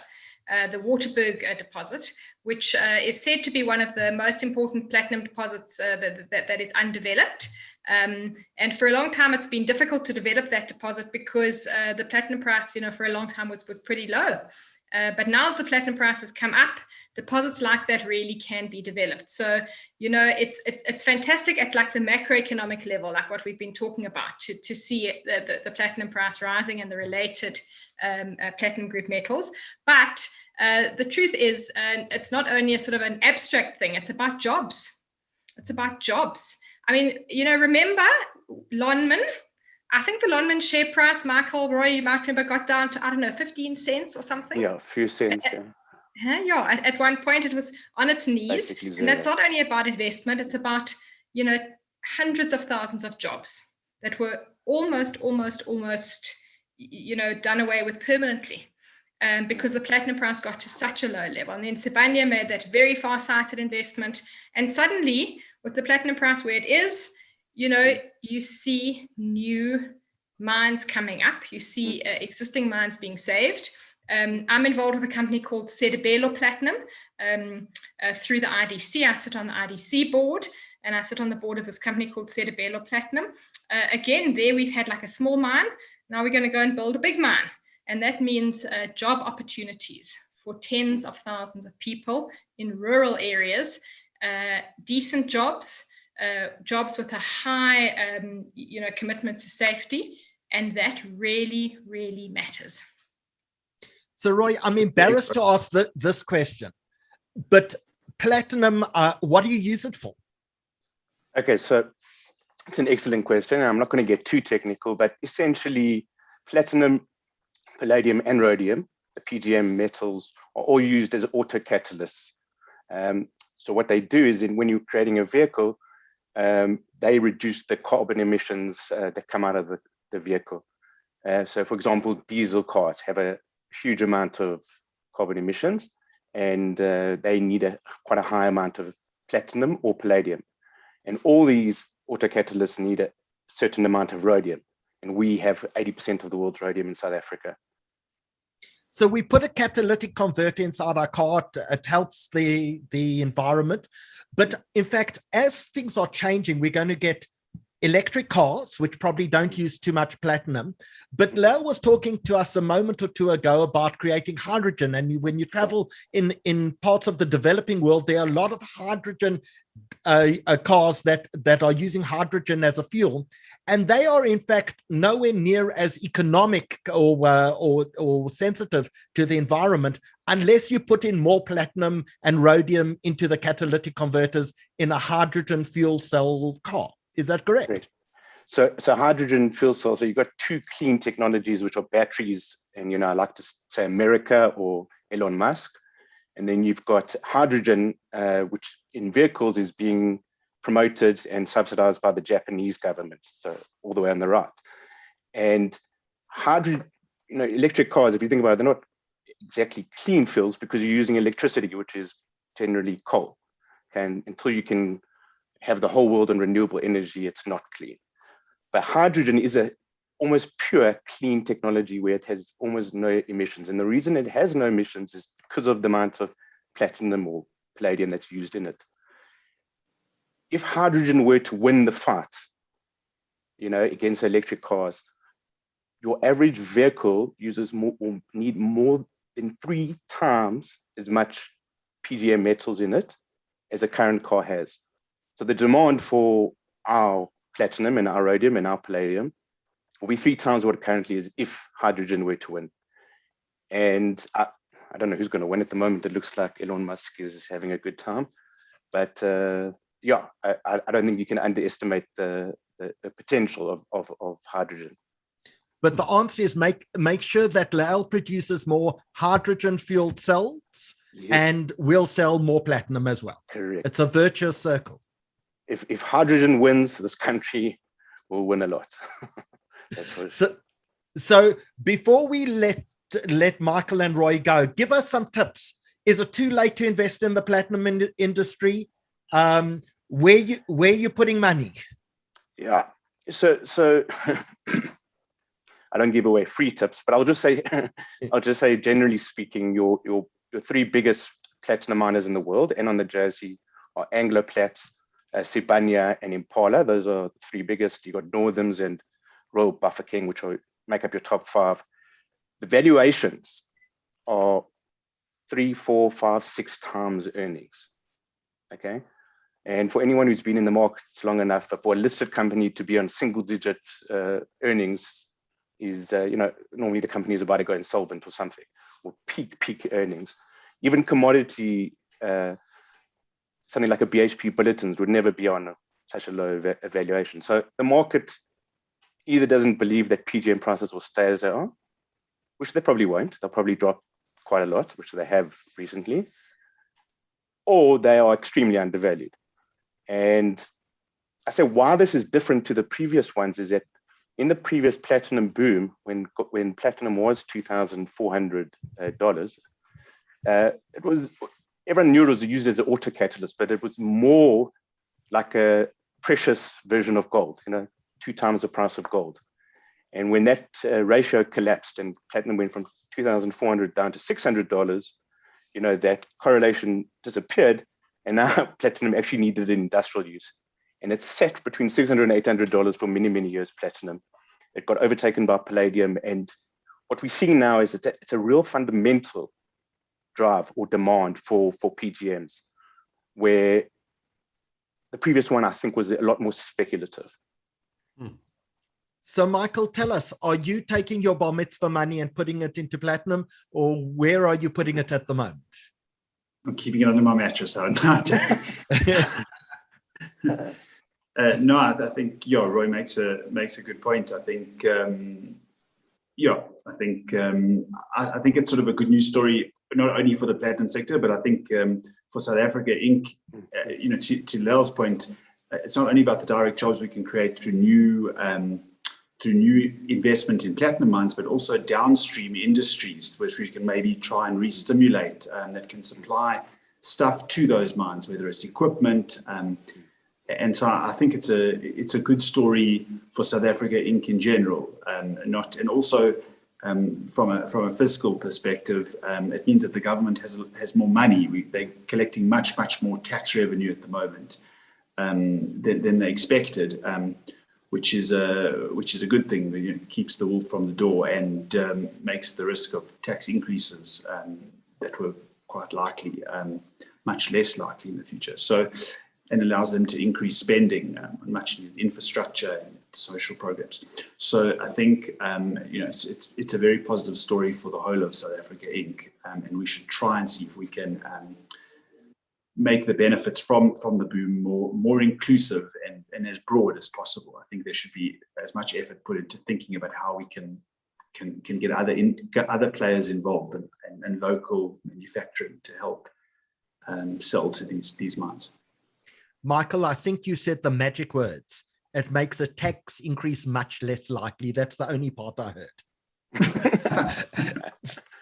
the Waterberg deposit, which is said to be one of the most important platinum deposits that is undeveloped. And for a long time, it's been difficult to develop that deposit because the platinum price, for a long time was pretty low. But now the platinum price has come up, deposits like that really can be developed. So, it's fantastic at like the macroeconomic level, like what we've been talking about, to see the platinum price rising and the related platinum group metals. But the truth is, it's not only a sort of an abstract thing, it's about jobs. It's about jobs. I mean, remember Lonmin? I think the Lonmin share price, Michael, Roy, you might remember, got down to, 15 cents or something. Yeah, a few cents, yeah. At one point it was on its knees. Basically zero. And that's not only about investment, it's about, hundreds of thousands of jobs that were almost, done away with permanently. Because the platinum price got to such a low level. And then Sibanye made that very far-sighted investment. And suddenly, with the platinum price where it is, you see new mines coming up. You see existing mines being saved. I'm involved with a company called Sedibelo Platinum through the IDC. I sit on the IDC board, and I sit on the board of this company called Sedibelo Platinum. Again, there we've had like a small mine. Now we're going to go and build a big mine. And that means job opportunities for tens of thousands of people in rural areas, decent jobs, jobs with a high, commitment to safety, and that really, really matters. So, Roy, I'm embarrassed to ask this question, but platinum, what do you use it for? Okay, so it's an excellent question. I'm not going to get too technical, but essentially, platinum, palladium, and rhodium, the PGM metals, are all used as autocatalysts. So what they do is, when you're creating a vehicle, they reduce the carbon emissions that come out of the vehicle. So, for example, diesel cars have a huge amount of carbon emissions, and they need quite a high amount of platinum or palladium. And all these autocatalysts need a certain amount of rhodium. And we have 80% of the world's rhodium in South Africa. So we put a catalytic converter inside our car. It helps the environment. But in fact, as things are changing, we're going to get electric cars, which probably don't use too much platinum. But Lael was talking to us a moment or two ago about creating hydrogen. And when you travel in parts of the developing world, there are a lot of hydrogen cars that are using hydrogen as a fuel. And they are, in fact, nowhere near as economic or sensitive to the environment unless you put in more platinum and rhodium into the catalytic converters in a hydrogen fuel cell car. Is that correct? Great. So hydrogen fuel cells, so you've got two clean technologies, which are batteries, and I like to say America or Elon Musk. And then you've got hydrogen, which in vehicles is being promoted and subsidized by the Japanese government, so all the way on the right. And hydrogen, electric cars, if you think about it, they're not exactly clean fuels because you're using electricity, which is generally coal. And until you can have the whole world on renewable energy, it's not clean. But hydrogen is a almost pure clean technology where it has almost no emissions. And the reason it has no emissions is because of the amount of platinum or palladium that's used in it. If hydrogen were to win the fight, against electric cars, your average vehicle uses more, or need more than 3 times as much PGM metals in it as a current car has. So the demand for our platinum and our rhodium and our palladium will be 3 times what it currently is if hydrogen were to win. And I don't know who's going to win at the moment. It looks like Elon Musk is having a good time. But I don't think you can underestimate the potential of hydrogen. But the answer is make sure that Lael produces more hydrogen-fueled cells, and we'll sell more platinum as well. Correct. It's a virtuous circle. If hydrogen wins, this country will win a lot. That's for sure. So before we let Michael and Roy go, give us some tips. Is it too late to invest in the platinum industry? Where you putting money? Yeah. So I don't give away free tips, but I'll just say generally speaking, your 3 biggest platinum miners in the world and on the JSE are Anglo Plats, Sibanye, and Impala. Those are the 3 biggest. You got Northams and Royal Bafokeng, which make up your top 5. The valuations are 3, 4, 5, 6 times earnings. Okay. And for anyone who's been in the markets long enough, for a listed company to be on single-digit earnings is, normally the company is about to go insolvent or something, or peak earnings. Even commodity, something like a BHP Bulletins would never be on such a low valuation. So the market either doesn't believe that PGM prices will stay as they are, which they probably won't. They'll probably drop quite a lot, which they have recently, or they are extremely undervalued. And I say why this is different to the previous ones is that in the previous platinum boom, when platinum was $2,400, it was, everyone knew it was used as an auto catalyst, but it was more like a precious version of gold, 2 times the price of gold. And when that ratio collapsed and platinum went from $2,400 down to $600, that correlation disappeared, and now platinum actually needed an industrial use. And it sat between $600 and $800 for many, many years, platinum. It got overtaken by palladium. And what we're seeing now is it's a real fundamental drive or demand for PGMs, where the previous one, I think, was a lot more speculative. So, Michael, tell us, are you taking your bar mitzvah money and putting it into platinum, or where are you putting it at the moment? I'm keeping it under my mattress. No, I think Roy makes a good point. I think I think it's sort of a good news story, not only for the platinum sector, but I think for South Africa Inc. To Lael's point, it's not only about the direct jobs we can create through new investment in platinum mines, but also downstream industries, which we can maybe try and re-stimulate, that can supply stuff to those mines, whether it's equipment. And so I think it's a good story for South Africa Inc. in general, and also from a fiscal perspective, it means that the government has more money. They're collecting much more tax revenue at the moment than they expected. Which is a good thing. It keeps the wolf from the door and makes the risk of tax increases that were quite likely much less likely in the future. So, and allows them to increase spending on much needed infrastructure and social programs. So I think it's a very positive story for the whole of South Africa Inc. And we should try and see if we can make the benefits from the boom more inclusive and as broad as possible. I think there should be as much effort put into thinking about how we can get other players involved and local manufacturing to help sell to these mines. Michael, I think you said the magic words. It makes a tax increase much less likely. That's the only part I heard.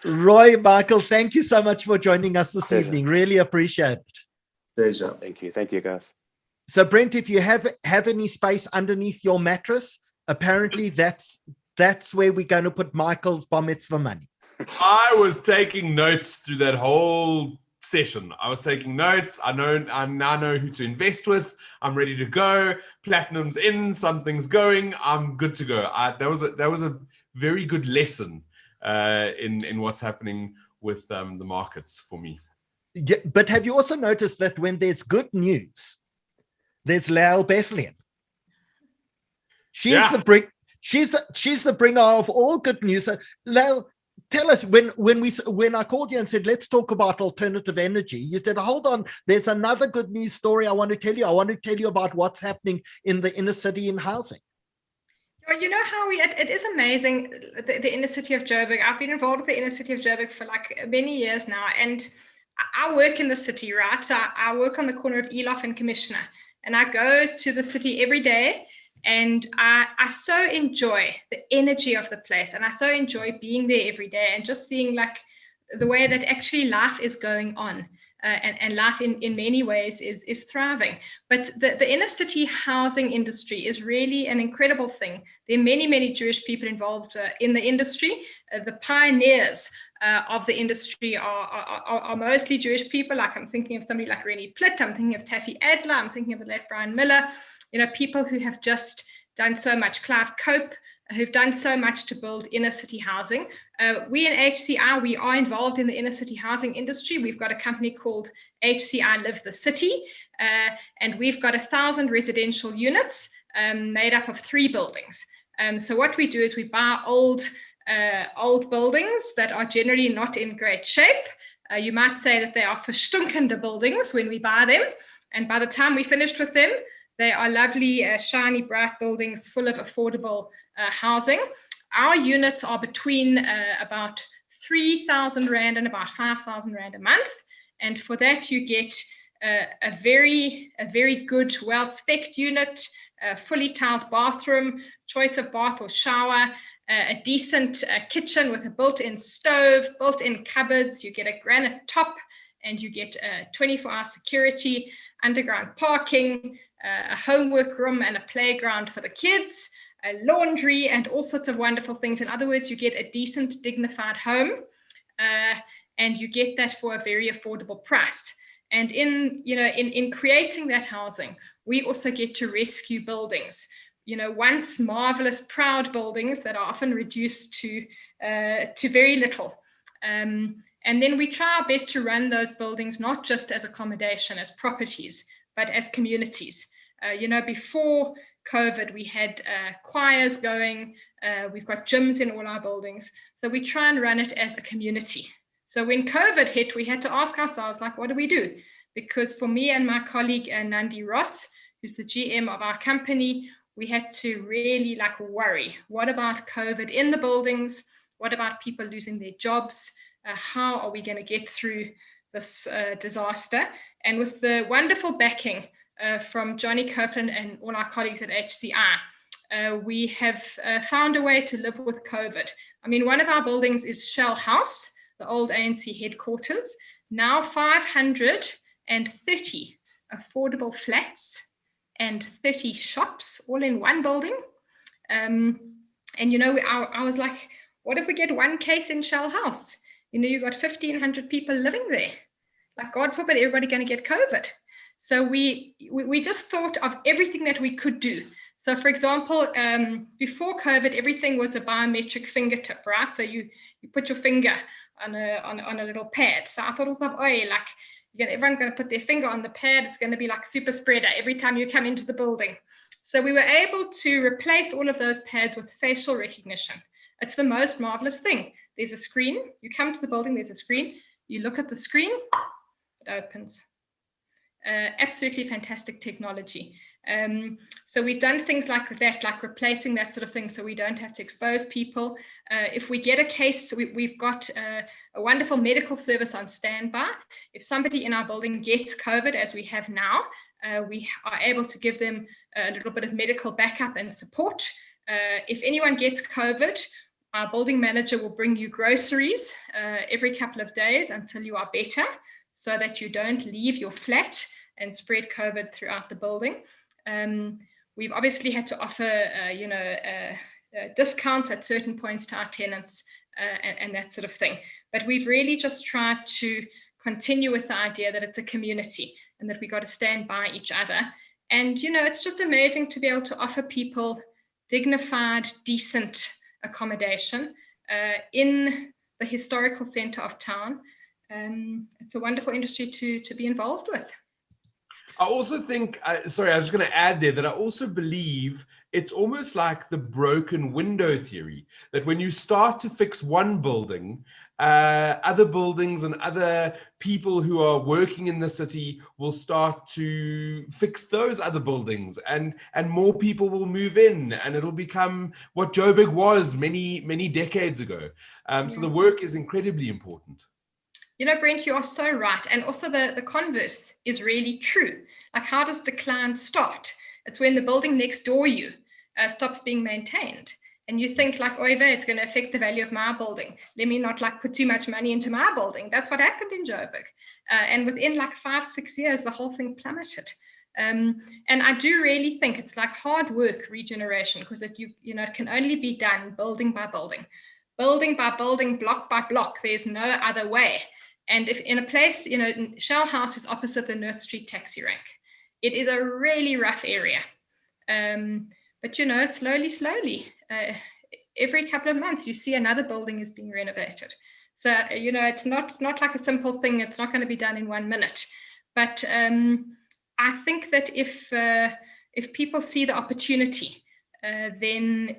Roy, Michael, thank you so much for joining us this evening. Really appreciate it. Pleasure. Thank you guys. So Brent, if you have any space underneath your mattress, apparently that's that's where we're going to put Michael's bar mitzvah money. I was taking notes through that whole session. I was taking notes. I now know who to invest with. I'm ready to go. Platinum's in. Something's going. I'm good to go. That was a very good lesson in what's happening with the markets for me. Yeah, but have you also noticed that when there's good news, there's Lael Bethlehem? She's the bringer of all good news. Lael, tell us, when I called you and said, let's talk about alternative energy, you said, hold on, there's another good news story I want to tell you. I want to tell you about what's happening in the inner city in housing. You know how it is amazing, the inner city of Joburg. I've been involved with the inner city of Joburg for like many years now, and I work in the city, right? So I work on the corner of Elof and Commissioner, and I go to the city every day, and I so enjoy the energy of the place, and I so enjoy being there every day and just seeing like the way that actually life is going on. And life in many ways is thriving. But the inner city housing industry is really an incredible thing. There are many Jewish people involved in the industry. The pioneers of the industry are mostly Jewish people. Like I'm thinking of somebody like Rennie Plitt, I'm thinking of Taffy Adler, I'm thinking of the late Brian Miller, people who have just done so much, Clive Cope, who've done so much to build inner city housing. We in HCI, we are involved in the inner city housing industry. We've got a company called HCI Live the City, and we've got 1,000 residential units made up of 3 buildings. So what we do is we buy old buildings that are generally not in great shape. You might say that they are verstunkende buildings when we buy them. And by the time we finished with them, they are lovely, shiny, bright buildings full of affordable housing. Our units are between about 3,000 Rand and about 5,000 Rand a month. And for that, you get a very good, well-spec'd unit, a fully tiled bathroom, choice of bath or shower, a decent kitchen with a built-in stove, built-in cupboards. You get a granite top, and you get 24-hour security, underground parking, a homework room and a playground for the kids, a laundry, and all sorts of wonderful things. In other words, you get a decent, dignified home, and you get that for a very affordable price. And in creating that housing, we also get to rescue buildings. Once marvelous, proud buildings that are often reduced to very little. And then we try our best to run those buildings not just as accommodation, as properties, but as communities. Before COVID, we had choirs going. We've got gyms in all our buildings. So we try and run it as a community. So when COVID hit, we had to ask ourselves, like, what do we do? Because for me and my colleague, Nandi Ross, who's the GM of our company, we had to really worry. What about COVID in the buildings? What about people losing their jobs? How are we going to get through this disaster? And with the wonderful backing from Johnny Copeland and all our colleagues at HCI, we have found a way to live with COVID. I mean, one of our buildings is Shell House, the old ANC headquarters, now 530 affordable flats and 30 shops all in one building. And, I was like, what if we get one case in Shell House? You've got 1,500 people living there. Like, God forbid, everybody going to get COVID. So we just thought of everything that we could do. So, for example, before COVID, everything was a biometric fingertip, right? So you put your finger on a little pad. So I thought it was everyone's going to put their finger on the pad. It's going to be like super spreader every time you come into the building. So we were able to replace all of those pads with facial recognition. It's the most marvelous thing. There's a screen. You come to the building, there's a screen. You look at the screen, it opens. Absolutely fantastic technology. So we've done things like that, like replacing that sort of thing so we don't have to expose people. If we get a case, we've got a wonderful medical service on standby. If somebody in our building gets COVID, as we have now, we are able to give them a little bit of medical backup and support. If anyone gets COVID, our building manager will bring you groceries every couple of days until you are better, so that you don't leave your flat and spread COVID throughout the building. We've obviously had to offer, discounts at certain points to our tenants and that sort of thing. But we've really just tried to continue with the idea that it's a community and that we got to stand by each other. And, it's just amazing to be able to offer people dignified, decent accommodation in the historical center of town. It's a wonderful industry to be involved with. I also think, sorry, I was going to add there that I also believe it's almost like the broken window theory, that when you start to fix one building, other buildings and other people who are working in the city will start to fix those other buildings, and more people will move in, and it'll become what Joburg was many decades ago. So the work is incredibly important. Brent, you are so right. And also the converse is really true. Like, how does decline start? It's when the building next door you stops being maintained. And you think like, it's going to affect the value of my building. Let me not put too much money into my building. That's what happened in Joburg. And within 5-6 years, the whole thing plummeted. And I do really think it's like hard work regeneration, because it can only be done building by building, block by block. There's no other way. And if in a place, Shell House is opposite the North Street taxi rank. It is a really rough area. But, slowly, every couple of months, you see another building is being renovated. So, it's not like a simple thing. It's not going to be done in 1 minute. But I think that if people see the opportunity, then,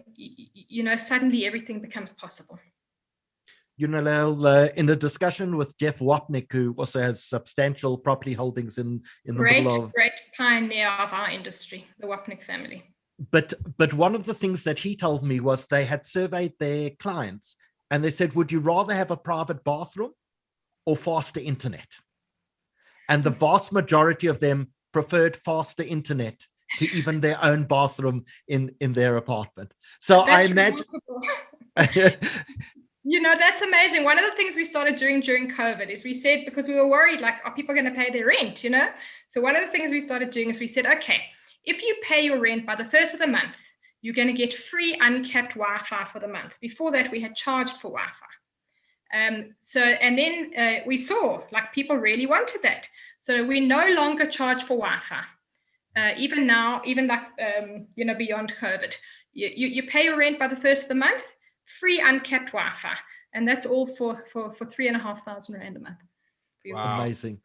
suddenly everything becomes possible. Lael, in a discussion with Jeff Wapnick, who also has substantial property holdings in the middle of... Great pioneer of our industry, the Wapnick family. But one of the things that he told me was they had surveyed their clients and they said, would you rather have a private bathroom or faster internet? And the vast majority of them preferred faster internet to even their own bathroom in their apartment. So I imagine... That's amazing. One of the things we started doing during COVID is we said, because we were worried, are people going to pay their rent, So one of the things we started doing is we said, okay, if you pay your rent by the 1st of the month, you're going to get free uncapped Wi-Fi for the month. Before that, we had charged for Wi-Fi. And then we saw people really wanted that. So we no longer charge for Wi-Fi. Even now, beyond COVID, you pay your rent by the 1st of the month, free uncapped Wi-Fi, and that's all for 3,500 Rand a month. Wow. Amazing.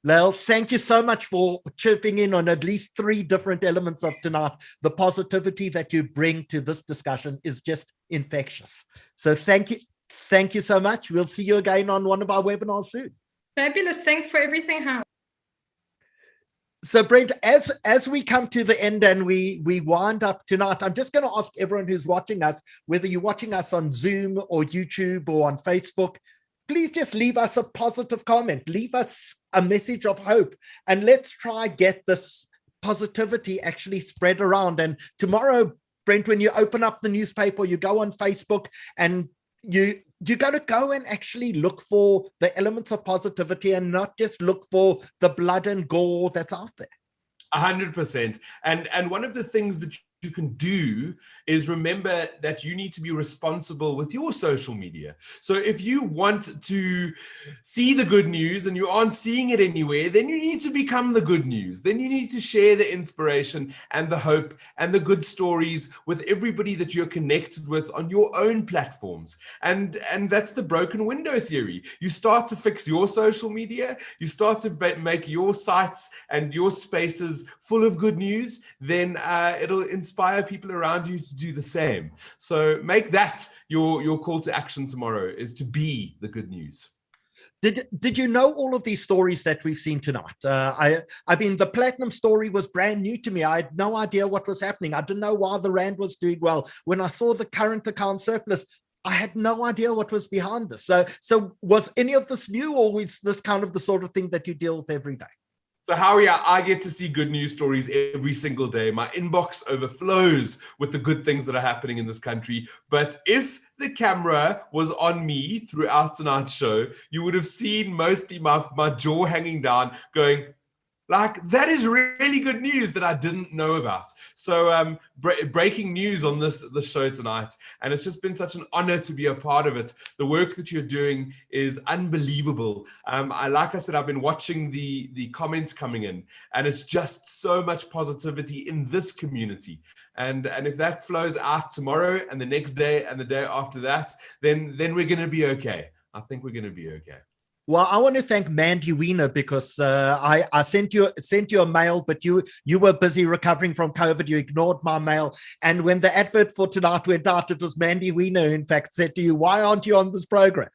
Lael, thank you so much for chirping in on at least 3 different elements of tonight. The positivity that you bring to this discussion is just infectious. So thank you so much. We'll see you again on one of our webinars soon. Fabulous. Thanks for everything, Howard. So Brent, as we come to the end and we wind up tonight, I'm just going to ask everyone who's watching us, whether you're watching us on Zoom or YouTube or on Facebook, please just leave us a positive comment, leave us a message of hope, and let's try get this positivity actually spread around. And tomorrow, Brent, when you open up the newspaper, you go on Facebook and you got to go and actually look for the elements of positivity and not just look for the blood and gore that's out there. 100%. And one of the things that you can do is remember that you need to be responsible with your social media. So if you want to see the good news and you aren't seeing it anywhere, then you need to become the good news. Then you need to share the inspiration and the hope and the good stories with everybody that you're connected with on your own platforms. And that's the broken window theory. You start to fix your social media, you start to make your sites and your spaces full of good news, then it'll inspire people around you to do the same. So make that your call to action tomorrow, is to be the good news. Did you know all of these stories that we've seen tonight? I mean, the platinum story was brand new to me. I had no idea what was happening. I didn't know why the Rand was doing well. When I saw the current account surplus, I had no idea what was behind this. So was any of this new, or is this kind of the sort of thing that you deal with every day? So Howie, I get to see good news stories every single day. My inbox overflows with the good things that are happening in this country. But if the camera was on me throughout tonight's show, you would have seen mostly my jaw hanging down going, Like, that is really good news that I didn't know about. So breaking news on this show tonight, and it's just been such an honor to be a part of it. The work that you're doing is unbelievable. Like I said, I've been watching the comments coming in, and it's just so much positivity in this community. And if that flows out tomorrow and the next day and the day after that, then we're going to be okay. I think we're going to be okay. Well, I want to thank Mandy Wiener because I sent you a mail, but you were busy recovering from COVID. You ignored my mail. And when the advert for tonight went out, it was Mandy Wiener, who in fact said to you, "Why aren't you on this program?"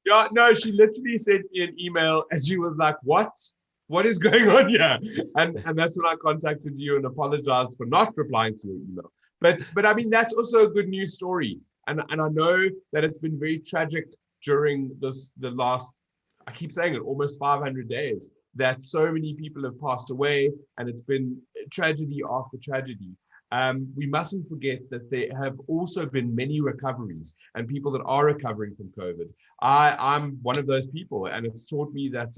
Yeah, no, she literally sent me an email and she was like, what is going on here? And that's when I contacted you and apologized for not replying to your email. But I mean, that's also a good news story. And I know that it's been very tragic during the last, I keep saying it, almost 500 days, that so many people have passed away, and it's been tragedy after tragedy. We mustn't forget that there have also been many recoveries and people that are recovering from COVID. I'm one of those people, and it's taught me that,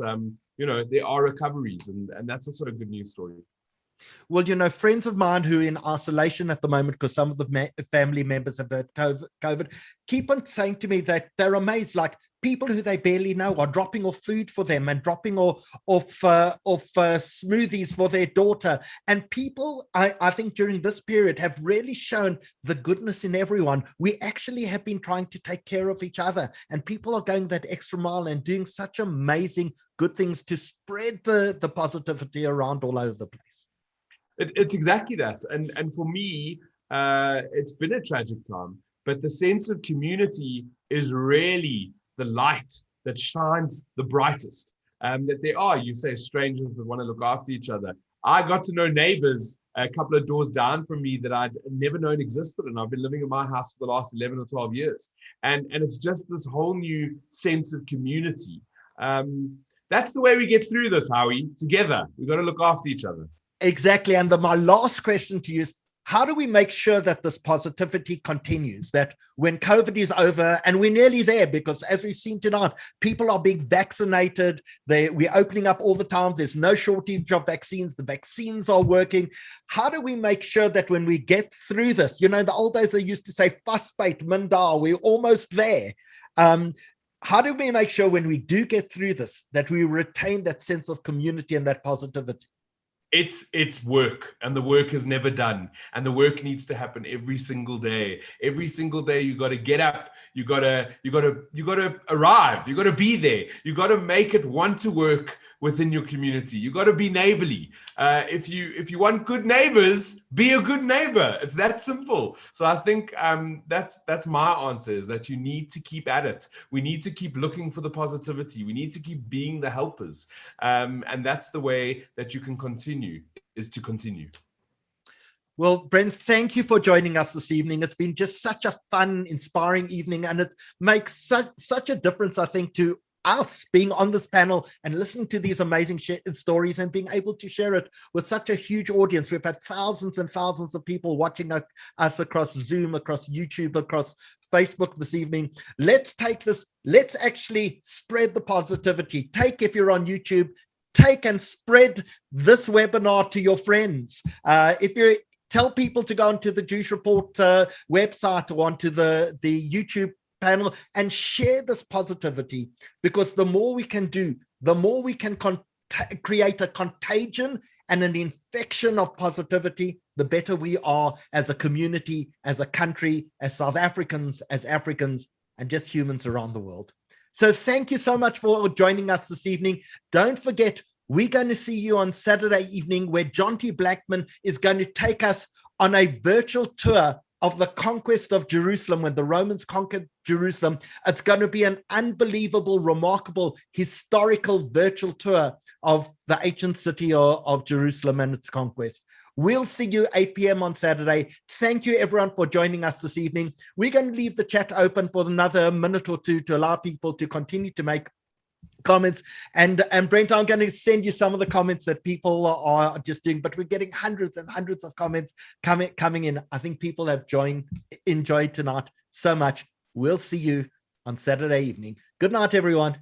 there are recoveries, and that's also a good news story. Well, friends of mine who are in isolation at the moment because some of the family members have had COVID keep on saying to me that they're amazed, like people who they barely know are dropping off food for them and dropping off smoothies for their daughter. And people, I think during this period have really shown the goodness in everyone. We actually have been trying to take care of each other, and people are going that extra mile and doing such amazing good things to spread the positivity around all over the place. It's exactly that. And for me, it's been a tragic time, but the sense of community is really the light that shines the brightest. That there are, you say, strangers that want to look after each other. I got to know neighbors a couple of doors down from me that I'd never known existed, and I've been living in my house for the last 11 or 12 years. And it's just this whole new sense of community. That's the way we get through this, Howie, together. We've got to look after each other. Exactly. And my last question to you is, how do we make sure that this positivity continues, that when COVID is over, and we're nearly there, because as we've seen tonight, people are being vaccinated, we're opening up all the time, there's no shortage of vaccines, the vaccines are working. How do we make sure that when we get through this, in the old days they used to say, "Vasbyt, Mindar," we're almost there. How do we make sure when we do get through this, that we retain that sense of community and that positivity? It's work, and the work is never done, and the work needs to happen every single day. Every single day you got to get up, you got to arrive, you got to be there, you got to make it want to work within your community. You got to be neighborly. If you want good neighbors, be a good neighbor. It's that simple. So I think that's my answer, is that you need to keep at it. We need to keep looking for the positivity. We need to keep being the helpers. And that's the way that you can continue, is to continue. Well, Brent, thank you for joining us this evening. It's been just such a fun, inspiring evening, and it makes such a difference, I think, to us being on this panel and listening to these amazing stories and being able to share it with such a huge audience. We've had thousands and thousands of people watching us across Zoom, across YouTube, across Facebook this evening. Let's take this, let's actually spread the positivity. If you're on YouTube, take and spread this webinar to your friends. If you tell people to go onto the Jewish Report website or onto the YouTube panel and share this positivity, because the more we can do, the more we can create a contagion and an infection of positivity, the better we are as a community, as a country, as South Africans, as Africans, and just humans around the world. So thank you so much for joining us this evening. Don't forget, we're going to see you on Saturday evening, where John T. Blackman is going to take us on a virtual tour of the conquest of Jerusalem, when the Romans conquered Jerusalem. It's going to be an unbelievable, remarkable, historical virtual tour of the ancient city of Jerusalem and its conquest. We'll see you 8 p.m. on Saturday. Thank you, everyone, for joining us this evening. We're going to leave the chat open for another minute or two to allow people to continue to make comments, and Brent, I'm going to send you some of the comments that people are just doing, but we're getting hundreds and hundreds of comments coming in. I think people have enjoyed tonight so much. We'll see you on Saturday evening. Good night, everyone.